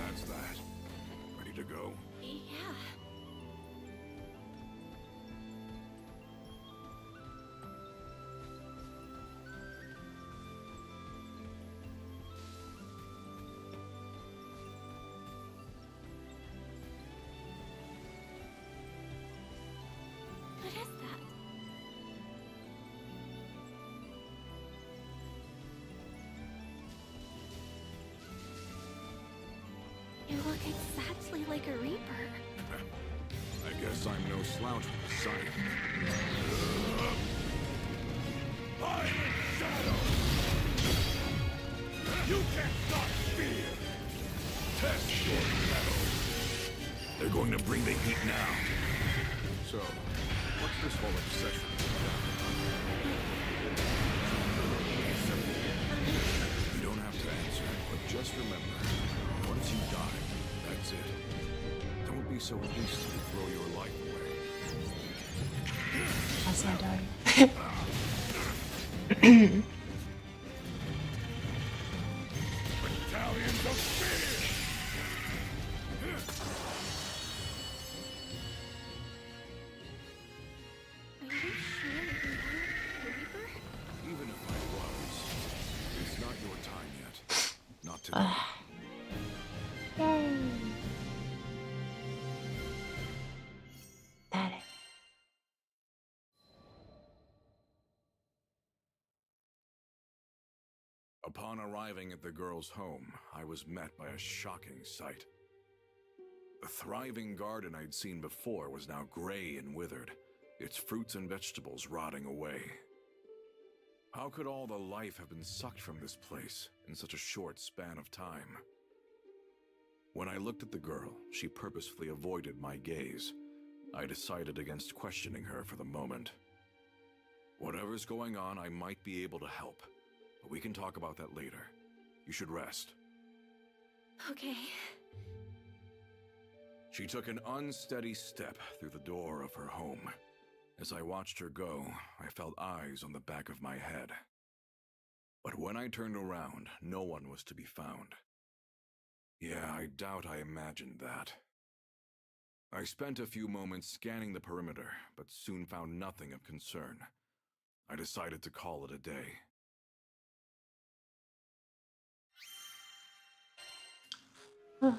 That's that. Ready to go? Yeah. What is that? You look exactly like a Reaper. I guess I'm no slouch with the sight. Violent shadow! You can't stop fear! Test your mettle! They're going to bring the heat now. So, what's this whole obsession? You don't have to answer, but just remember, once you die, that's it. Don't be so hasty to throw your life away. As I die. Battalions of fear! Are you sure you are a Reaper? Even if I was, it's not your time yet. Not today. Yay. That it. Upon arriving at the girl's home, I was met by a shocking sight. The thriving garden I'd seen before was now gray and withered, its fruits and vegetables rotting away. How could all the life have been sucked from this place in such a short span of time? When I looked at the girl, she purposefully avoided my gaze. I decided against questioning her for the moment. Whatever's going on, I might be able to help, but we can talk about that later. You should rest. Okay. She took an unsteady step through the door of her home. As I watched her go, I felt eyes on the back of my head. But when I turned around, no one was to be found. Yeah, I doubt I imagined that. I spent a few moments scanning the perimeter, but soon found nothing of concern. I decided to call it a day. Huh.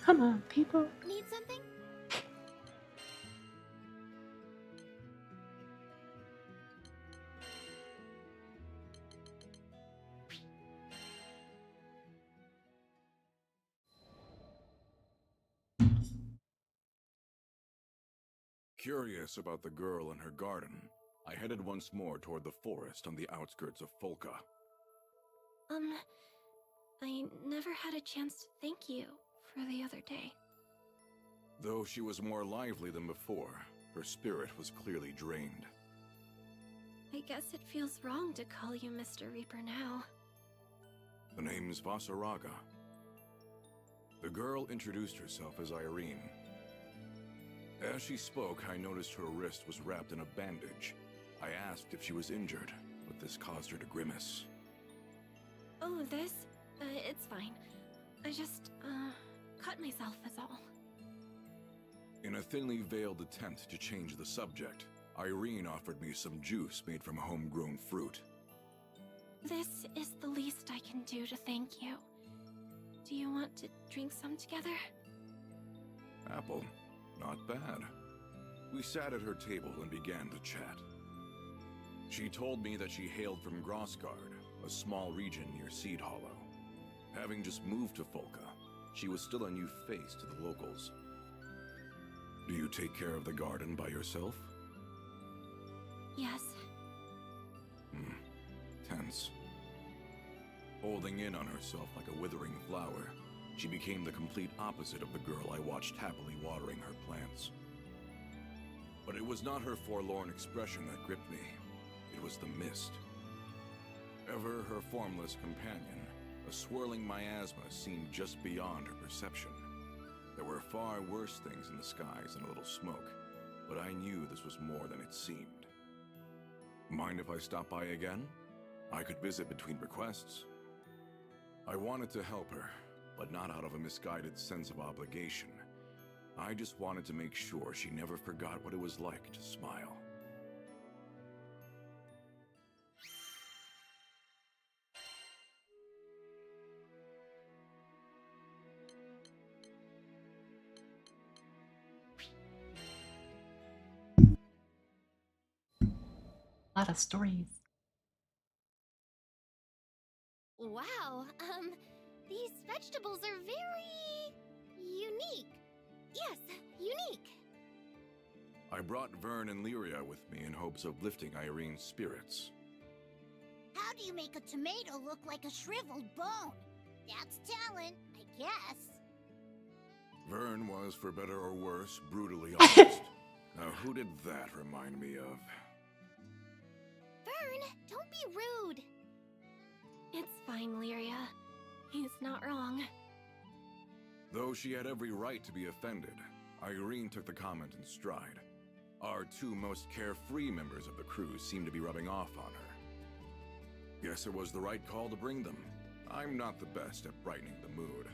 Come on, people. Need something? Curious about the girl and her garden, I headed once more toward the forest on the outskirts of Folka. I never had a chance to thank you for the other day. Though she was more lively than before, her spirit was clearly drained. I guess it feels wrong to call you Mr. Reaper now. The name's Vasaraga. The girl introduced herself as Irene. As she spoke, I noticed her wrist was wrapped in a bandage. I asked if she was injured, but this caused her to grimace. Oh, this? It's fine. I just, cut myself is all. In a thinly veiled attempt to change the subject, Irene offered me some juice made from homegrown fruit. This is the least I can do to thank you. Do you want to drink some together? Apple. Not bad. We sat at her table and began to chat. She told me that she hailed from Grossgard, a small region near Seed Hollow. Having just moved to Folka, she was still a new face to the locals. Do you take care of the garden by yourself? Yes. Tense. Holding in on herself like a withering flower, she became the complete opposite of the girl I watched happily watering her plants. But it was not her forlorn expression that gripped me. It was the mist. Ever her formless companion, a swirling miasma seemed just beyond her perception. There were far worse things in the skies than a little smoke, but I knew this was more than it seemed. Mind if I stop by again? I could visit between requests. I wanted to help her, but not out of a misguided sense of obligation. I just wanted to make sure she never forgot what it was like to smile. A lot of stories. Wow, these vegetables are very unique. Yes, unique. I brought Vern and Lyria with me in hopes of lifting Irene's spirits. How do you make a tomato look like a shriveled bone? That's talent, I guess. Vern was, for better or worse, brutally honest. Now, who did that remind me of? Vern, don't be rude. It's fine, Lyria. He's not wrong. Though she had every right to be offended, Irene took the comment in stride. Our two most carefree members of the crew seemed to be rubbing off on her. Guess it was the right call to bring them. I'm not the best at brightening the mood.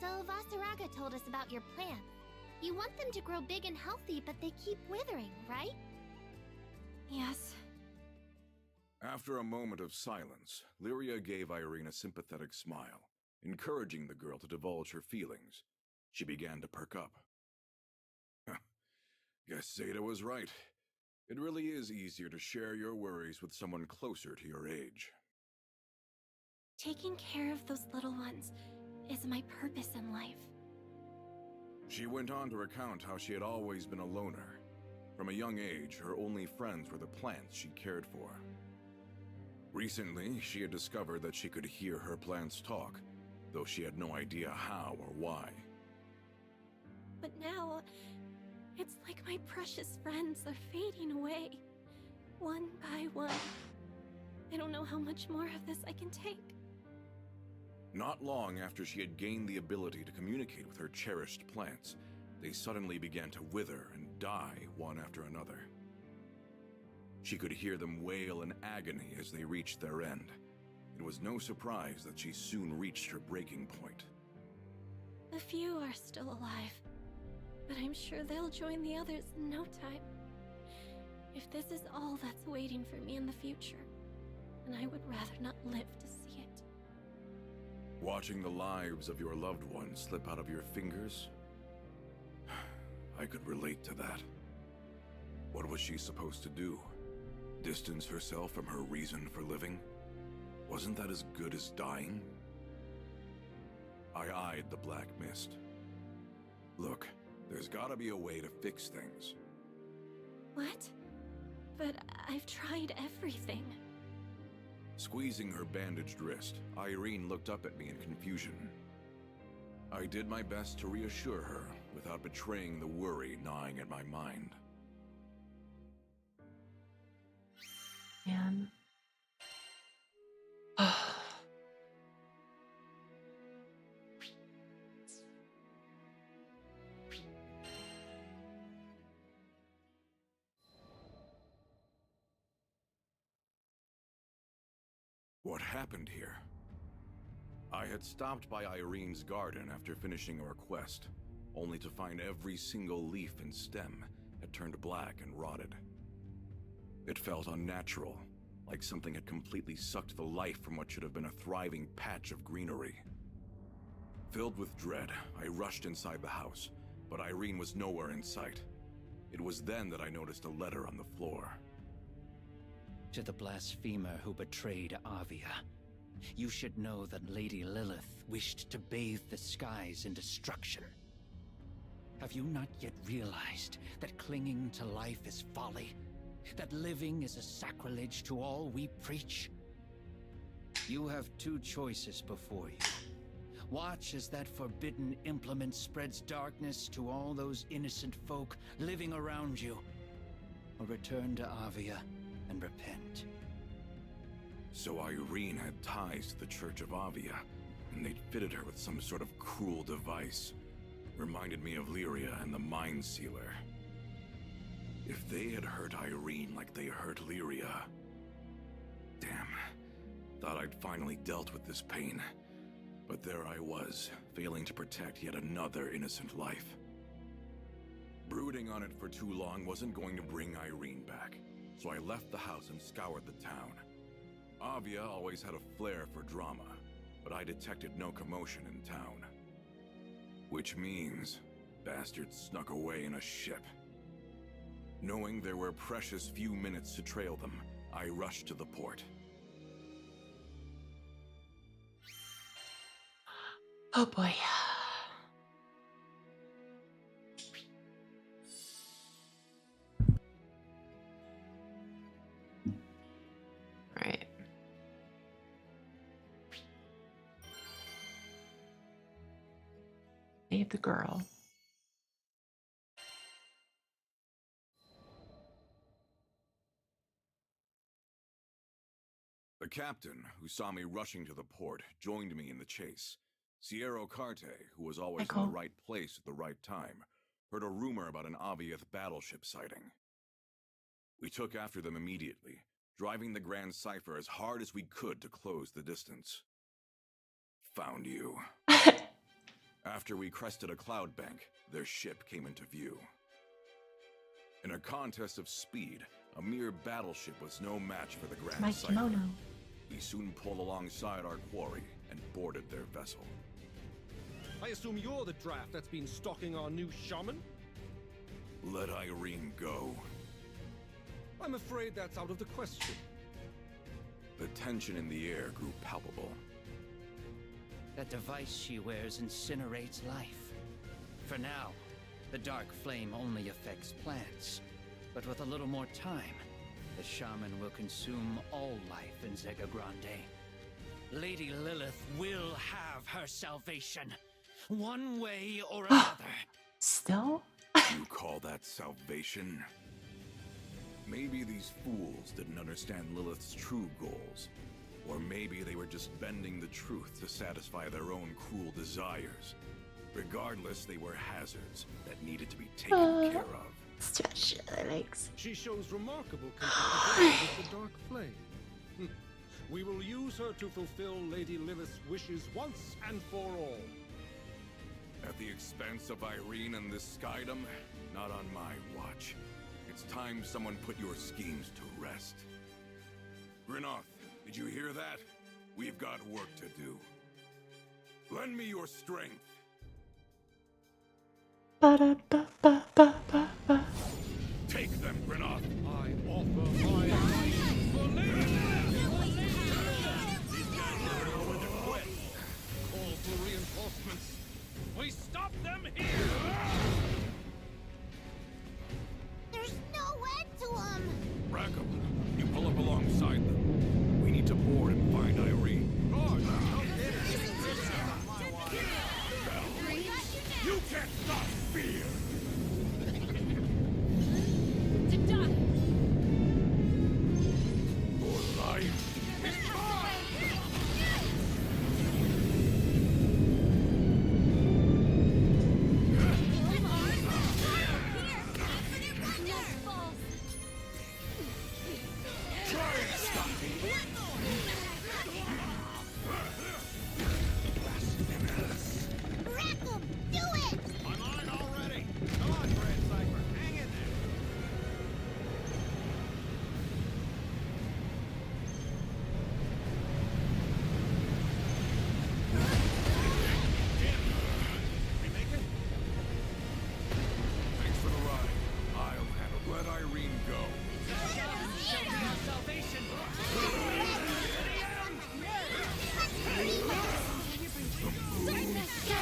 So Vasaraga told us about your plants. You want them to grow big and healthy, but they keep withering, right? Yes. After a moment of silence, Lyria gave Irene a sympathetic smile, encouraging the girl to divulge her feelings. She began to perk up. Guess Zeta was right. It really is easier to share your worries with someone closer to your age. Taking care of those little ones is my purpose in life. She went on to recount how she had always been a loner. From a young age, her only friends were the plants she cared for. Recently, she had discovered that she could hear her plants talk, though she had no idea how or why. But now, it's like my precious friends are fading away, one by one. I don't know how much more of this I can take. Not long after she had gained the ability to communicate with her cherished plants, they suddenly began to wither and die one after another. She could hear them wail in agony as they reached their end. It was no surprise that she soon reached her breaking point. A few are still alive, but I'm sure they'll join the others in no time. If this is all that's waiting for me in the future, then I would rather not live to see it. Watching the lives of your loved ones slip out of your fingers? I could relate to that. What was she supposed to do? Distance herself from her reason for living? Wasn't that as good as dying? I eyed the black mist. Look, there's gotta be a way to fix things. What? But I've tried everything. Squeezing her bandaged wrist, Irene looked up at me in confusion. I did my best to reassure her without betraying the worry gnawing at my mind. Man. What happened here? I had stopped by Irene's garden after finishing a request, only to find every single leaf and stem had turned black and rotted. It felt unnatural, like something had completely sucked the life from what should have been a thriving patch of greenery. Filled with dread, I rushed inside the house, but Irene was nowhere in sight. It was then that I noticed a letter on the floor. To the blasphemer who betrayed Avia, you should know that Lady Lilith wished to bathe the skies in destruction. Have you not yet realized that clinging to life is folly? That living is a sacrilege to all we preach? You have two choices before you. Watch as that forbidden implement spreads darkness to all those innocent folk living around you, or return to Avia and repent. So Irene had ties to the Church of Avia, and they'd fitted her with some sort of cruel device. Reminded me of Lyria and the Mind Sealer. If they had hurt Irene like they hurt Lyria... Damn. Thought I'd finally dealt with this pain. But there I was, failing to protect yet another innocent life. Brooding on it for too long wasn't going to bring Irene back, so I left the house and scoured the town. Avia always had a flair for drama, but I detected no commotion in town. Which means, bastards snuck away in a ship. Knowing there were precious few minutes to trail them, I rushed to the port. Oh boy. Right. Save the girl. The captain, who saw me rushing to the port, joined me in the chase. Sierra Carte, who was always in the right place at the right time, heard a rumor about an Aviath battleship sighting. We took after them immediately, driving the Grand Cipher as hard as we could to close the distance. Found you. After we crested a cloud bank, their ship came into view. In a contest of speed, a mere battleship was no match for the Grand My Cypher. kimono. We soon pulled alongside our quarry and boarded their vessel. I assume you're the draft that's been stalking our new shaman? Let Irene go. I'm afraid that's out of the question. The tension in the air grew palpable. That device she wears incinerates life. For now, the dark flame only affects plants. But with a little more time, the shaman will consume all life in Zega Grande. Lady Lilith will have her salvation, one way or another. Still? You call that salvation? Maybe these fools didn't understand Lilith's true goals. Or maybe they were just bending the truth to satisfy their own cruel desires. Regardless, they were hazards that needed to be taken care of. Stretch their legs. She shows remarkable compatibility with the dark flame. We will use her to fulfill Lady Lilith's wishes once and for all. At the expense of Irene and this skydom? Not on my watch. It's time someone put your schemes to rest. Grinoth, did you hear that? We've got work to do. Lend me your strength. Ba-da-ba-ba-ba-ba-ba. Take them, Grinoth. I offer my life for Lady Lilith! These guys never know when to quit. Call for reinforcements. We stop them here! There's no end to them! Rackham, you pull up alongside them. We need to board and find Irene. You can't stop fear! To die! Your life is mine! Try and stop me! Rackham, do it! I'm on it already. Come on, Grand Cypher. Hang in there. We make it? Thanks for the ride. I'll handle. Let Irene go. Salvation!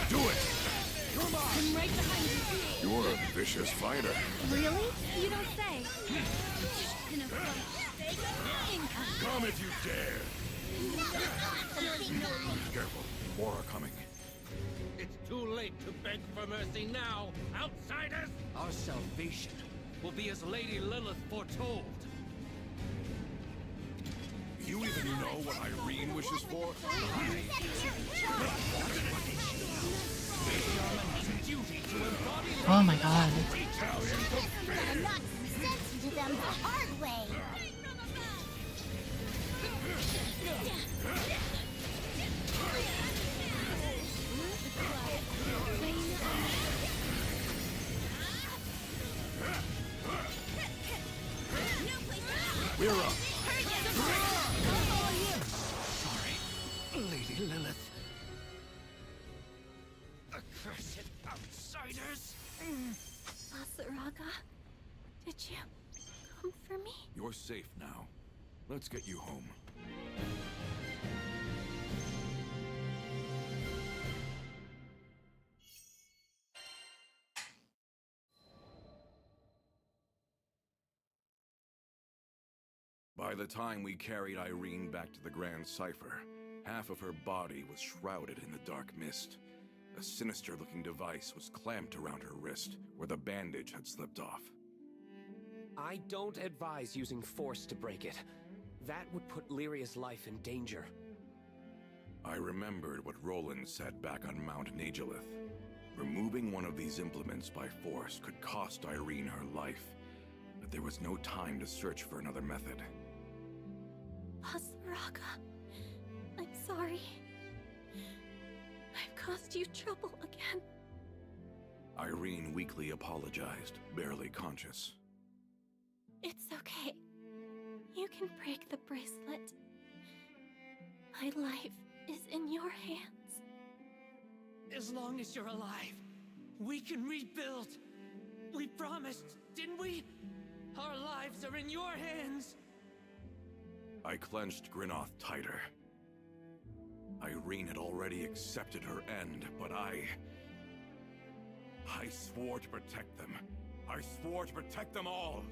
Do it! I'm right behind you. You're a vicious fighter. Really? You don't say. In a flash. Come if you dare. Careful, more are coming. It's too late to beg for mercy now, outsiders! Our salvation will be as Lady Lilith foretold. You even know what Irene wishes for? The shaman has a duty to embody Oh my god. I'm not sense to them the hard way! We're up. Sorry, Lady Lilith. Accursed outsiders! Basaraga, did you come for me? You're safe now. Let's get you home. By the time we carried Irene back to the Grand Cypher, half of her body was shrouded in the dark mist. A sinister-looking device was clamped around her wrist, where the bandage had slipped off. I don't advise using force to break it. That would put Lyria's life in danger. I remembered what Roland said back on Mount Nagilith. Removing one of these implements by force could cost Irene her life, but there was no time to search for another method. Basaraga, I'm sorry. I've caused you trouble again. Irene weakly apologized, barely conscious. It's okay. You can break the bracelet. My life is in your hands. As long as you're alive, we can rebuild. We promised, didn't we? Our lives are in your hands. I clenched Grinoth tighter. Irene had already accepted her end, but I swore to protect them. I swore to protect them all.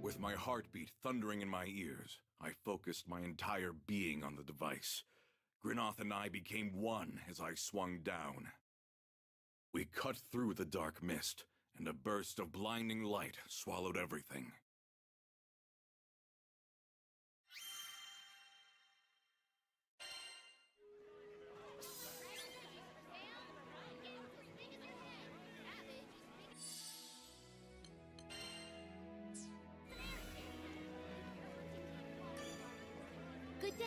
With my heartbeat thundering in my ears, I focused my entire being on the device. Grinoth and I became one as I swung down. We cut through the dark mist, and a burst of blinding light swallowed everything. Good day.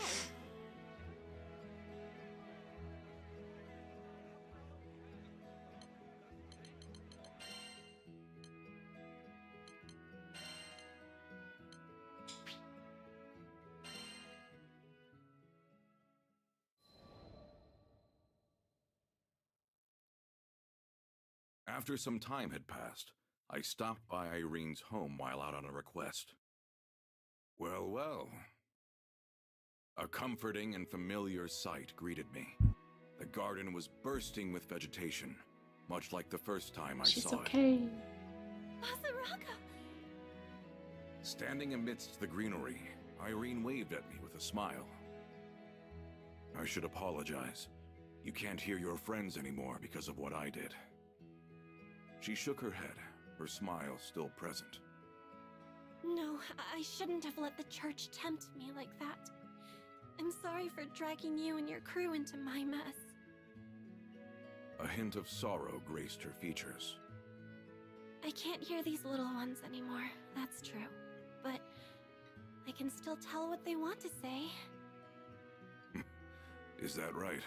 After some time had passed, I stopped by Irene's home while out on a request. Well, well. A comforting and familiar sight greeted me. The garden was bursting with vegetation, much like the first time I She's saw okay. it. Basaraga! Standing amidst the greenery, Irene waved at me with a smile. I should apologize. You can't hear your friends anymore because of what I did. She shook her head, her smile still present. No, I shouldn't have let the church tempt me like that. I'm sorry for dragging you and your crew into my mess. A hint of sorrow graced her features. I can't hear these little ones anymore, that's true. But I can still tell what they want to say. Is that right?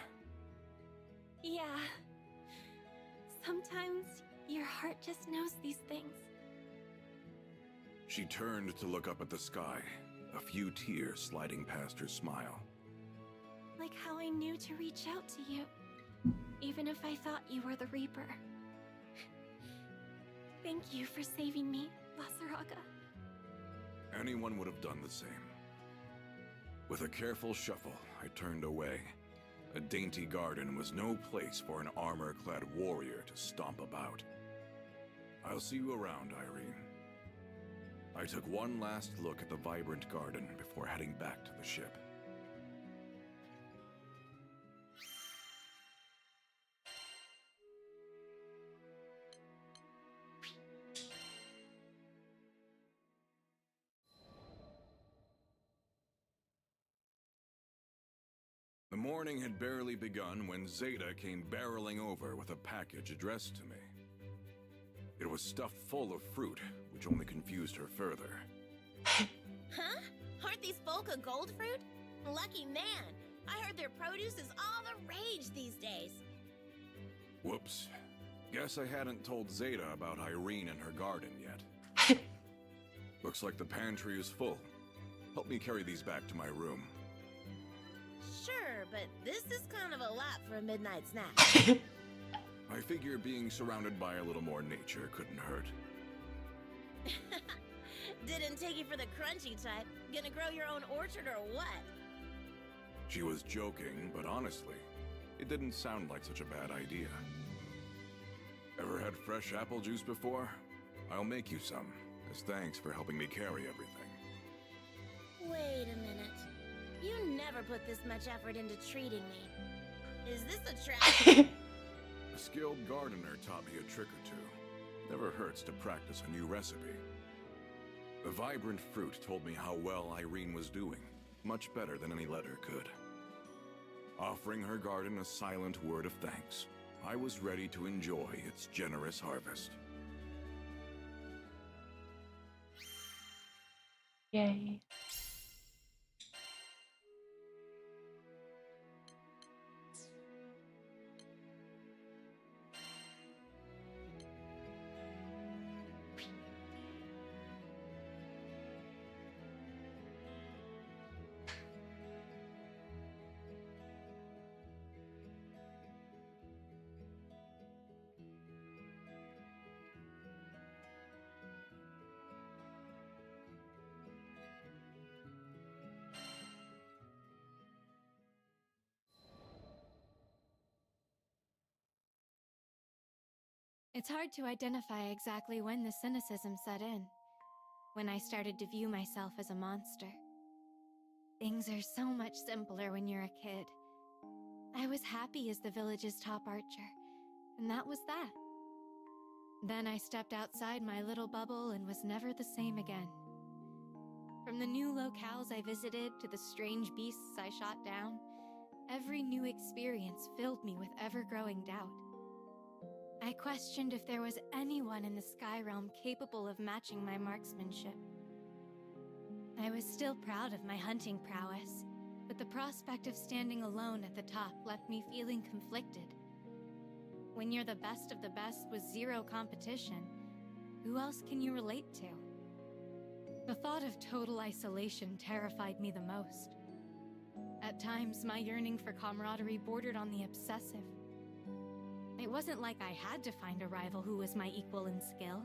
Yeah. Sometimes your heart just knows these things. She turned to look up at the sky, a few tears sliding past her smile. Like how I knew to reach out to you, even if I thought you were the Reaper. Thank you for saving me, Basaraga. Anyone would have done the same. With a careful shuffle, I turned away. A dainty garden was no place for an armor-clad warrior to stomp about. I'll see you around, Irene. I took one last look at the vibrant garden before heading back to the ship. The morning had barely begun when Zeta came barreling over with a package addressed to me. It was stuffed full of fruit, which only confused her further. Huh? Aren't these Volca gold fruit? Lucky man! I heard their produce is all the rage these days. Whoops. Guess I hadn't told Zeta about Irene and her garden yet. Looks like the pantry is full. Help me carry these back to my room. Sure, but this is kind of a lot for a midnight snack. I figure being surrounded by a little more nature couldn't hurt. Didn't take you for the crunchy type. Gonna grow your own orchard or what? She was joking, but honestly, it didn't sound like such a bad idea. Ever had fresh apple juice before? I'll make you some, as thanks for helping me carry everything. Wait a minute. You never put this much effort into treating me. Is this a trap? A skilled gardener taught me a trick or two. Never hurts to practice a new recipe. The vibrant fruit told me how well Irene was doing, much better than any letter could. Offering her garden a silent word of thanks, I was ready to enjoy its generous harvest. Yay. It's hard to identify exactly when the cynicism set in, when I started to view myself as a monster. Things are so much simpler when you're a kid. I was happy as the village's top archer, and that was that. Then I stepped outside my little bubble and was never the same again. From the new locales I visited to the strange beasts I shot down, every new experience filled me with ever-growing doubt. I questioned if there was anyone in the Sky Realm capable of matching my marksmanship. I was still proud of my hunting prowess, but the prospect of standing alone at the top left me feeling conflicted. When you're the best of the best with zero competition, who else can you relate to? The thought of total isolation terrified me the most. At times, my yearning for camaraderie bordered on the obsessive. It wasn't like I had to find a rival who was my equal in skill.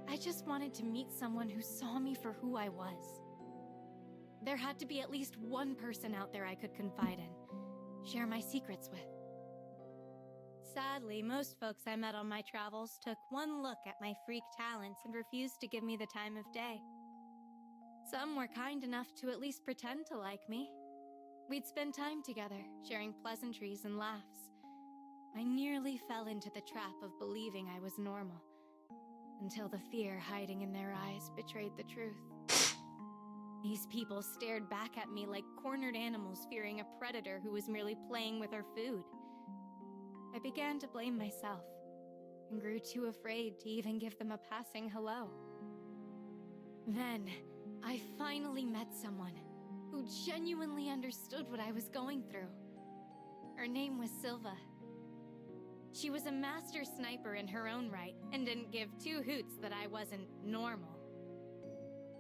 I just wanted to meet someone who saw me for who I was. There had to be at least one person out there I could confide in, share my secrets with. Sadly, most folks I met on my travels took one look at my freak talents and refused to give me the time of day. Some were kind enough to at least pretend to like me. We'd spend time together, sharing pleasantries and laughs. I nearly fell into the trap of believing I was normal, until the fear hiding in their eyes betrayed the truth. These people stared back at me like cornered animals fearing a predator who was merely playing with our food. I began to blame myself, and grew too afraid to even give them a passing hello. Then, I finally met someone who genuinely understood what I was going through. Her name was Silva. She was a master sniper in her own right, and didn't give two hoots that I wasn't normal.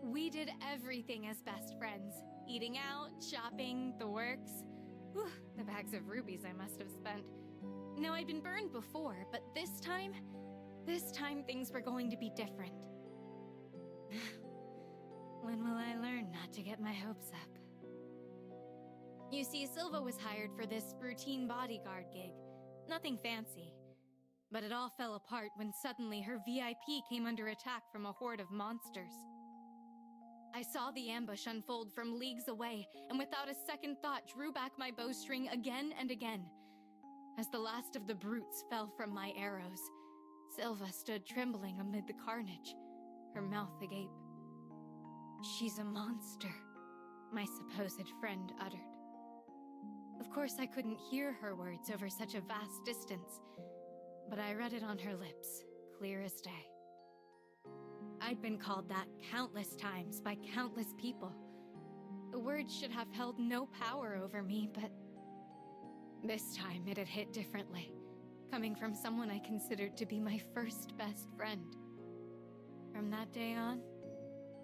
We did everything as best friends. Eating out, shopping, the works. Whew, the bags of rubies I must have spent. Now, I'd been burned before, but this time things were going to be different. When will I learn not to get my hopes up? You see, Silva was hired for this routine bodyguard gig. Nothing fancy. But it all fell apart when suddenly her VIP came under attack from a horde of monsters. I saw the ambush unfold from leagues away, and without a second thought drew back my bowstring again and again. As the last of the brutes fell from my arrows, Silva stood trembling amid the carnage, her mouth agape. "She's a monster," my supposed friend uttered. Of course, I couldn't hear her words over such a vast distance, but I read it on her lips, clear as day. I'd been called that countless times by countless people. The words should have held no power over me, but this time it had hit differently, coming from someone I considered to be my first best friend. From that day on,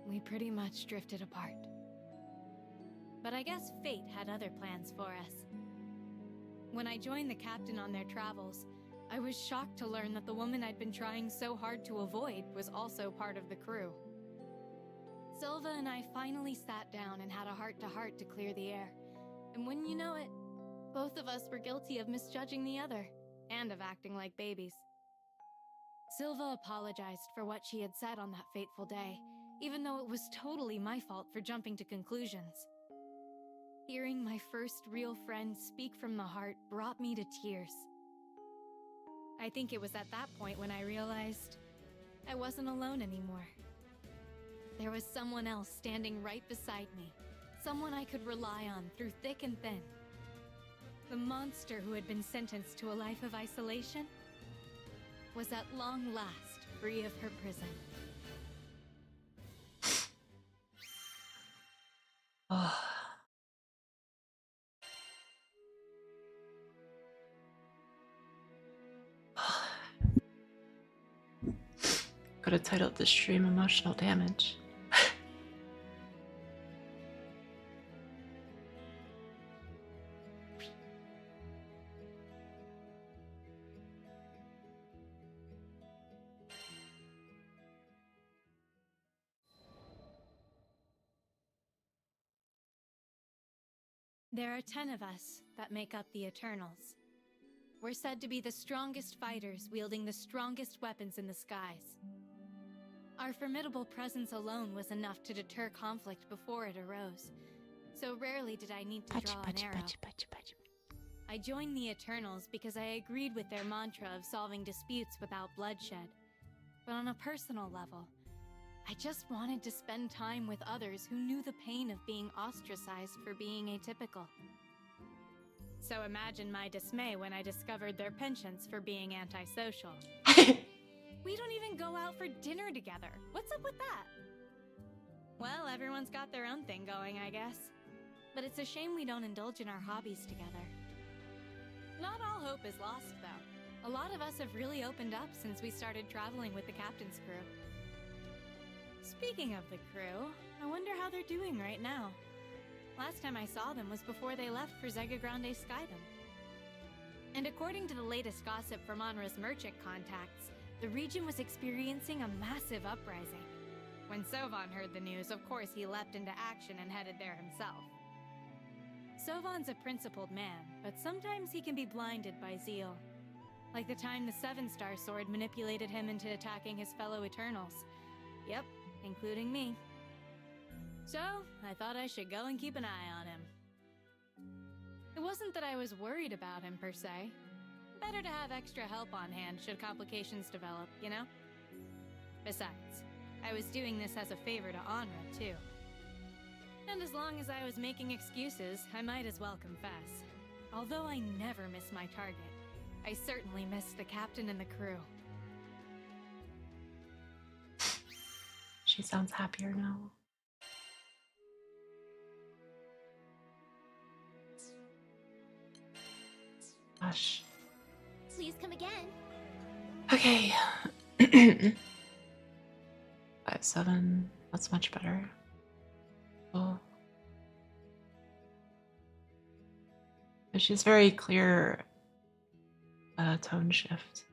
we pretty much drifted apart. But I guess fate had other plans for us. When I joined the captain on their travels, I was shocked to learn that the woman I'd been trying so hard to avoid was also part of the crew. Silva and I finally sat down and had a heart-to-heart to clear the air. And wouldn't you know it, both of us were guilty of misjudging the other, and of acting like babies. Silva apologized for what she had said on that fateful day, even though it was totally my fault for jumping to conclusions. Hearing my first real friend speak from the heart brought me to tears. I think it was at that point when I realized I wasn't alone anymore. There was someone else standing right beside me, someone I could rely on through thick and thin. The monster who had been sentenced to a life of isolation was at long last free of her prison. Could have titled this stream Emotional Damage. There are 10 of us that make up the Eternals. were said to be the strongest fighters wielding the strongest weapons in the skies. Our formidable presence alone was enough to deter conflict before it arose, so rarely did I need to draw an arrow. I joined the Eternals because I agreed with their mantra of solving disputes without bloodshed. But on a personal level, I just wanted to spend time with others who knew the pain of being ostracized for being atypical. So imagine my dismay when I discovered their penchants for being antisocial. We don't even go out for dinner together. What's up with that? Well, everyone's got their own thing going, I guess. But it's a shame we don't indulge in our hobbies together. Not all hope is lost, though. A lot of us have really opened up since we started traveling with the captain's crew. Speaking of the crew, I wonder how they're doing right now. Last time I saw them was before they left for Zega Grande Skydom. And according to the latest gossip from Onra's merchant contacts, the region was experiencing a massive uprising. When Sovan heard the news, of course he leapt into action and headed there himself. Sovan's a principled man, but sometimes he can be blinded by zeal. Like the time the Seven-Star Sword manipulated him into attacking his fellow Eternals. Yep, including me. So, I thought I should go and keep an eye on him. It wasn't that I was worried about him, per se. Better to have extra help on hand should complications develop, you know? Besides, I was doing this as a favor to Onra, too. And as long as I was making excuses, I might as well confess. Although I never miss my target, I certainly missed the captain and the crew. She sounds happier now. Gosh. Please come again. Okay. 5-7. That's much better. Oh. She's very clear tone shift.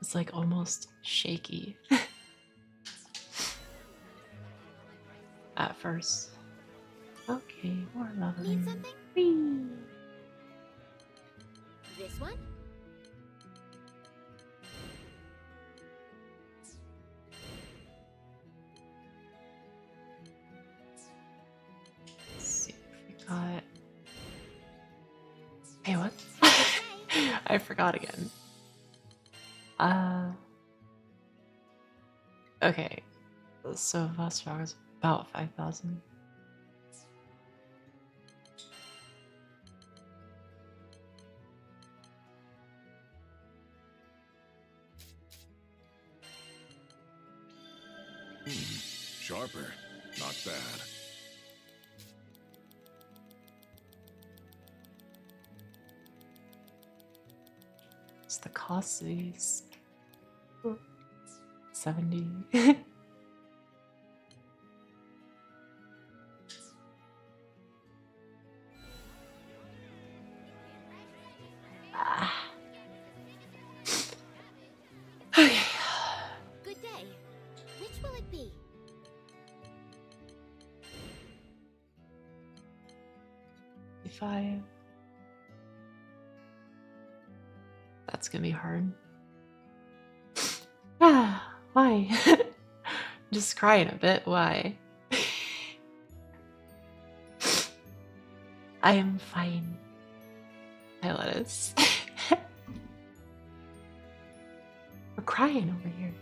It's like almost shaky at first. Okay, more leveling. Need something? Whee! This one? Let's see if we got. Hey, what? I forgot again. Okay. So Vostok is about 5,000. Sharper. Not bad. What's the cost of these? 70. Ah. Okay. Good day. Which will it be? Five. That's gonna be hard. Ah, why? Just crying a bit. Why? I am fine. Hi, Lettuce. We're crying over here.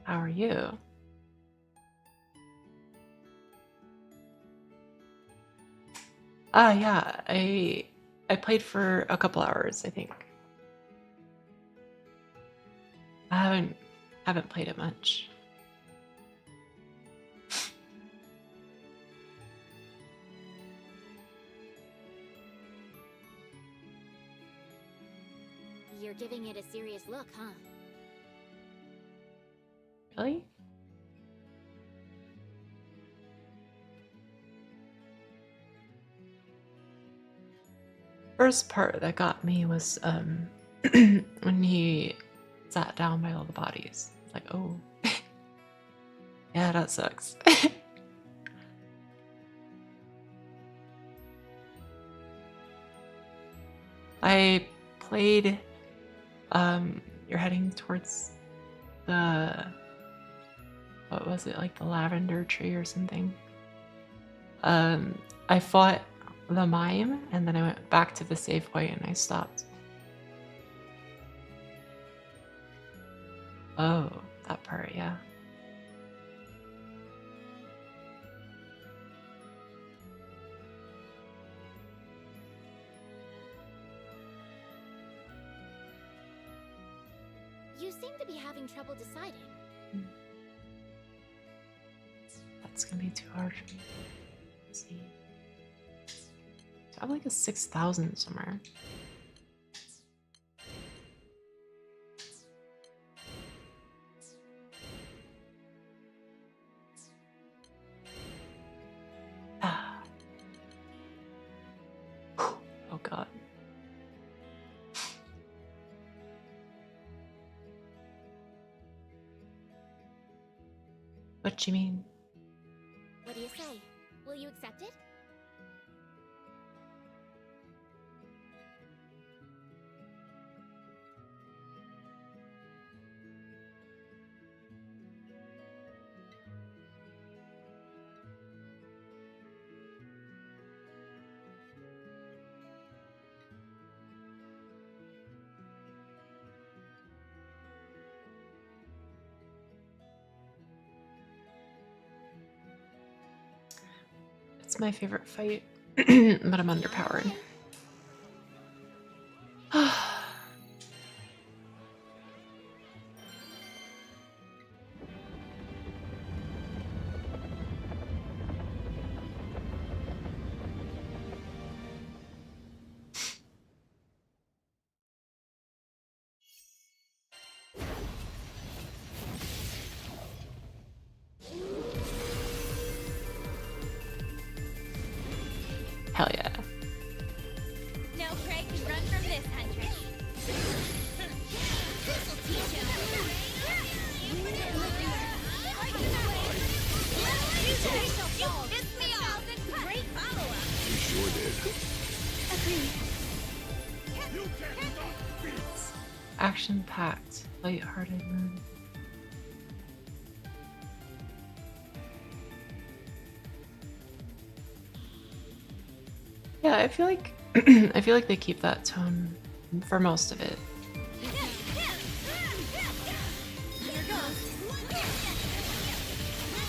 How are you? Yeah, I played for a couple hours, I think. I haven't played it much. You're giving it a serious look, huh? Really? First part that got me was when he sat down by all the bodies. It's like, oh, yeah, that sucks. I played. You're heading towards the, what was it, like the lavender tree or something. I fought the mime and then I went back to the save point and I stopped. Oh, that part, yeah. You seem to be having trouble deciding. That's gonna be too hard for me. Let's see. I have like a 6,000 somewhere. Ah. Oh god. What you mean? What do you say? Will you accept it? It's my favorite fight, but I'm underpowered. Hell yeah. No prey can run from this, Huntress. This'll teach him. You pissed me off. Great follow-up. You sure did. Agreed. You can't stop beats. Action-packed, light-hearted moon. Yeah, I feel like I feel like they keep that tone for most of it.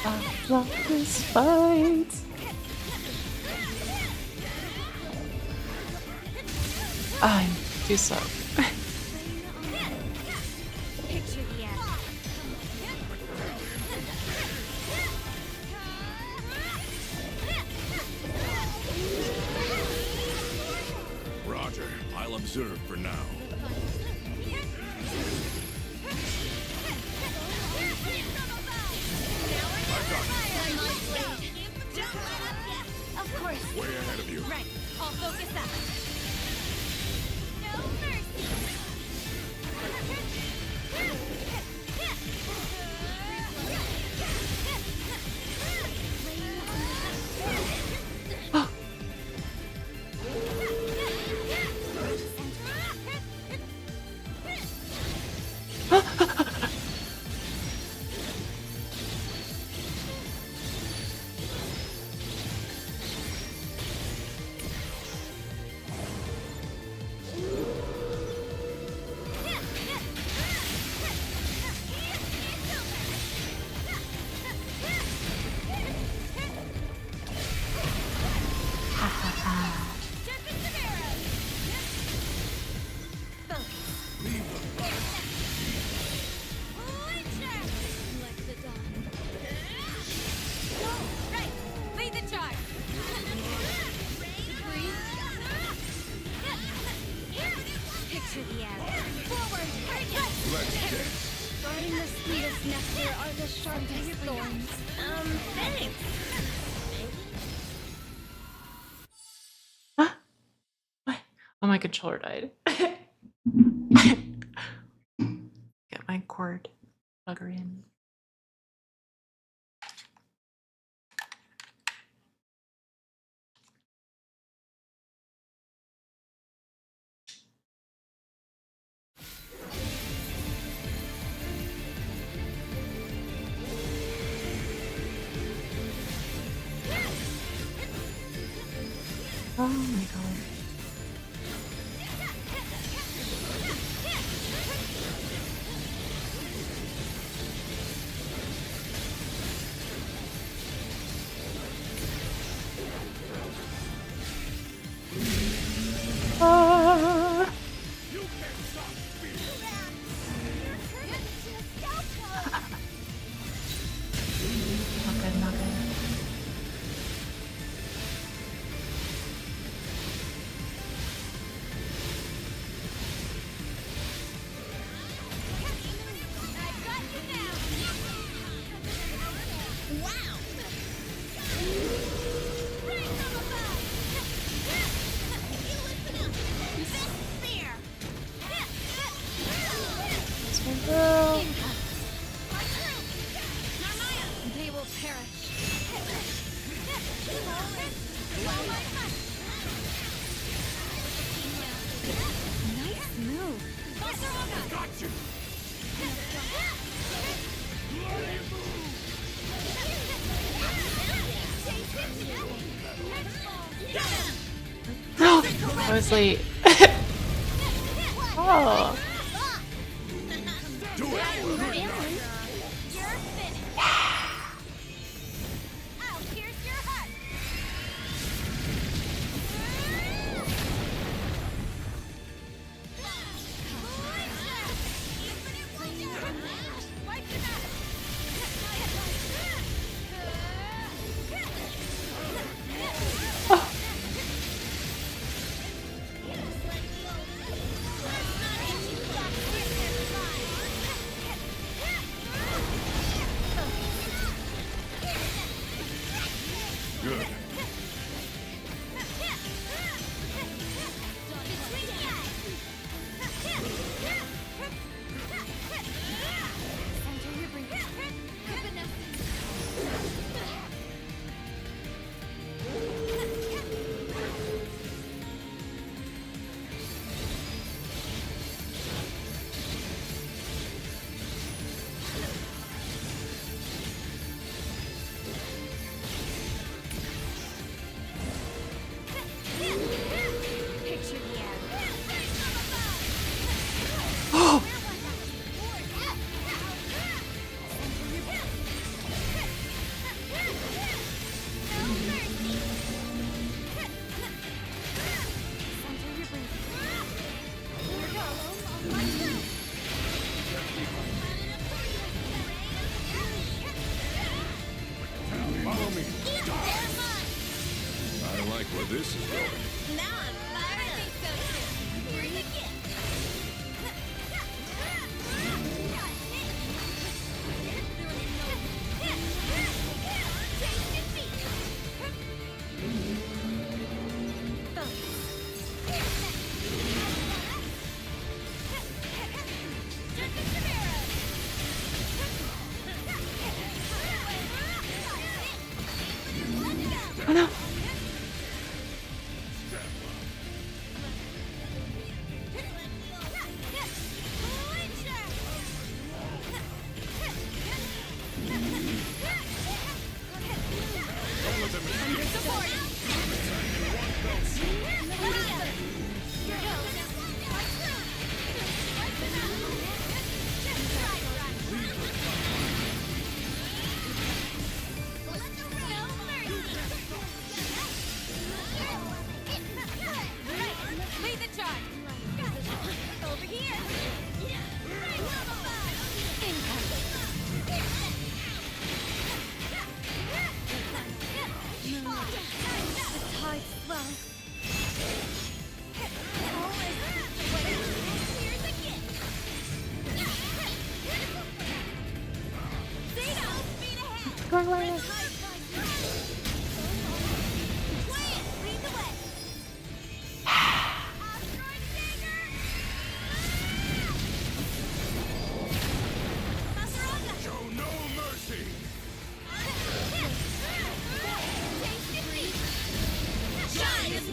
I love this fight. I'm too slow. Picture the end. Roger, I'll observe for now. Of course. Way ahead of you. Right. I'll focus up. No mercy. Right. Lead the charge. Picture the end. Forward. Let's dance. Guarding the sweetest nectar are the sharpest thorns. Thanks. Huh? What? Oh, my controller died. Get my cord plugger in. Oh my god. Ah. Not good, not good. They will perish. Nice move. Got you! No! I was late. Oh. Do it! You're finished. I'll pierce your heart. Good. Center your breathing. Picture the arrow. Oh. Center your breathing. Follow me. I like where this is going. Now I'm fired up. Here's a gift. Taste defeat. Oh no! Lead the charge. Over here. Right, level 5. The tide swells. Here's a gift. Zeta, speed ahead. Going like this. Play it. Lead the way. Astro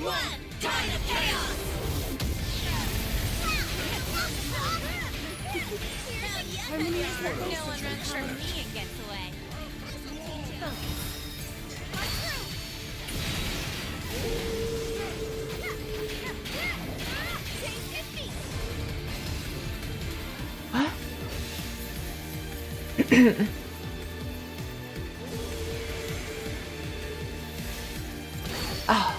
one, time of chaos! No one runs from me and gets away. What? Oh.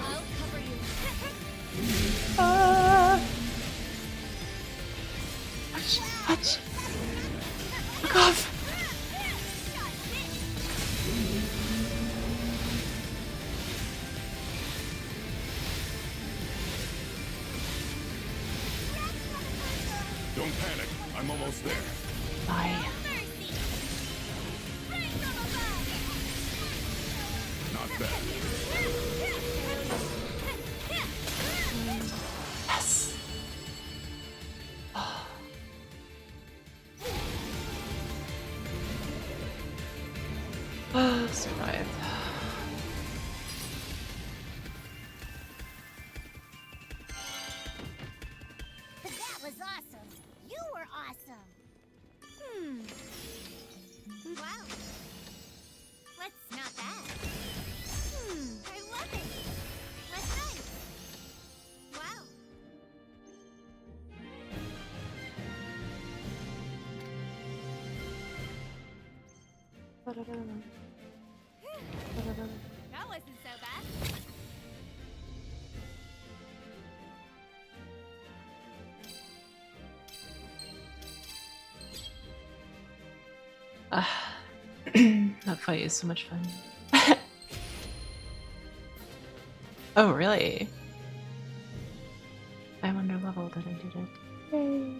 I'll cover you. Watch. Look off. Don't panic. I'm almost there. Bye. Not bad. Yes. Oh. Oh, survived. That was awesome. You were awesome. Wow. That's not bad. I love it. That's nice. Wow. That wasn't so bad. That fight is so much fun. Oh, really? I'm under level that I did it. Yay.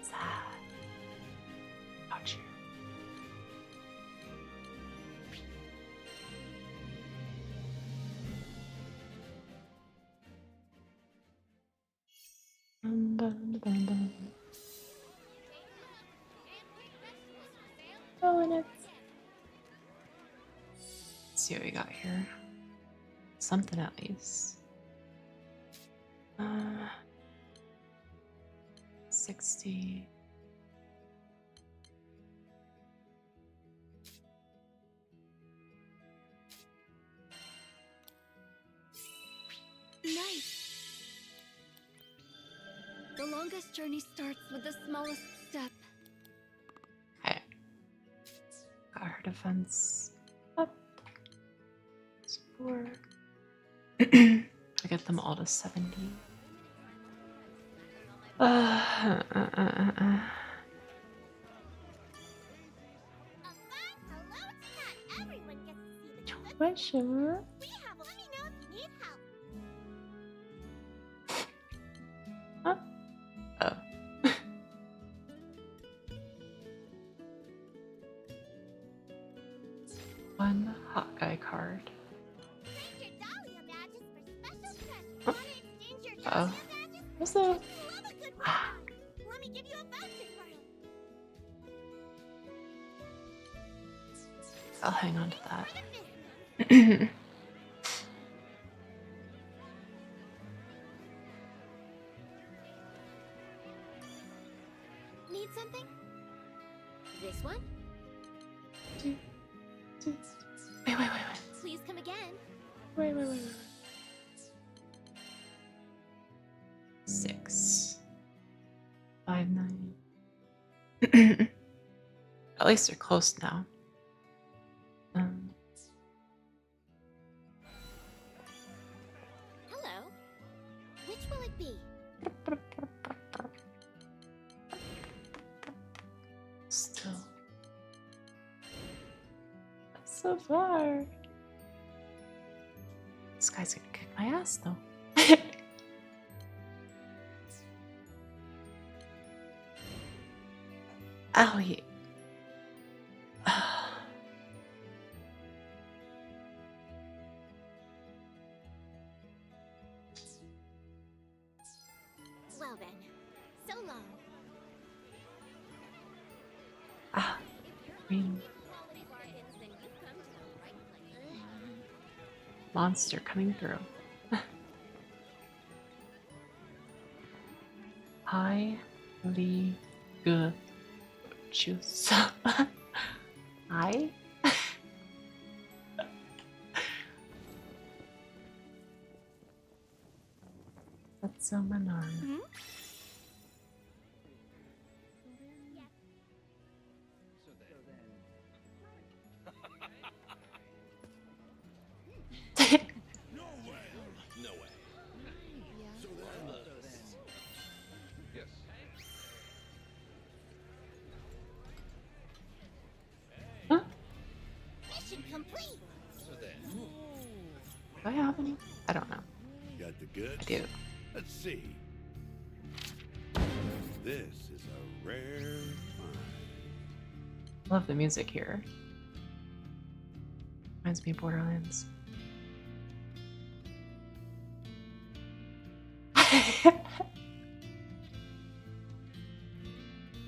Sad. Ouch. Dun, dun, dun, dun. Oh, and it's... Let's see what we got here. Something at least. 60. Nice. The longest journey starts with the smallest step. Okay. Got her defense up. It's 4. I get them all to 70. Treasure. We have a... Let me know if you need help. Huh? Oh. One Hawkeye card. Trade your Dahlia badges for special treasure. Want to exchange your Uh-oh. Dahlia badges? What's that? Love a good workout. Let me give you a voucher for him. I'll hang on to that. Need something? This one? Wait. Please come again. Wait. 6. 5, 9. At least they're close now. Hello. Which will it be? Still. That's so far. This guy's gonna kick my ass though. Owie. mean, monster coming through. Highly good juice. Hi. That's so manar. No way. No way. So yes. Huh? Mission complete. So then. Do I have any? I don't know. Got the goods? I do. Let's see. This is a rare find. Love the music here. Reminds me of Borderlands.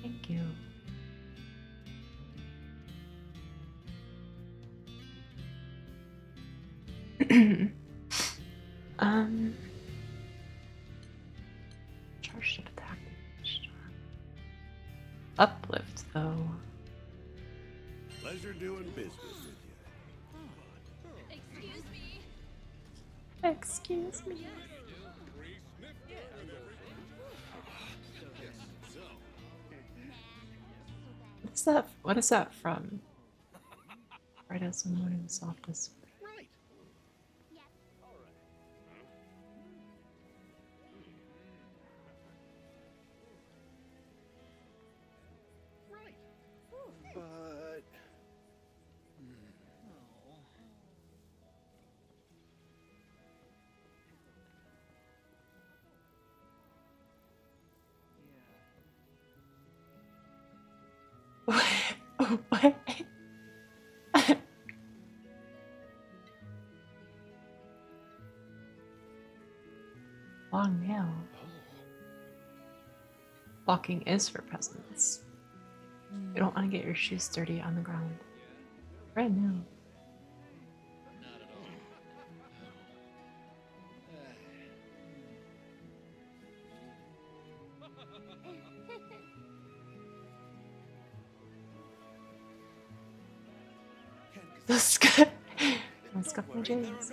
Thank you. Charged up attack. Uplift though. Pleasure doing business with you. Excuse me. Excuse me. What's that? What is that from? Bright as the morning, soft as. Right. But... What? Long nail. Walking is for presents. You don't want to get your shoes dirty on the ground. Brand new. Not at all. Let's go. Let's go for James.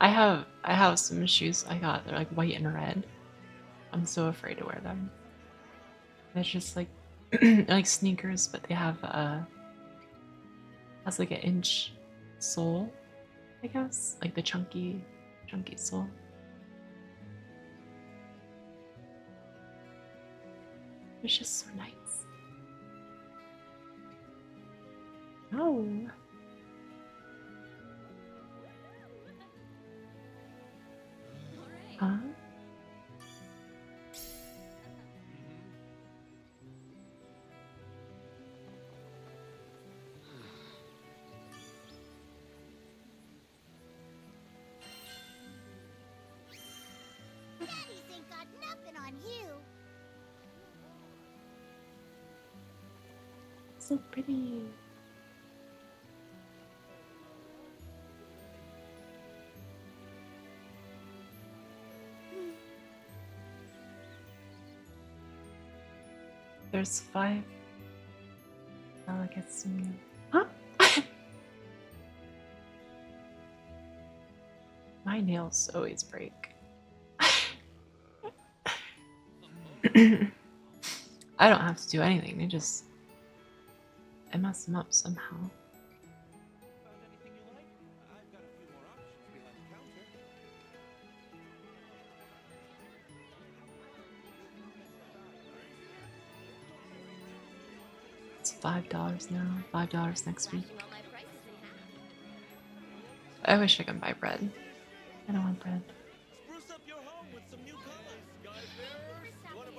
I have some shoes I got. They're like white and red. I'm so afraid to wear them. It's just like like sneakers, but they have has like an inch sole, I guess, like the chunky sole. It's just so nice. Oh. Huh? Daddies ain't got nothing on you. So pretty. There's 5 delegates in you. Huh? My nails always break. I don't have to do anything. I mess them up somehow. It's $5 now. $5 next week. I wish I could buy bread. I don't want bread.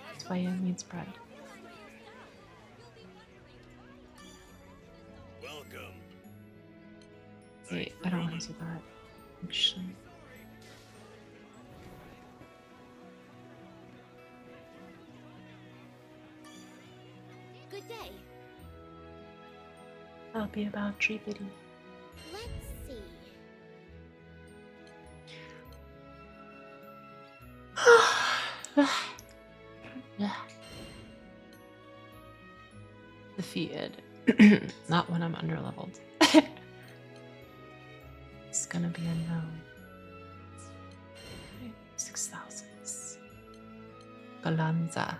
That's why it needs bread. Welcome. Wait, I don't want to do that. Actually. good day. I'll be about Tripity. Let's see. Defeated. Not when I'm underleveled. It's gonna be a no. 6,000. Galanza.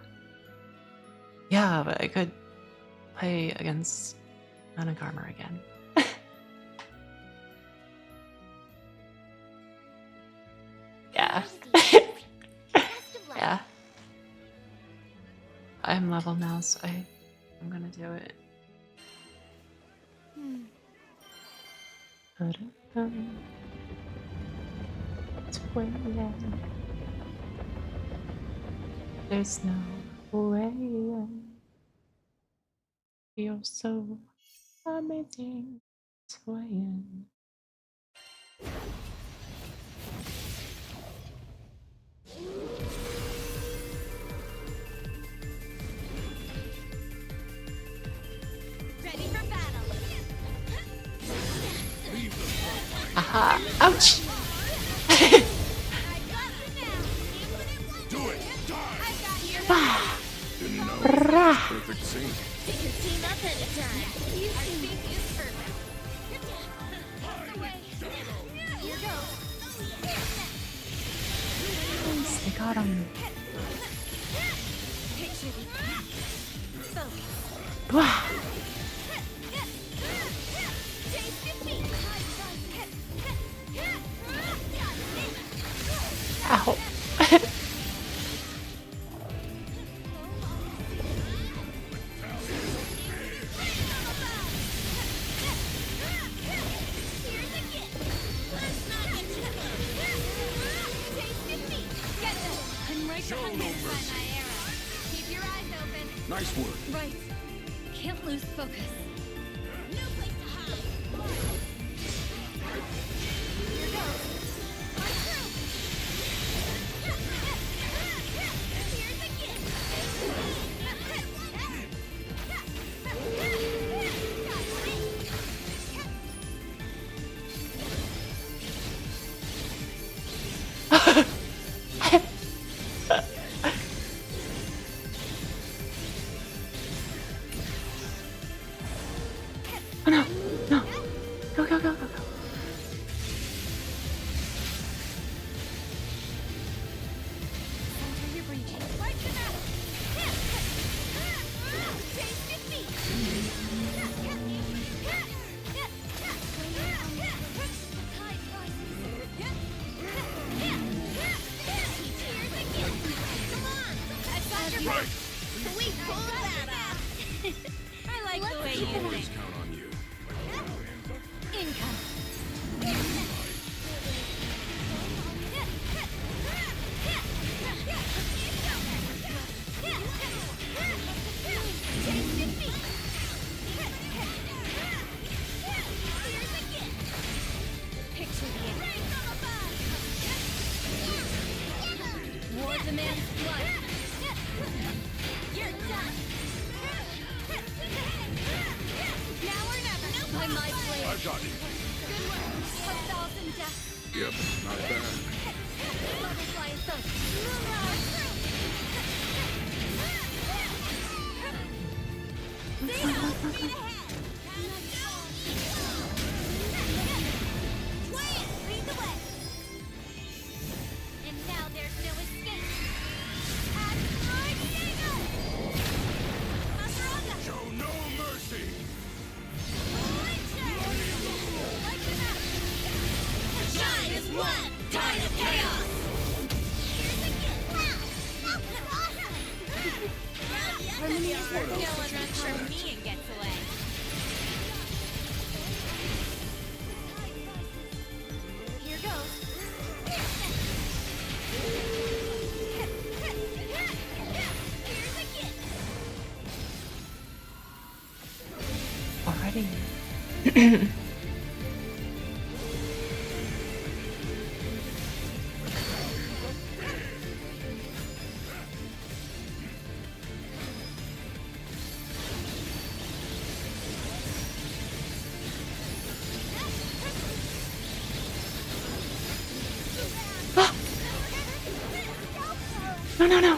Yeah, but I could play against Anagarmer again. Yeah. Yeah. I'm level now, so I'm gonna do it. There's no way. You're so amazing. Swaying. Ready for battle. Aha! Ouch! Do it! Die! Ah. Didn't know. Rah. Perfect sync. We can team up anytime. Our sync is perfect. Here goes. Nice, they got him. Picture the focus. Wah. Taste defeat. Ow. I'm right behind you. Keep your eyes open. Nice work. Right. Can't lose focus. No place to hide. Here goes. My crew. Here's the gift. Oh no! No! Go, go, go, go, go. Center your breathing. Right to that. Taste defeat. Tide rises. Here's the gift. Come on. I've got your Right. We pulled that off. I like the way you Always think. count on you. Income. Picture the end. War demands blood. You're done. Now or never. By my blade. I've got you. Good work. 1,000 deaths. Yep, not bad. Butterfly assault. Zeno, speed ahead. Quiet, lead the way. And now there's no escape. Asteroid Eagle. Masaroga. Show no mercy. Shine as one. Tide of chaos. Here's the gift. Wow, that was awesome. Harmony is working. No one runs from me and gets away. Here goes. Here's the gift. Already. No, no, no.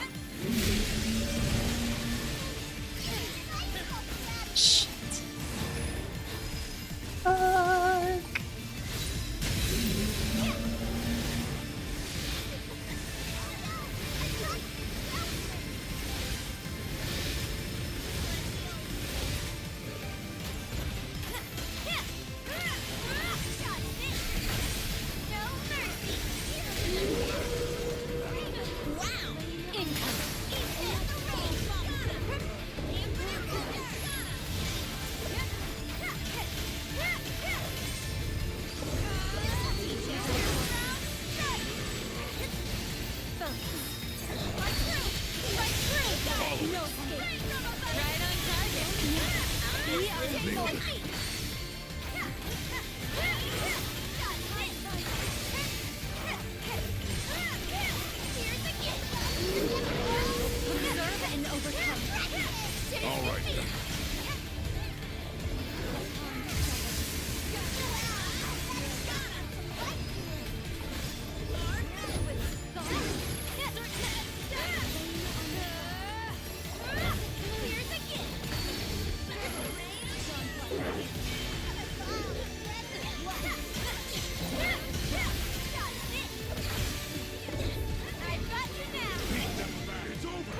Shit. Fuck. All right then. It's over.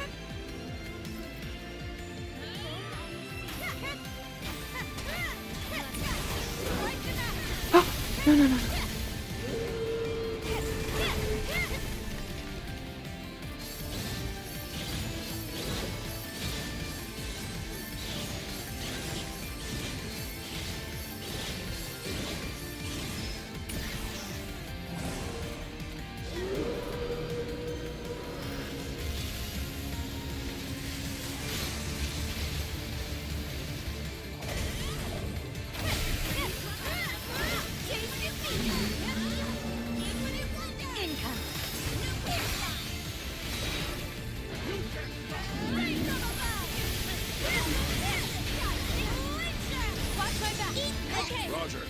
Oh, no, no, no. Roger.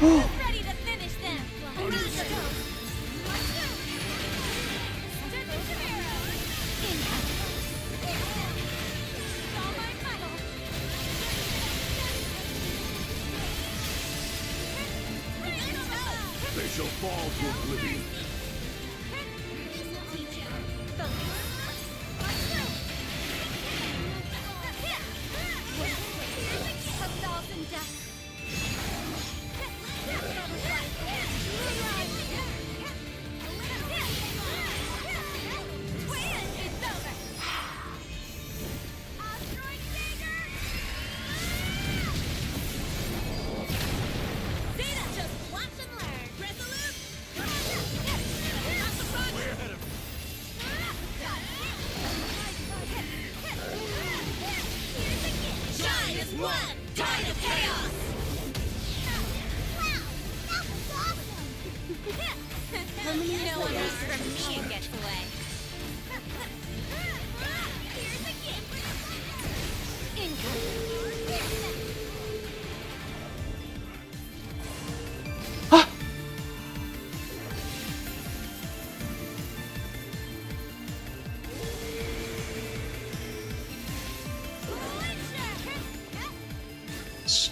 Ready to finish them. They shall fall to oblivion. No one moves from me and gets away. Ah! Shit.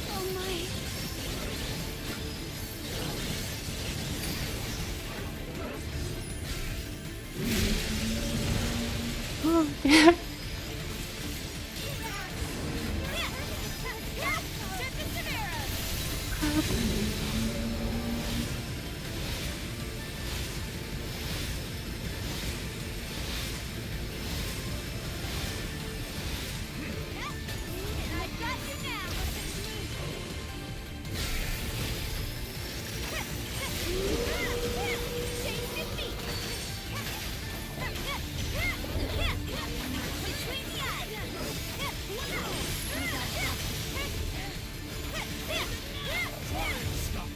Oh my. Oh, damn. Stop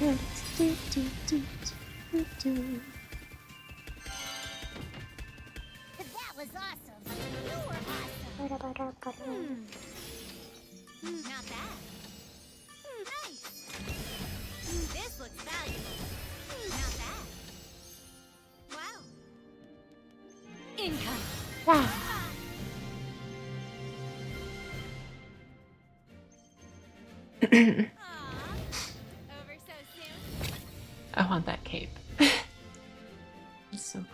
That was awesome. You were awesome. Not bad. Nice. This looks valuable. Not bad. Wow. Income. Over so soon. I want that cape. It's so cool.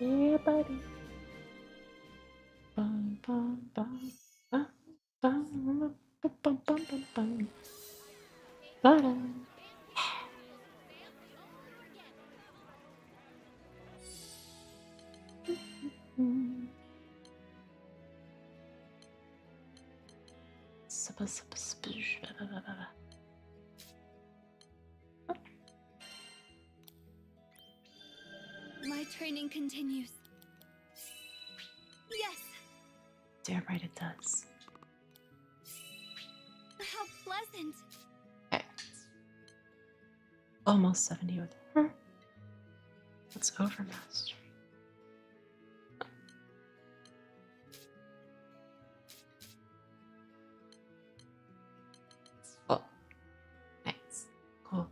Yeah, buddy. Bum, bum, bum, bum, bum, bum, bum, bum, bum, bum. Ba-da. My training continues. Yes! Damn right it does. How pleasant! Okay. Almost 70 with her. What's Overmaster? Oh. Nice. Cool.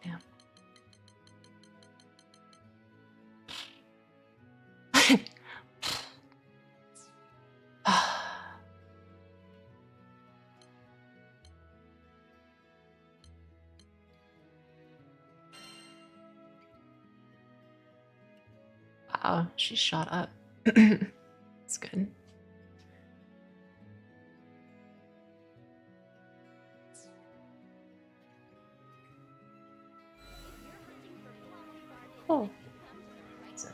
Damn. Wow, she shot up. It's good. Oh. So.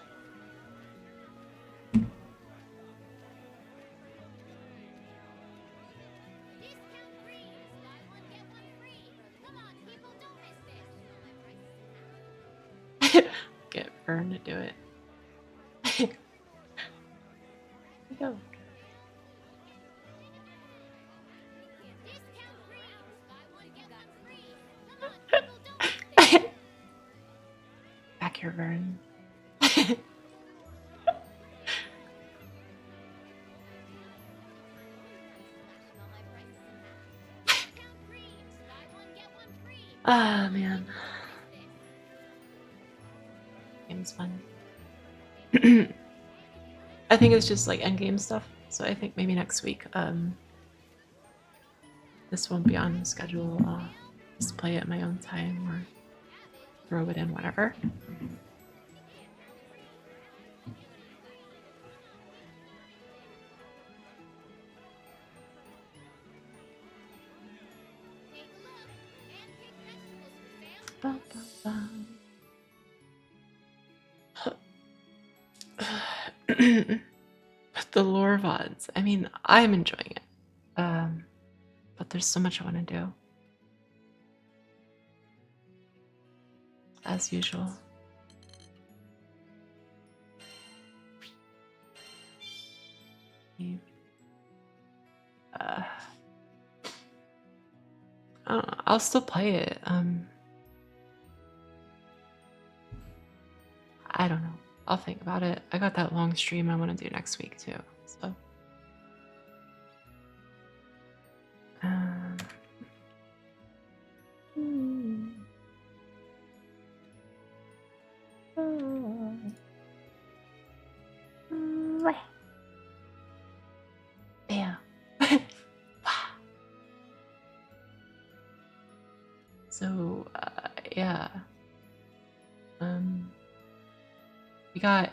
Discount free. Buy one, get one free. Come on, people, don't miss this. Get Vern to do it. Here we go. Discount free. Buy one, get one free. Come on, people, don't miss this. Back here, Vern. Discount free. Buy one, get one free. Ah, man. Game's fun. I think it's just like endgame stuff. So I think maybe next week, this won't be on the schedule. I'll just play it at my own time or throw it in, whatever. Ba, ba, ba. But the lore VODs, I mean, I'm enjoying it. But there's so much I want to do. As usual. I don't know, I'll still play it. I don't know. I'll think about it. I got that long stream I want to do next week too. So. Yeah. So, yeah. We got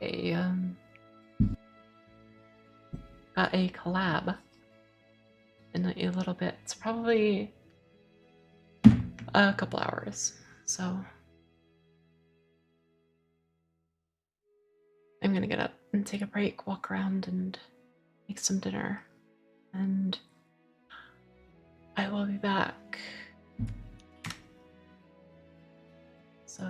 a collab in a little bit. It's probably A couple hours. So I'm gonna get up and take a break, walk around, and make some dinner. And I will be back. So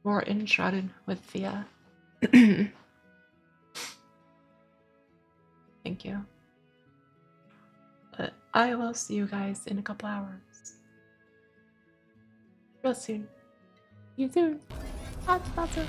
more enshrouded with Thea. Thank you. But I will see you guys in a couple hours. Real soon. See you soon. Lots of